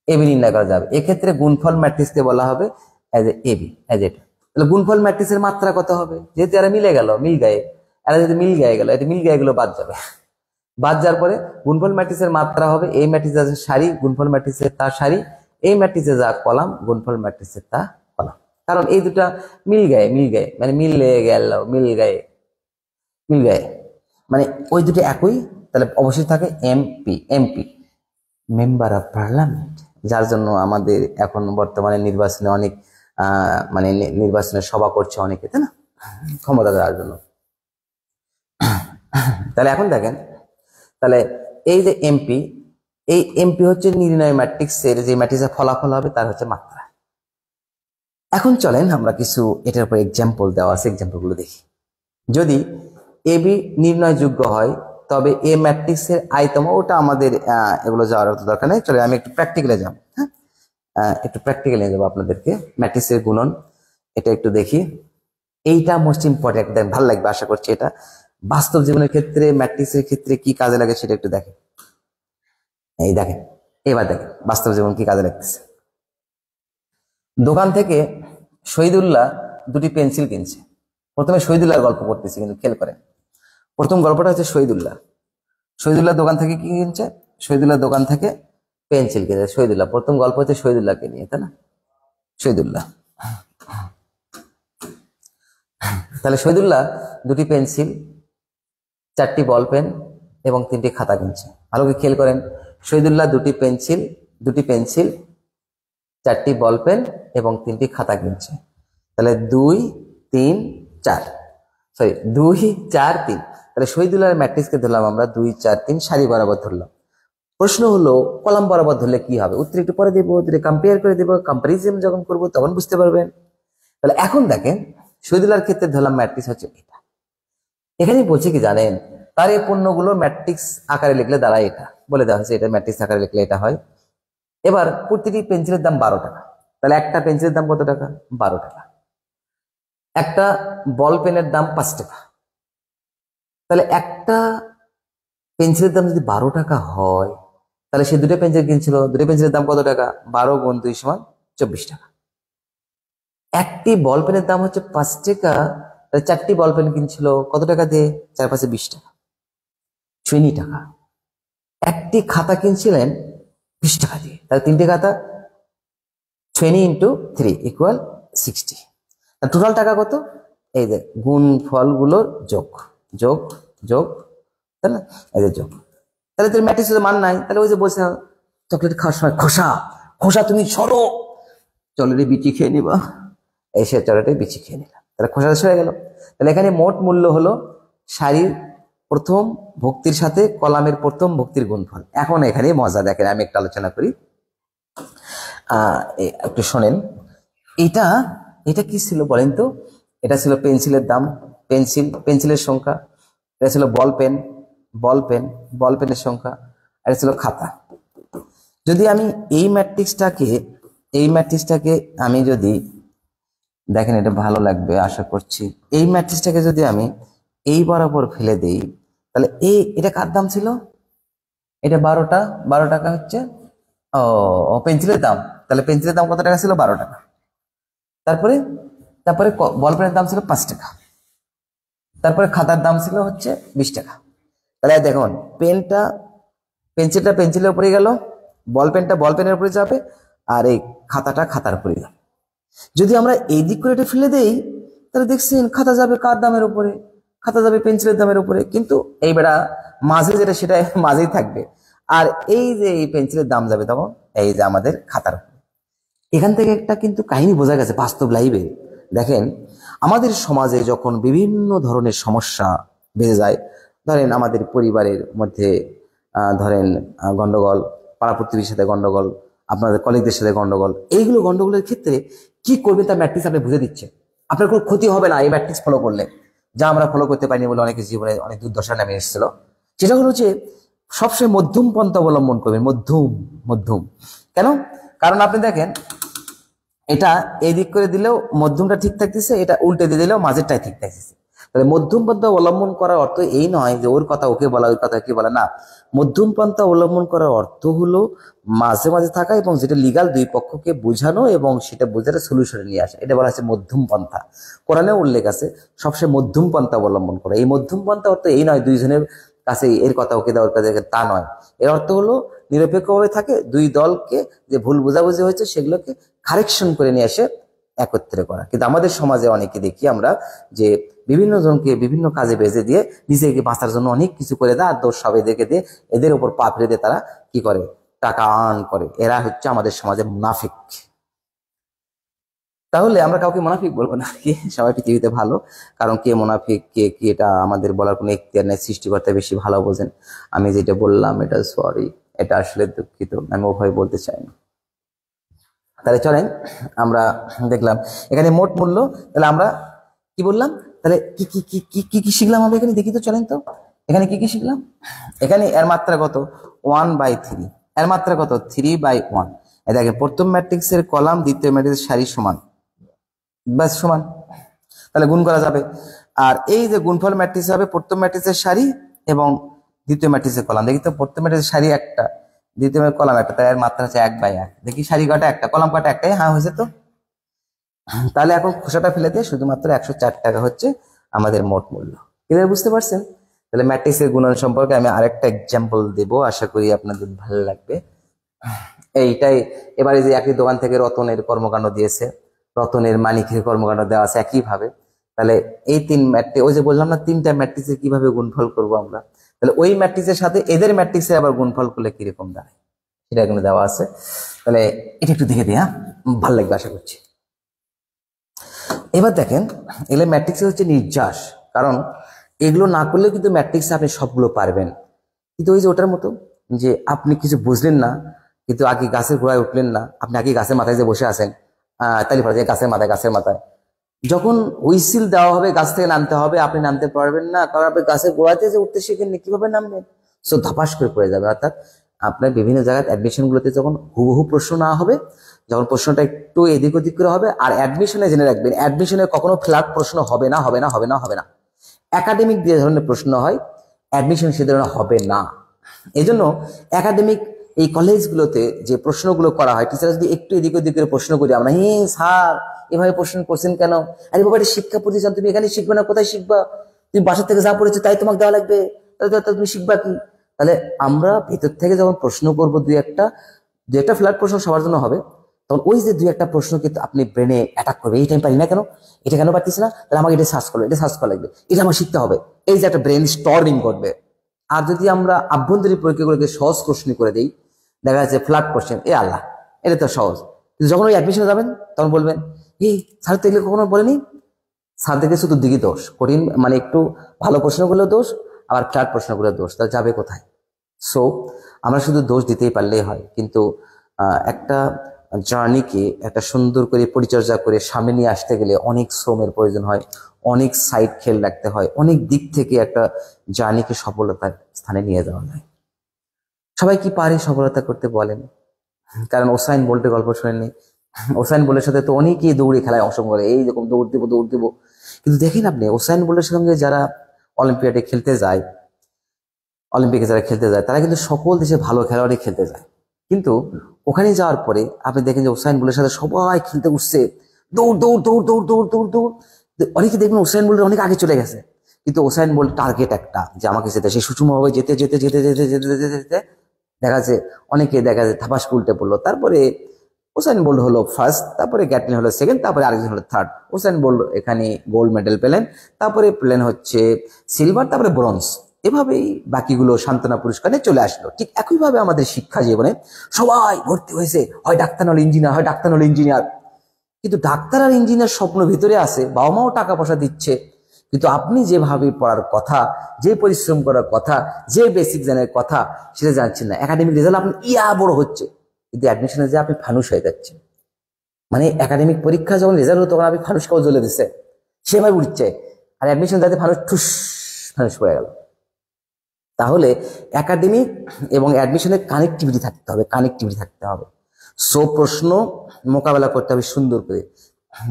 এবি নির্ণয় করা যাবে। এক্ষেত্রে গুণফল ম্যাট্রিক্সকে বলা হবে এজ এবি, এজ এটা। তাহলে গুণফল ম্যাট্রিক্সের মাত্রা কত হবে? যেহেতু এরা মিলে গেল, মিল গায়ে, এরা যদি মিল গায়ে গেল, এটা মিল গায়ে গুলো বাদ যাবে। বাদ যাওয়ার পরে গুণফল ম্যাট্রিক্সের মাত্রা হবে এই ম্যাট্রিক্সের সারি, গুণফল ম্যাট্রিক্সের তা সারি, এই ম্যাট্রিক্সে যা কলাম, গুণফল ম্যাট্রিক্সের তা কলাম। কারণ এই দুটা মিল গায়ে, মানে মিলে গেল, মিল গায়ে মানে ওই দুটো একই। তাহলে অবশ্যই থাকে এমপি, মেম্বার অফ পার্লামেন্ট, যার জন্য আমাদের এখন বর্তমানে নির্বাচনে অনেক মানে নির্বাচনের সভা করছে অনেকে, তাই না, ক্ষমতা দেওয়ার জন্য। তাহলে এখন দেখেন, তাহলে এই যে এমপি, এই এমপি হচ্ছে নির্ণয় ম্যাট্রিক্সের যে ম্যাট্রিক্সের ফলাফল হবে তার হচ্ছে মাত্রা। এখন চলেন আমরা কিছু এটার উপর এক্সাম্পল দেওয়া আছে, এক্সাম্পল গুলো দেখি। যদি এবি নির্ণয়যোগ্য হয় তবে এ ম্যাট্রিক্সের আয়তম, ওটা আমাদের এগুলো যাওয়ার দরকার নেই। চলে আমি একটু প্র্যাকটিক্যালে যাব। হ্যাঁ, একটু প্র্যাকটিক্যালে যাবো আপনাদেরকে। ম্যাট্রিক্সের গুণন এটা একটু দেখি। এইটা মোস্ট ইম্পর্টেন্ট, ভালো লাগবে আশা করছি। এটা বাস্তব জীবনের ক্ষেত্রে, ম্যাট্রিক্সের ক্ষেত্রে কি কাজে লাগে সেটা একটু দেখেন। এই দেখেন, এবার দেখেন বাস্তব জীবন কি কাজে লাগতেছে। দোকান থেকে শহীদুল্লাহ দুটি পেন্সিল কিনছে। প্রথমে শহীদুল্লাহর গল্প করতেছি, কিন্তু খেয়াল করেন প্রথম গল্পটা হচ্ছে শহীদুল্লাহ দোকান থেকে কি কিনছে? শহীদুল্লাহ দোকান থেকে পেন্সিল কিনছে। শহীদুল্লাহ, প্রথম গল্প হচ্ছে শহীদুল্লাহকে নিয়ে, তাই না? শহীদুল্লাহ, তাহলে শহীদুল্লাহ দুটি পেন্সিল, 4টি বল পেন এবং 3টি খাতা কিনছে। ভালো করে খেয়াল করেন, শহীদুল্লাহ দুটি পেন্সিল, 4টি বল পেন এবং 3টি খাতা কিনছে। তাহলে 2, 3, 4, সরি 2, 4, 3। তাহলে শহীদুল্লাহর ম্যাট্রিক্সকে ধরলাম আমরা 2, 4, 3 সারি বরাবর ধরলাম। প্রশ্ন হলো কলাম বরাবর ধরলে কি হবে? উত্তর একটু পরে দেবো, কম্পেয়ার করে দেবো। কম্পারিজন যখন করবো তখন বুঝতে পারবেন। তাহলে এখন দেখেন, শহীদুল্লাহর ক্ষেত্রে ধরলাম ম্যাট্রিক্স হচ্ছে এটা। এখানে বলছে কি জানেন, তার এই পণ্যগুলো ম্যাট্রিক্স আকারে লিখলে দাঁড়ায় এটা, বলে দেওয়া হয়েছে এটা ম্যাট্রিক্স আকারে লিখলে এটা হয়। এবার প্রতিটি পেন্সিলের দাম 12 টাকা। তাহলে একটা পেন্সিলের দাম কত টাকা? 12 টাকা। একটা বল পেনের দাম 5 টাকা। তাহলে একটা পেন্সিলের দাম যদি 12 টাকা হয়, তাহলে সে দুটো পেন্সিল কিনছিল, দুটো পেন্সিলের দাম কত টাকা? 12 গুণ 2 সমান 24 টাকা। একটি বল পেনের দাম হচ্ছে 5 টাকা, তাহলে 4টি বল পেন কিনছিল কত টাকা দিয়ে? 4 × 5 = 20 টাকা, 20 টাকা। একটি খাতা কিনছিলেন 20 টাকা দিয়ে, তাহলে 3টে খাতা 20 × 3 = 60। টোটাল টাকা কত? এই যে গুণ ফলগুলোর যোগ, তাই না? এই যে যোগ। তাহলে তোর ম্যাট্রিক্সের মান নাই। তাহলে ওই যে বলছে চকলেট খাওয়ার সময় খোসা তুমি সরো, চকলেটে বিচি খেয়ে নিবা, এসে চকলেটে বিচি খেয়ে নিলাম, তাহলে খোসা সরে গেল। তাহলে এখানে মোট মূল্য হলো সারির প্রথম ভক্তির সাথে কলামের প্রথম ভক্তির গুণফল। এখন এখানে মজা দেখেন, আমি একটু আলোচনা করি, একটু শোনেন। এটা কি ছিল বলেন তো? এটা ছিল পেন্সিলের দাম, পেন্সিলের সংখ্যা। এটা ছিল বল পেনের সংখ্যা। এটা ছিল খাতা। যদি আমি এই ম্যাট্রিক্সটাকে আমি যদি দেখেন, এটা ভালো লাগবে আশা করছি। এই ম্যাট্রিক্সটাকে যদি আমি এই বরাবর ফেলে দেই, তাহলে এটা কার দাম ছিল? এটা 12 টাকা হচ্ছে পেন্সিলের দাম। তাহলে পেন্সিলের দাম কত টাকা ছিল? 12 টাকা। তারপরে বল পেনের দাম ছিল 5 টাকা। তারপরে খাতার দাম ছিল হচ্ছে 20 টাকা। তাহলে দেখুন, পেন্সিলটা পেন্সিলের উপরে গেল, বল পেনটা বল পেনের উপরে যাবে, আর এই খাতাটা খাতার উপরে যাবে। যদি আমরা এই দিক করে এটা ফেলে দেই, তাহলে দেখছেন খাতা যাবে কার দামের উপরে, খাতা যাবে পেন্সিলের দামের উপরে, কিন্তু এই বেড়া মাঝে যেটা সেটা মাঝেই থাকবে, আর এই যে এই পেন্সিলের দাম যাবে তখন এই যে আমাদের খাতার উপরে। এখান থেকে একটা কিন্তু কাহিনী বোঝা গেছে বাস্তব লাইভে। দেখেন, আমাদের সমাজে যখন বিভিন্ন ধরনের সমস্যা বেড়ে যায়, ধরেন আমাদের পরিবারের মধ্যে ধরেন গন্ডগোল, পাড়া প্রতিবেশীর সাথে গন্ডগোল, আপনাদের কলিগদের সাথে গন্ডগোল, এইগুলো গন্ডগোলের ক্ষেত্রে কি করবেন তার ম্যাট্রিক্স আপনি বুঝে দিচ্ছে। আপনার কোনো ক্ষতি হবে না এই ম্যাট্রিক্স ফলো করলে, যা আমরা ফলো করতে পারিনি বলে অনেকের জীবনে অনেক দুর্দশা নামে এসেছিল। সেটা হলো যে সবসময় মধ্যম পন্থা অবলম্বন করবেন, মধ্যম মধ্যম। কেন? কারণ আপনি দেখেন, এটা এদিক করে দিলেও মধ্যমটা ঠিক থাকতেছে, এটা উল্টে দিয়ে দিলেও মাঝেরটাই ঠিক থাকতেছে। তাহলে মধ্যম পন্থা অবলম্বন করার অর্থ এই নয় যে ওর কথা ওকে বলা, ওর কথা কি বলা, না। মধ্যম পন্থা অবলম্বন করার অর্থ হলো মাঝে মাঝে থাকা এবং যেটা লিগাল দুই পক্ষকে বোঝানো এবং সেটা বোঝাতে সলিউশনে নিয়ে আসা, এটা বলা হচ্ছে মধ্যম পন্থা। কোরআনে উল্লেখ আছে সবসময় মধ্যম পন্থা অবলম্বন করা। এই মধ্যম পন্থা অর্থ এই নয় দুইজনের কাছে এর কথা ওকে দেওয়ার কাছে, তা নয়। এর অর্থ হলো নিরপেক্ষভাবে থাকে, দুই দলকে যে ভুল বোঝাবুঝি হয়েছে সেগুলোকে কারেকশন করে নিয়ে এসে একত্রে করা। কিন্তু আমাদের সমাজে অনেকে দেখি আমরা যে বিভিন্ন জনকে বিভিন্ন কাজে বেঁধে দিয়ে নিজেকে বাঁচার জন্য অনেক কিছু করে দেয়, আর দোষ সব এদেরকে দিয়ে এদের উপর পা ফেলে দিয়ে তারা কি করে, টাকা আর্ন করে। এরা হচ্ছে আমাদের সমাজের মুনাফিক। তাহলে আমরা কাউকে মুনাফিক বলবো না, কি সবাই পৃথিবীতে ভালো, কারণ কে মুনাফিক কে কি এটা আমাদের বলার কোনো এখতিয়ার নেই, সৃষ্টিকর্তা বেশি ভালো বোঝেন। আমি যেটা বললাম এটা সরি, এটা আসলে দুঃখিত, আমি ওভাবে বলতে চাই না। তাহলে চলেন আমরা দেখলাম এখানে মোট মূল্য, তাহলে আমরা কি বললাম, তাহলে কি কি কি কি কি কি শিখলাম আমরা এখানে, দেখি তো চলেন তো এখানে কি কি শিখলাম। এখানে এর মাত্রা কত, 1/3, এর মাত্রা কত 3/1। দেখেন প্রথম ম্যাট্রিক্সের কলাম দ্বিতীয় ম্যাট্রিক্সের সারি সমান, ব্যাস সমান, তাহলে গুণ করা যাবে। আর এই যে গুণফল ম্যাট্রিক্স হবে প্রথম ম্যাট্রিক্সের সারি এবং দ্বিতীয় ম্যাট্রিক্সের কলাম। দেখি তো প্রথম ম্যাট্রিক্সের সারি একটা, দ্বিতীয় কলাম একটা, তাই এর মাত্রা হচ্ছে 1/1। দেখি সারি কটা একটা, কলাম কটা একটাই, হ্যাঁ হয়েছে তো। তাহলে এখন খোসাটা ফেলে দিয়ে শুধুমাত্র 104 টাকা হচ্ছে আমাদের মোট মূল্য। ক্লিয়ার, বুঝতে পারছেন? তাহলে ম্যাট্রিক্সের গুণন সম্পর্কে আমি আরেকটা এক্সাম্পল দেবো, আশা করি আপনাদের ভালো লাগবে। এইটাই এবারে যে একই দোকান থেকে রতনের কর্মকাণ্ড দিয়েছে, রতনের মানিকের কর্মকাণ্ড দেওয়া আছে একইভাবে। তাহলে এই তিন ম্যাট্রিক্স, ওই যে বললাম না তিনটা ম্যাট্রিক্সের কিভাবে গুণফল করবো আমরা, তাহলে ওই ম্যাট্রিক্সের সাথে এদের ম্যাট্রিক্সের আবার গুণফল করলে কিরকম দাঁড়ায় সেটা এখানে দেওয়া আছে। তাহলে এটা একটু দেখে দিই, হ্যাঁ ভালো লাগবে আশা করছি। এবার দেখেন এগুলো ম্যাট্রিক্স হচ্ছে নির্যাস, কারণ এগুলো না করলেও কিন্তু ম্যাট্রিক্সে আপনি সবগুলো পারবেন। কিন্তু ওই যে ওটার মতো যে আপনি কিছু বুঝলেন না, কিন্তু আগে গাছের গোড়ায় উঠলেন না, আপনি আগে গাছের মাথায় যে বসে আছেন, তাহলে পরে গাছের মাথায় যখন হুইসিল দেওয়া হবে গাছ থেকে নামতে হবে, আপনি নামতে পারবেন না, কারণ আপনি গাছের গোড়াতে যে উঠতে শিখেন কিভাবে নামবেন, সো ধপাস করে পড়ে যাবে। অর্থাৎ আপনার বিভিন্ন জায়গায় অ্যাডমিশন গুলোতে যখন হুবহু প্রশ্ন না হবে, যখন প্রশ্নটা একটু এদিক ওদিক করে হবে, আর অ্যাডমিশনে জেনে রাখবেন অ্যাডমিশনে কখনো ফ্ল্যাট প্রশ্ন হবে না, হবে না, হবে না, হবে না। একাডেমিক যে ধরনের প্রশ্ন হয় অ্যাডমিশন সে ধরনের হবে না। এই জন্য একাডেমিক এই কলেজগুলোতে যে প্রশ্নগুলো করা হয়, টিচার যদি একটু এদিক ওদিক করে প্রশ্ন করি আমরা, স্যার এভাবে প্রশ্ন করছেন কেন, আরে বাবা এটা শিক্ষা প্রতিষ্ঠান, তুমি এখানে শিখবে না কোথায় শিখবা, তুমি বাসা থেকে যা পড়েছো তাই তোমাকে দেওয়া লাগবে, তুমি শিখবা কি? তাহলে আমরা ভেতর থেকে যখন প্রশ্ন করবো দুই একটা ফ্ল্যাট প্রশ্ন সবার জন্য হবে, তখন ওই যে দুই একটা প্রশ্ন কিন্তু আপনি ব্রেনে অ্যাটাক করবে, এই টাইম পারি না কেন, এটা কেন পারতেছি না, তাহলে আমাকে এটা সার্চ করা লাগবে, এটা আমার শিখতে হবে, এই যে একটা ব্রেন স্টর্মিং করবে। আর যদি আমরা আভ্যন্তরীণ পরীক্ষাগুলোকে সহজ প্রশ্ন করে দিই, দেখা যাচ্ছে ফ্ল্যাট কোশ্চেন, এ আল্লাহ এটা তো সহজ, কিন্তু যখন ওই অ্যাডমিশনে যাবেন তখন বলবেন স্যার তো এগুলো কখনো বলেনি, স্যার দেখে শুধু দিকে দোষ, কঠিন মানে একটু ভালো প্রশ্নগুলো দোষ, আবার ফ্ল্যাট প্রশ্নগুলো দোষ, তাহলে যাবে কোথায়? সো আমরা শুধু দোষ দিতেই পারলেই হয়, কিন্তু একটা জার্নিকে একটা সুন্দর করে পরিচর্যা করে সামনে নিয়ে আসতে গেলে অনেক শ্রমের প্রয়োজন হয়, অনেক সাইড খেয়াল রাখতে হয়, অনেক দিক থেকে একটা জার্নিকে সফলতার স্থানে নিয়ে যাওয়া যায়। সবাই কি পারে সফলতা করতে বলেন? কারণ ওসাইন বোল্টের গল্প শুনেননি? ওসাইন বোল্টের সাথে তো অনেকেই দৌড়ে খেলায় অংশগ্রহণ করে, এইরকম দৌড় দিব। কিন্তু দেখেন আপনি ওসাইন বোল্টের সঙ্গে যারা অলিম্পিয়াডে খেলতে যায়, অলিম্পিকে যারা খেলতে যায়, তারা কিন্তু সকল দেশে ভালো খেলোয়াড়ই খেলতে যায়, কিন্তু ওখানে যাওয়ার পরে আপনি দেখেন যে ওসাইন বোল্টের সাথে সবাই খেলতে উঠছে, দৌড়। অনেকে দেখবেন ওসাইন বোল্টের অনেক আগে চলে গেছে, কিন্তু ওসাইন বোল্ট টার্গেট একটা যে আমাকে যেতে, সে সুষমভাবে যেতে দেখা যায় অনেকে দেখা যায় থাপাস উল্টে পড়লো, তারপরে উসাইন বোল্ট হলো ফার্স্ট, তারপরে গ্যাটলিন হলো সেকেন্ড, তারপরে আরেকজন হলো থার্ড। উসাইন বোল্ট এখানে গোল্ড মেডেল পেলেন, তারপরে পেলেন হচ্ছে সিলভার, তারপরে ব্রোঞ্জ। এভাবেই বাকিগুলো সান্ত্বনা পুরস্কার নিয়ে চলে আসলো। ঠিক একইভাবে আমাদের শিক্ষা জীবনে সবাই ভর্তি হয়েছে, হয় ডাক্তার নলে ইঞ্জিনিয়ার, হয় ডাক্তার নলে ইঞ্জিনিয়ার। কিন্তু ডাক্তার আর ইঞ্জিনিয়ার স্বপ্ন ভিতরে আছে, বাবা মাও টাকা পয়সা দিচ্ছে, কিন্তু আপনি যেভাবে পড়ার কথা, যে পরিশ্রম করার কথা, যে বেসিক জানার কথা, সেটা জানছেন না। একাডেমিক রেজাল্ট আপনি বড় হচ্ছে, কিন্তু অ্যাডমিশনে যে আপনি ফানুস হয়ে যাচ্ছে। মানে একাডেমিক পরীক্ষা যখন রেজাল্ট হতো তখন আপনি ফানুসকেও জ্বলে দিচ্ছে, সেভাবে উঠছে, আর অ্যাডমিশন যাতে ফানুস পড়ে গেল। তাহলে একাডেমিক এবং অ্যাডমিশনের কানেক্টিভিটি থাকতে হবে। সো প্রশ্ন মোকাবেলা করতে হবে সুন্দর করে,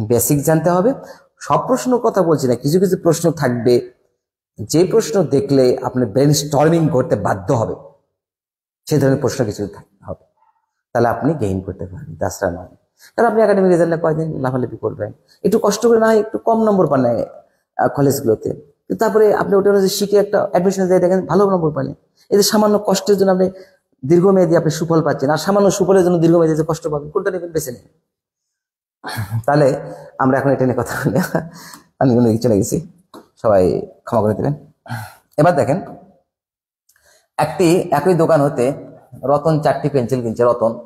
বেসিক জানতে হবে। সব প্রশ্ন কথা বলছি না, কিছু কিছু প্রশ্ন থাকবে যে প্রশ্ন দেখলে আপনি ব্রেন স্টর্মিং করতে বাধ্য হবে, সেই ধরনের প্রশ্ন কিছু থাকতে হবে, তাহলে আপনি গেইন করতে পারবেন। তাছাড়া নয়। কারণ আপনি একাডেমিক রেজাল্টে কয়দিন লাফালাফি করবেন, একটু কষ্ট করে না হয় একটু কম নম্বর পান কলেজগুলোতে, তারপরে আপনি ওটা শিখে একটা অ্যাডমিশন দিয়ে দেখেন ভালো নম্বর পান। এই যে সামান্য কষ্টের জন্য আপনি দীর্ঘমেয়াদী আপনি সুফল পাচ্ছেন, আর সামান্য সুফলের জন্য দীর্ঘমেয়াদী যে কষ্ট পাবেন, কোনটা নেবেন বেছে নেন। তাহলে আমরা এখন এটা নিয়ে কথা বলি, আমি কোনো চলে গেছি, সবাই ক্ষমা করে দেবেন। এবার দেখেন, একই দোকান হতে রতন 4টি পেন্সিল কিনছে,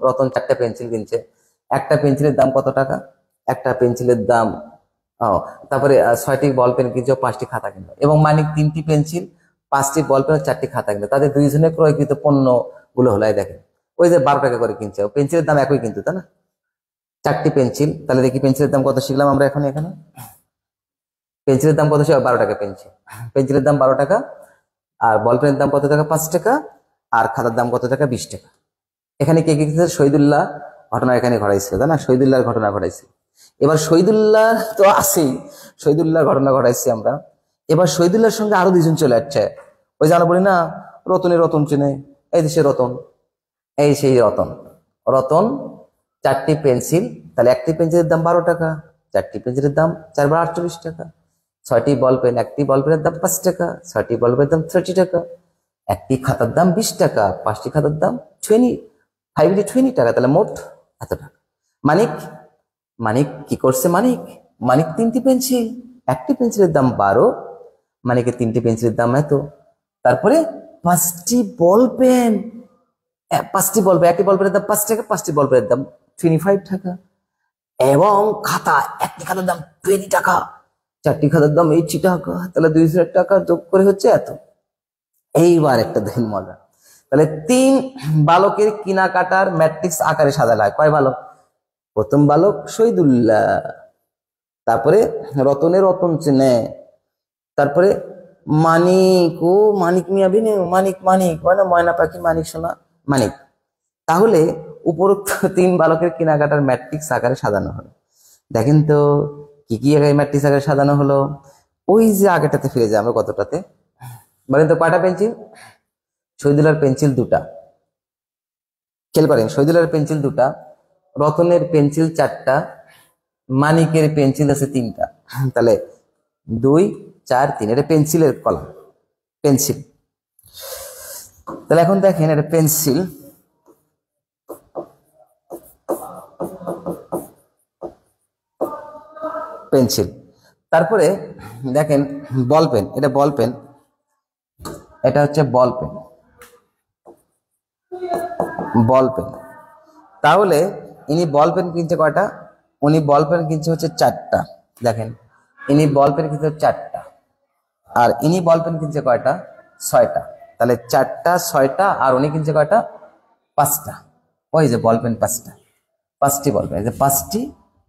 রতন 4টা পেন্সিল কিনছে। একটা পেন্সিলের দাম কত টাকা? একটা পেন্সিলের দাম তারপরে 6টি বল পেন কিনছে, 5টি খাতা কিনলো, এবং মানিক 3টি পেন্সিল, 5টি বল পেন, 4টি খাতা কিনলো। তাদের দুইজনের ক্রয়কৃত পণ্য গুলো হলো, দেখেন ওই যে 12 টাকা করে কিনছে, পেন্সিলের দাম একই কিন্তু, তাই না? 4টি পেন্সিল, তাহলে দেখি পেন্সিলের দাম কত শিখলাম আমরা এখানে পেন্সিলের দাম কত শিখলাম? 12 টাকা পেন্সিলের দাম 12 টাকা, আর বল পেনের দাম কত টাকা? 5 টাকা, আর খাতার দাম কত টাকা? 20 টাকা। এখানে কে কে কিনছে? শহীদুল্লাহ ঘটনা এখানে ঘটাইছিল, তাই না? শহীদুল্লাহর ঘটনা ঘটাইছে। এবার শহীদুল্লাহ তো আছেই, শহীদুল্লাহর ঘটনা ঘটাইছি আমরা। এবার শহীদুল্লাহর সঙ্গে আরো দুজন চলে আসছে, ওই জানা বলি না, রতন চেনে, এই দেশে রতন, এই সেই রতন 4টি পেন্সিল, তাহলে একটি পেন্সিলের দাম 12 টাকা, 4টি পেন্সিলের দাম 4 বার 48 টাকা। 6টি বল পেন, একটি বল পেনের দাম 5 টাকা, 6টি বল পেনের দাম 30 টাকা, একটি খাতার দাম 20 টাকা, 5টি খাতার দাম 20 টাকা, তাহলে মোট এত টাকা। মানিক কি করছে? মানিক 3টি পেন্সিল, একটি পেন্সিলের দাম 12, মানিকের 3টি পেন্সিলের দাম এত। তারপরে 5টি বল পেন, একটি বল পেনের দাম 5 টাকা, 5টি বল পেনের দাম 25 টাকা, এবং খাতা, একটি খাতার দাম 20 টাকা, 4টি খাতার দাম 80 টাকা, তাহলে 200 টাকা যোগ করে হচ্ছে এত। এইবার একটা দেখেন মজা, তাহলে 3 বালকের কেনাকাটার ম্যাট্রিক্স আকারে সাজানো হয়। কয় বালক? প্রথম বালক শহীদুল্লাহ, তারপরে রতন চেনে, তারপরে মানিক মিয়া বিনে, মানিক ময়না পাখি, মানিক সোনা, মানিক। তাহলে উপরোক্ত 3 বালকের কেনাকাটার ম্যাট্রিক্স আকারে সাজানো হলো। দেখেন তো কি কি ম্যাট্রিক্স আকারে সাজানো হলো। ওই যে আগেটাতে ফিরে যায় আমরা, কতটাতে বলেন তো? কয়টা পেন্সিল? শহীদুল্লাহর পেন্সিল 2টা, খেয়াল করেন, শহীদুল্লাহর পেন্সিল 2টা, রতনের পেন্সিল 4টা, মানিকের পেন্সিল আছে 3টা, তাহলে 2, 4, 3, এটা পেন্সিলের কলাম, পেন্সিল। তাহলে এখন দেখেন, এটা পেন্সিল, তারপরে দেখেন বল পেন, এটা বল পেন, এটা হচ্ছে বল পেন। তাহলে ইনি বল পেন কিনছে কয়টা? উনি বল পেন কিনছে হচ্ছে 4টা, দেখেন ইনি বল পেন কিনছে 4টা, আর ইনি বল পেন কিনছে কয়টা? 6টা, তাহলে 4টা 6টা, আর উনি কিনছে কয়টা? 5টা। ওই যে বল পেন 5টি বল পেন, এই যে 5টি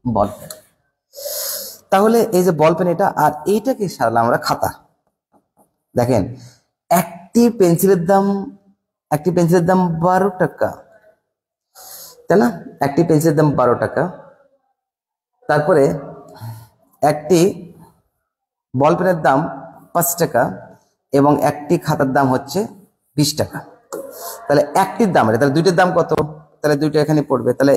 বল পেন। তাহলে এই যে বল পেন এটা, আর এইটাকে সারলাম আমরা খাতা। দেখেন একটি পেন্সিলের দাম 12 টাকা, তাই না? একটি পেন্সিলের দাম 12 টাকা। তারপরে একটি বল পেনের দাম 5 টাকা, এবং একটি খাতার দাম হচ্ছে 20 টাকা। তাহলে একটির দাম, তাহলে দুইটার দাম কত? তাহলে দুইটা এখানে পড়বে, তাহলে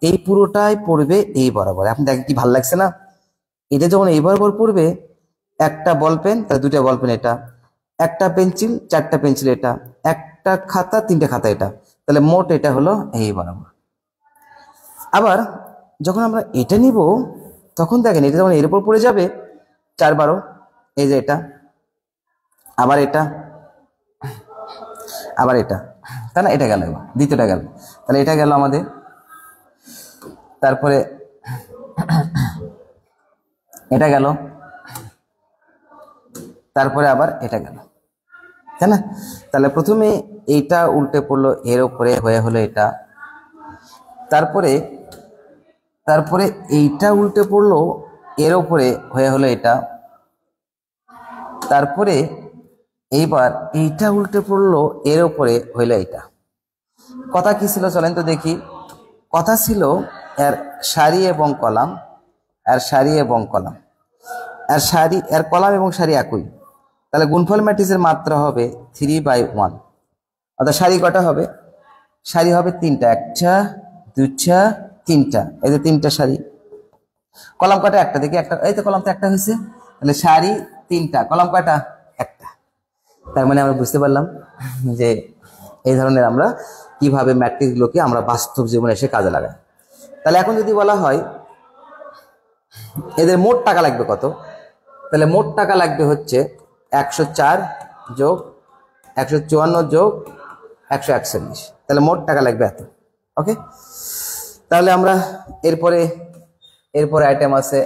এই পুরোটাই পড়বে এই বরাবর। আপনি দেখেন কি ভালো লাগছে না? এটা যখন এই বরাবর পড়বে, একটা বল পেন, তাহলে 2টা বল পেন এটা, একটা পেন্সিল, 4টা পেন্সিল এটা, একটা খাতা, 3টে খাতা এটা, তাহলে মোট এটা হলো এই বরাবর। আবার যখন আমরা এটা নিব তখন দেখেন এটা যখন এর উপর পড়ে যাবে 4 12, এই যে এটা, আবার এটা, আবার এটা, তাই না? এটা গেল, দ্বিতীয়টা গেল, তাহলে এটা গেল আমাদের। তারপরে এটা গেল, তারপরে আবার এটা গেল, তাই না? তাহলে প্রথমে এইটা উল্টে পড়লো এর উপরে, হয়ে হলো এটা। তারপরে তারপরে এইটা উল্টে পড়লো এর উপরে, হয়ে হলো এটা। তারপরে এইবার এইটা উল্টে পড়লো এর উপরে, হইলো এটা। কথা কি ছিল চলেন তো দেখি। কথা ছিল এর সারি এবং কলাম, এর সারি এবং কলাম, এর সারি, এর কলাম এবং সারি একই। তাহলে গুণফল ম্যাট্রিক্সের মাত্রা হবে 3/1। অর্থাৎ সারি কটা হবে? সারি হবে 3টা, 1টা 2টা 3টা, এই যে 3টা সারি। কলাম কটা? একটা, দেখি একটা, এই তো কলাম তো একটা হয়েছে। তাহলে সারি 3টা, কলাম কয়টা? একটা। তার মানে আমরা বুঝতে পারলাম যে এই ধরনের আমরা কিভাবে ম্যাট্রিক্সগুলোকে আমরা বাস্তব জীবনে এসে কাজে লাগাই। তাহলে এখন যদি বলা হয় এদের মোট টাকা লাগবে কত, তাহলে মোট টাকা লাগবে হচ্ছে 104 যোগ 154 যোগ 141, তাহলে মোট টাকা লাগবে এত। ওকে, তাহলে আমরা এরপরে আইটেম আছে।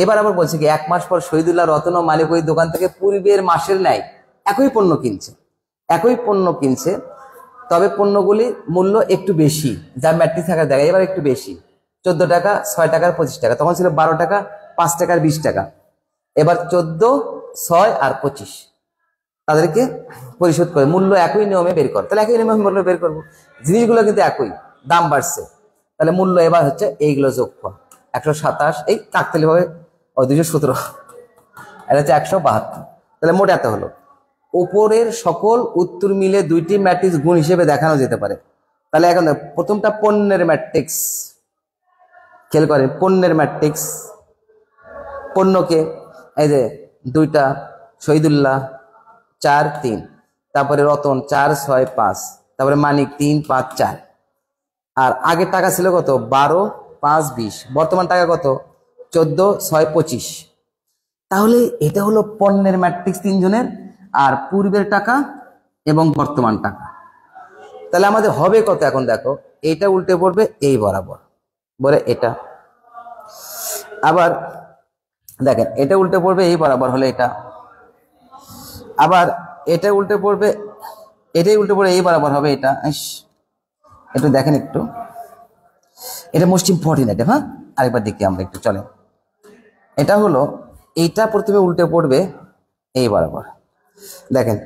এবার আবার বলছে কি 1 মাস পর শহীদুল্লাহ, রতন ও মালিক ওই দোকান থেকে পূর্বের মাসের ন্যায় একই পণ্য কিনছে, তবে পণ্যগুলির মূল্য একটু বেশি, যা ম্যাট্রিক্স আকারে দেখায়। এবার একটু বেশি, 14 টাকা, 6 টাকার 25 টাকা, তখন ছিল 12 টাকা, 5 টাকার 20 টাকা। এবার 14, 6 আর 25 তাদেরকে পরিশোধ করে মূল্য একই নিয়মে বের কর। তাহলে একই নিয়মে মূল্য বের করবো, জিনিসগুলো কিন্তু একই, দাম বাড়ছে, তাহলে মূল্য এবার হচ্ছে এইগুলো যোগফল 127, এই কাকতালি ভাবে 217, এটা হচ্ছে 172। তাহলে মোট এত হলো। উপরের সকল উত্তর মিলে দুইটি ম্যাট্রিক্স গুণ হিসেবে দেখানো যেতে পারে। তাহলে এখন প্রথমটা পণ্যের ম্যাট্রিক্স, খেয়াল করেন পণ্যের ম্যাট্রিক্স। পণ্যকে এই যে 2টা, শহীদুল্লাহ 4 3, তারপরে রতন 4 6 5, তারপরে মানিক 3 5 4। আর আগের টাকা ছিল কত? 12 5 20, বর্তমান টাকা কত? 14 6 25। তাহলে এটা হলো পণ্যের ম্যাট্রিক্স তিনজনের, আর পূর্বের টাকা এবং বর্তমান টাকা। তাহলে আমাদের হবে কত? এখন দেখো এইটা উল্টে পড়বে এই বরাবর, বলে এটা। আবার দেখেন এটা উল্টে পড়বে এই বরাবর, হলে এটা। আবার এটা উল্টে পড়বে, এটাই উল্টে পড়ে এই বরাবর হবে এটা। একটু দেখেন, একটু এটা মোস্ট ইম্পর্টেন্ট এটা। হ্যাঁ, আরেকবার দেখি আমরা একটু, চলেন। এটা হলো, এইটা প্রথমে উল্টে পড়বে এই বরাবর, দেখেন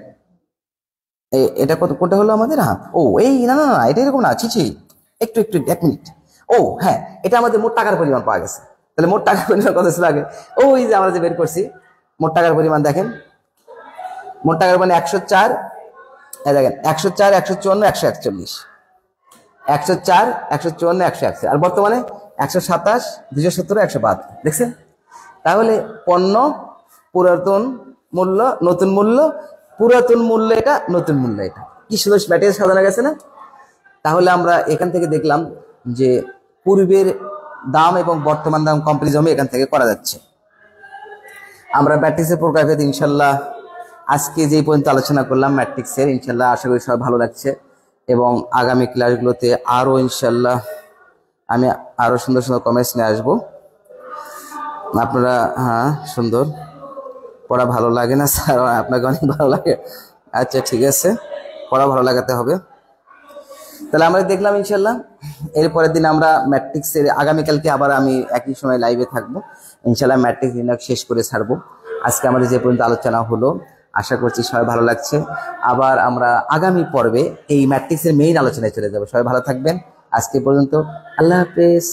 এটা কত, কোনটা হলো আমাদের? হ্যাঁ, এই না না না, এটা এরকম না, ছি, একটু 1 মিনিট। হ্যাঁ, এটা আমাদের মোট টাকার পরিমাণ পাওয়া গেছে। তাহলে মোট টাকার পরিমাণ কত ছিল আগে? ওই যে আমরা যে বের করছি মোট টাকার পরিমাণ, দেখেন মোট টাকার পরিমাণ 104, দেখেন 104 154 141, 104 154 141, আর বর্তমানে 127 217 172, দেখছেন? তাহলে পণ্য, পুরাতন মূল্য, নতুন মূল্য, পুরাতন মূল্য এটা, নতুন মূল্য এটা। কি সুন্দর ম্যাট্রিক্স সাজানো গেছে না? তাহলে আমরা এখান থেকে দেখলাম যে পূর্বের দাম এবং বর্তমান দাম কম্পারিজমে এখান থেকে করা যাচ্ছে। আমরা ম্যাট্রিক্সের প্রকারভেদ ইনশাল্লাহ আজকে যে পর্যন্ত আলোচনা করলাম ম্যাট্রিক্সের, ইনশাল্লাহ আশা করি সবাই ভালো লাগছে, এবং আগামী ক্লাসগুলোতে আরও ইনশাল্লাহ আমি আরও সুন্দর সুন্দর কমেন্টস নিয়ে আসবো। আপনারা, হ্যাঁ সুন্দর পড়া ভালো লাগে না স্যার? আপনাকে অনেক ভালো লাগে, আচ্ছা ঠিক আছে, পড়া ভালো লাগাতে হবে। তাহলে আমরা দেখলাম ইনশাল্লাহ এরপরের দিন আমরা ম্যাট্রিক্সের, আগামীকালকে আবার আমি একই সময় লাইভে থাকবো ইনশাল্লাহ, ম্যাট্রিক্স নির্ণয় শেষ করে ছাড়বো। আজকে আমাদের যে পর্যন্ত আলোচনা হলো আশা করছি সবাই ভালো লাগছে। আবার আমরা আগামী পর্বে এই ম্যাট্রিক্সের মেইন আলোচনায় চলে যাবো। সবাই ভালো থাকবেন, আজকে পর্যন্ত আল্লাহ হাফেজ।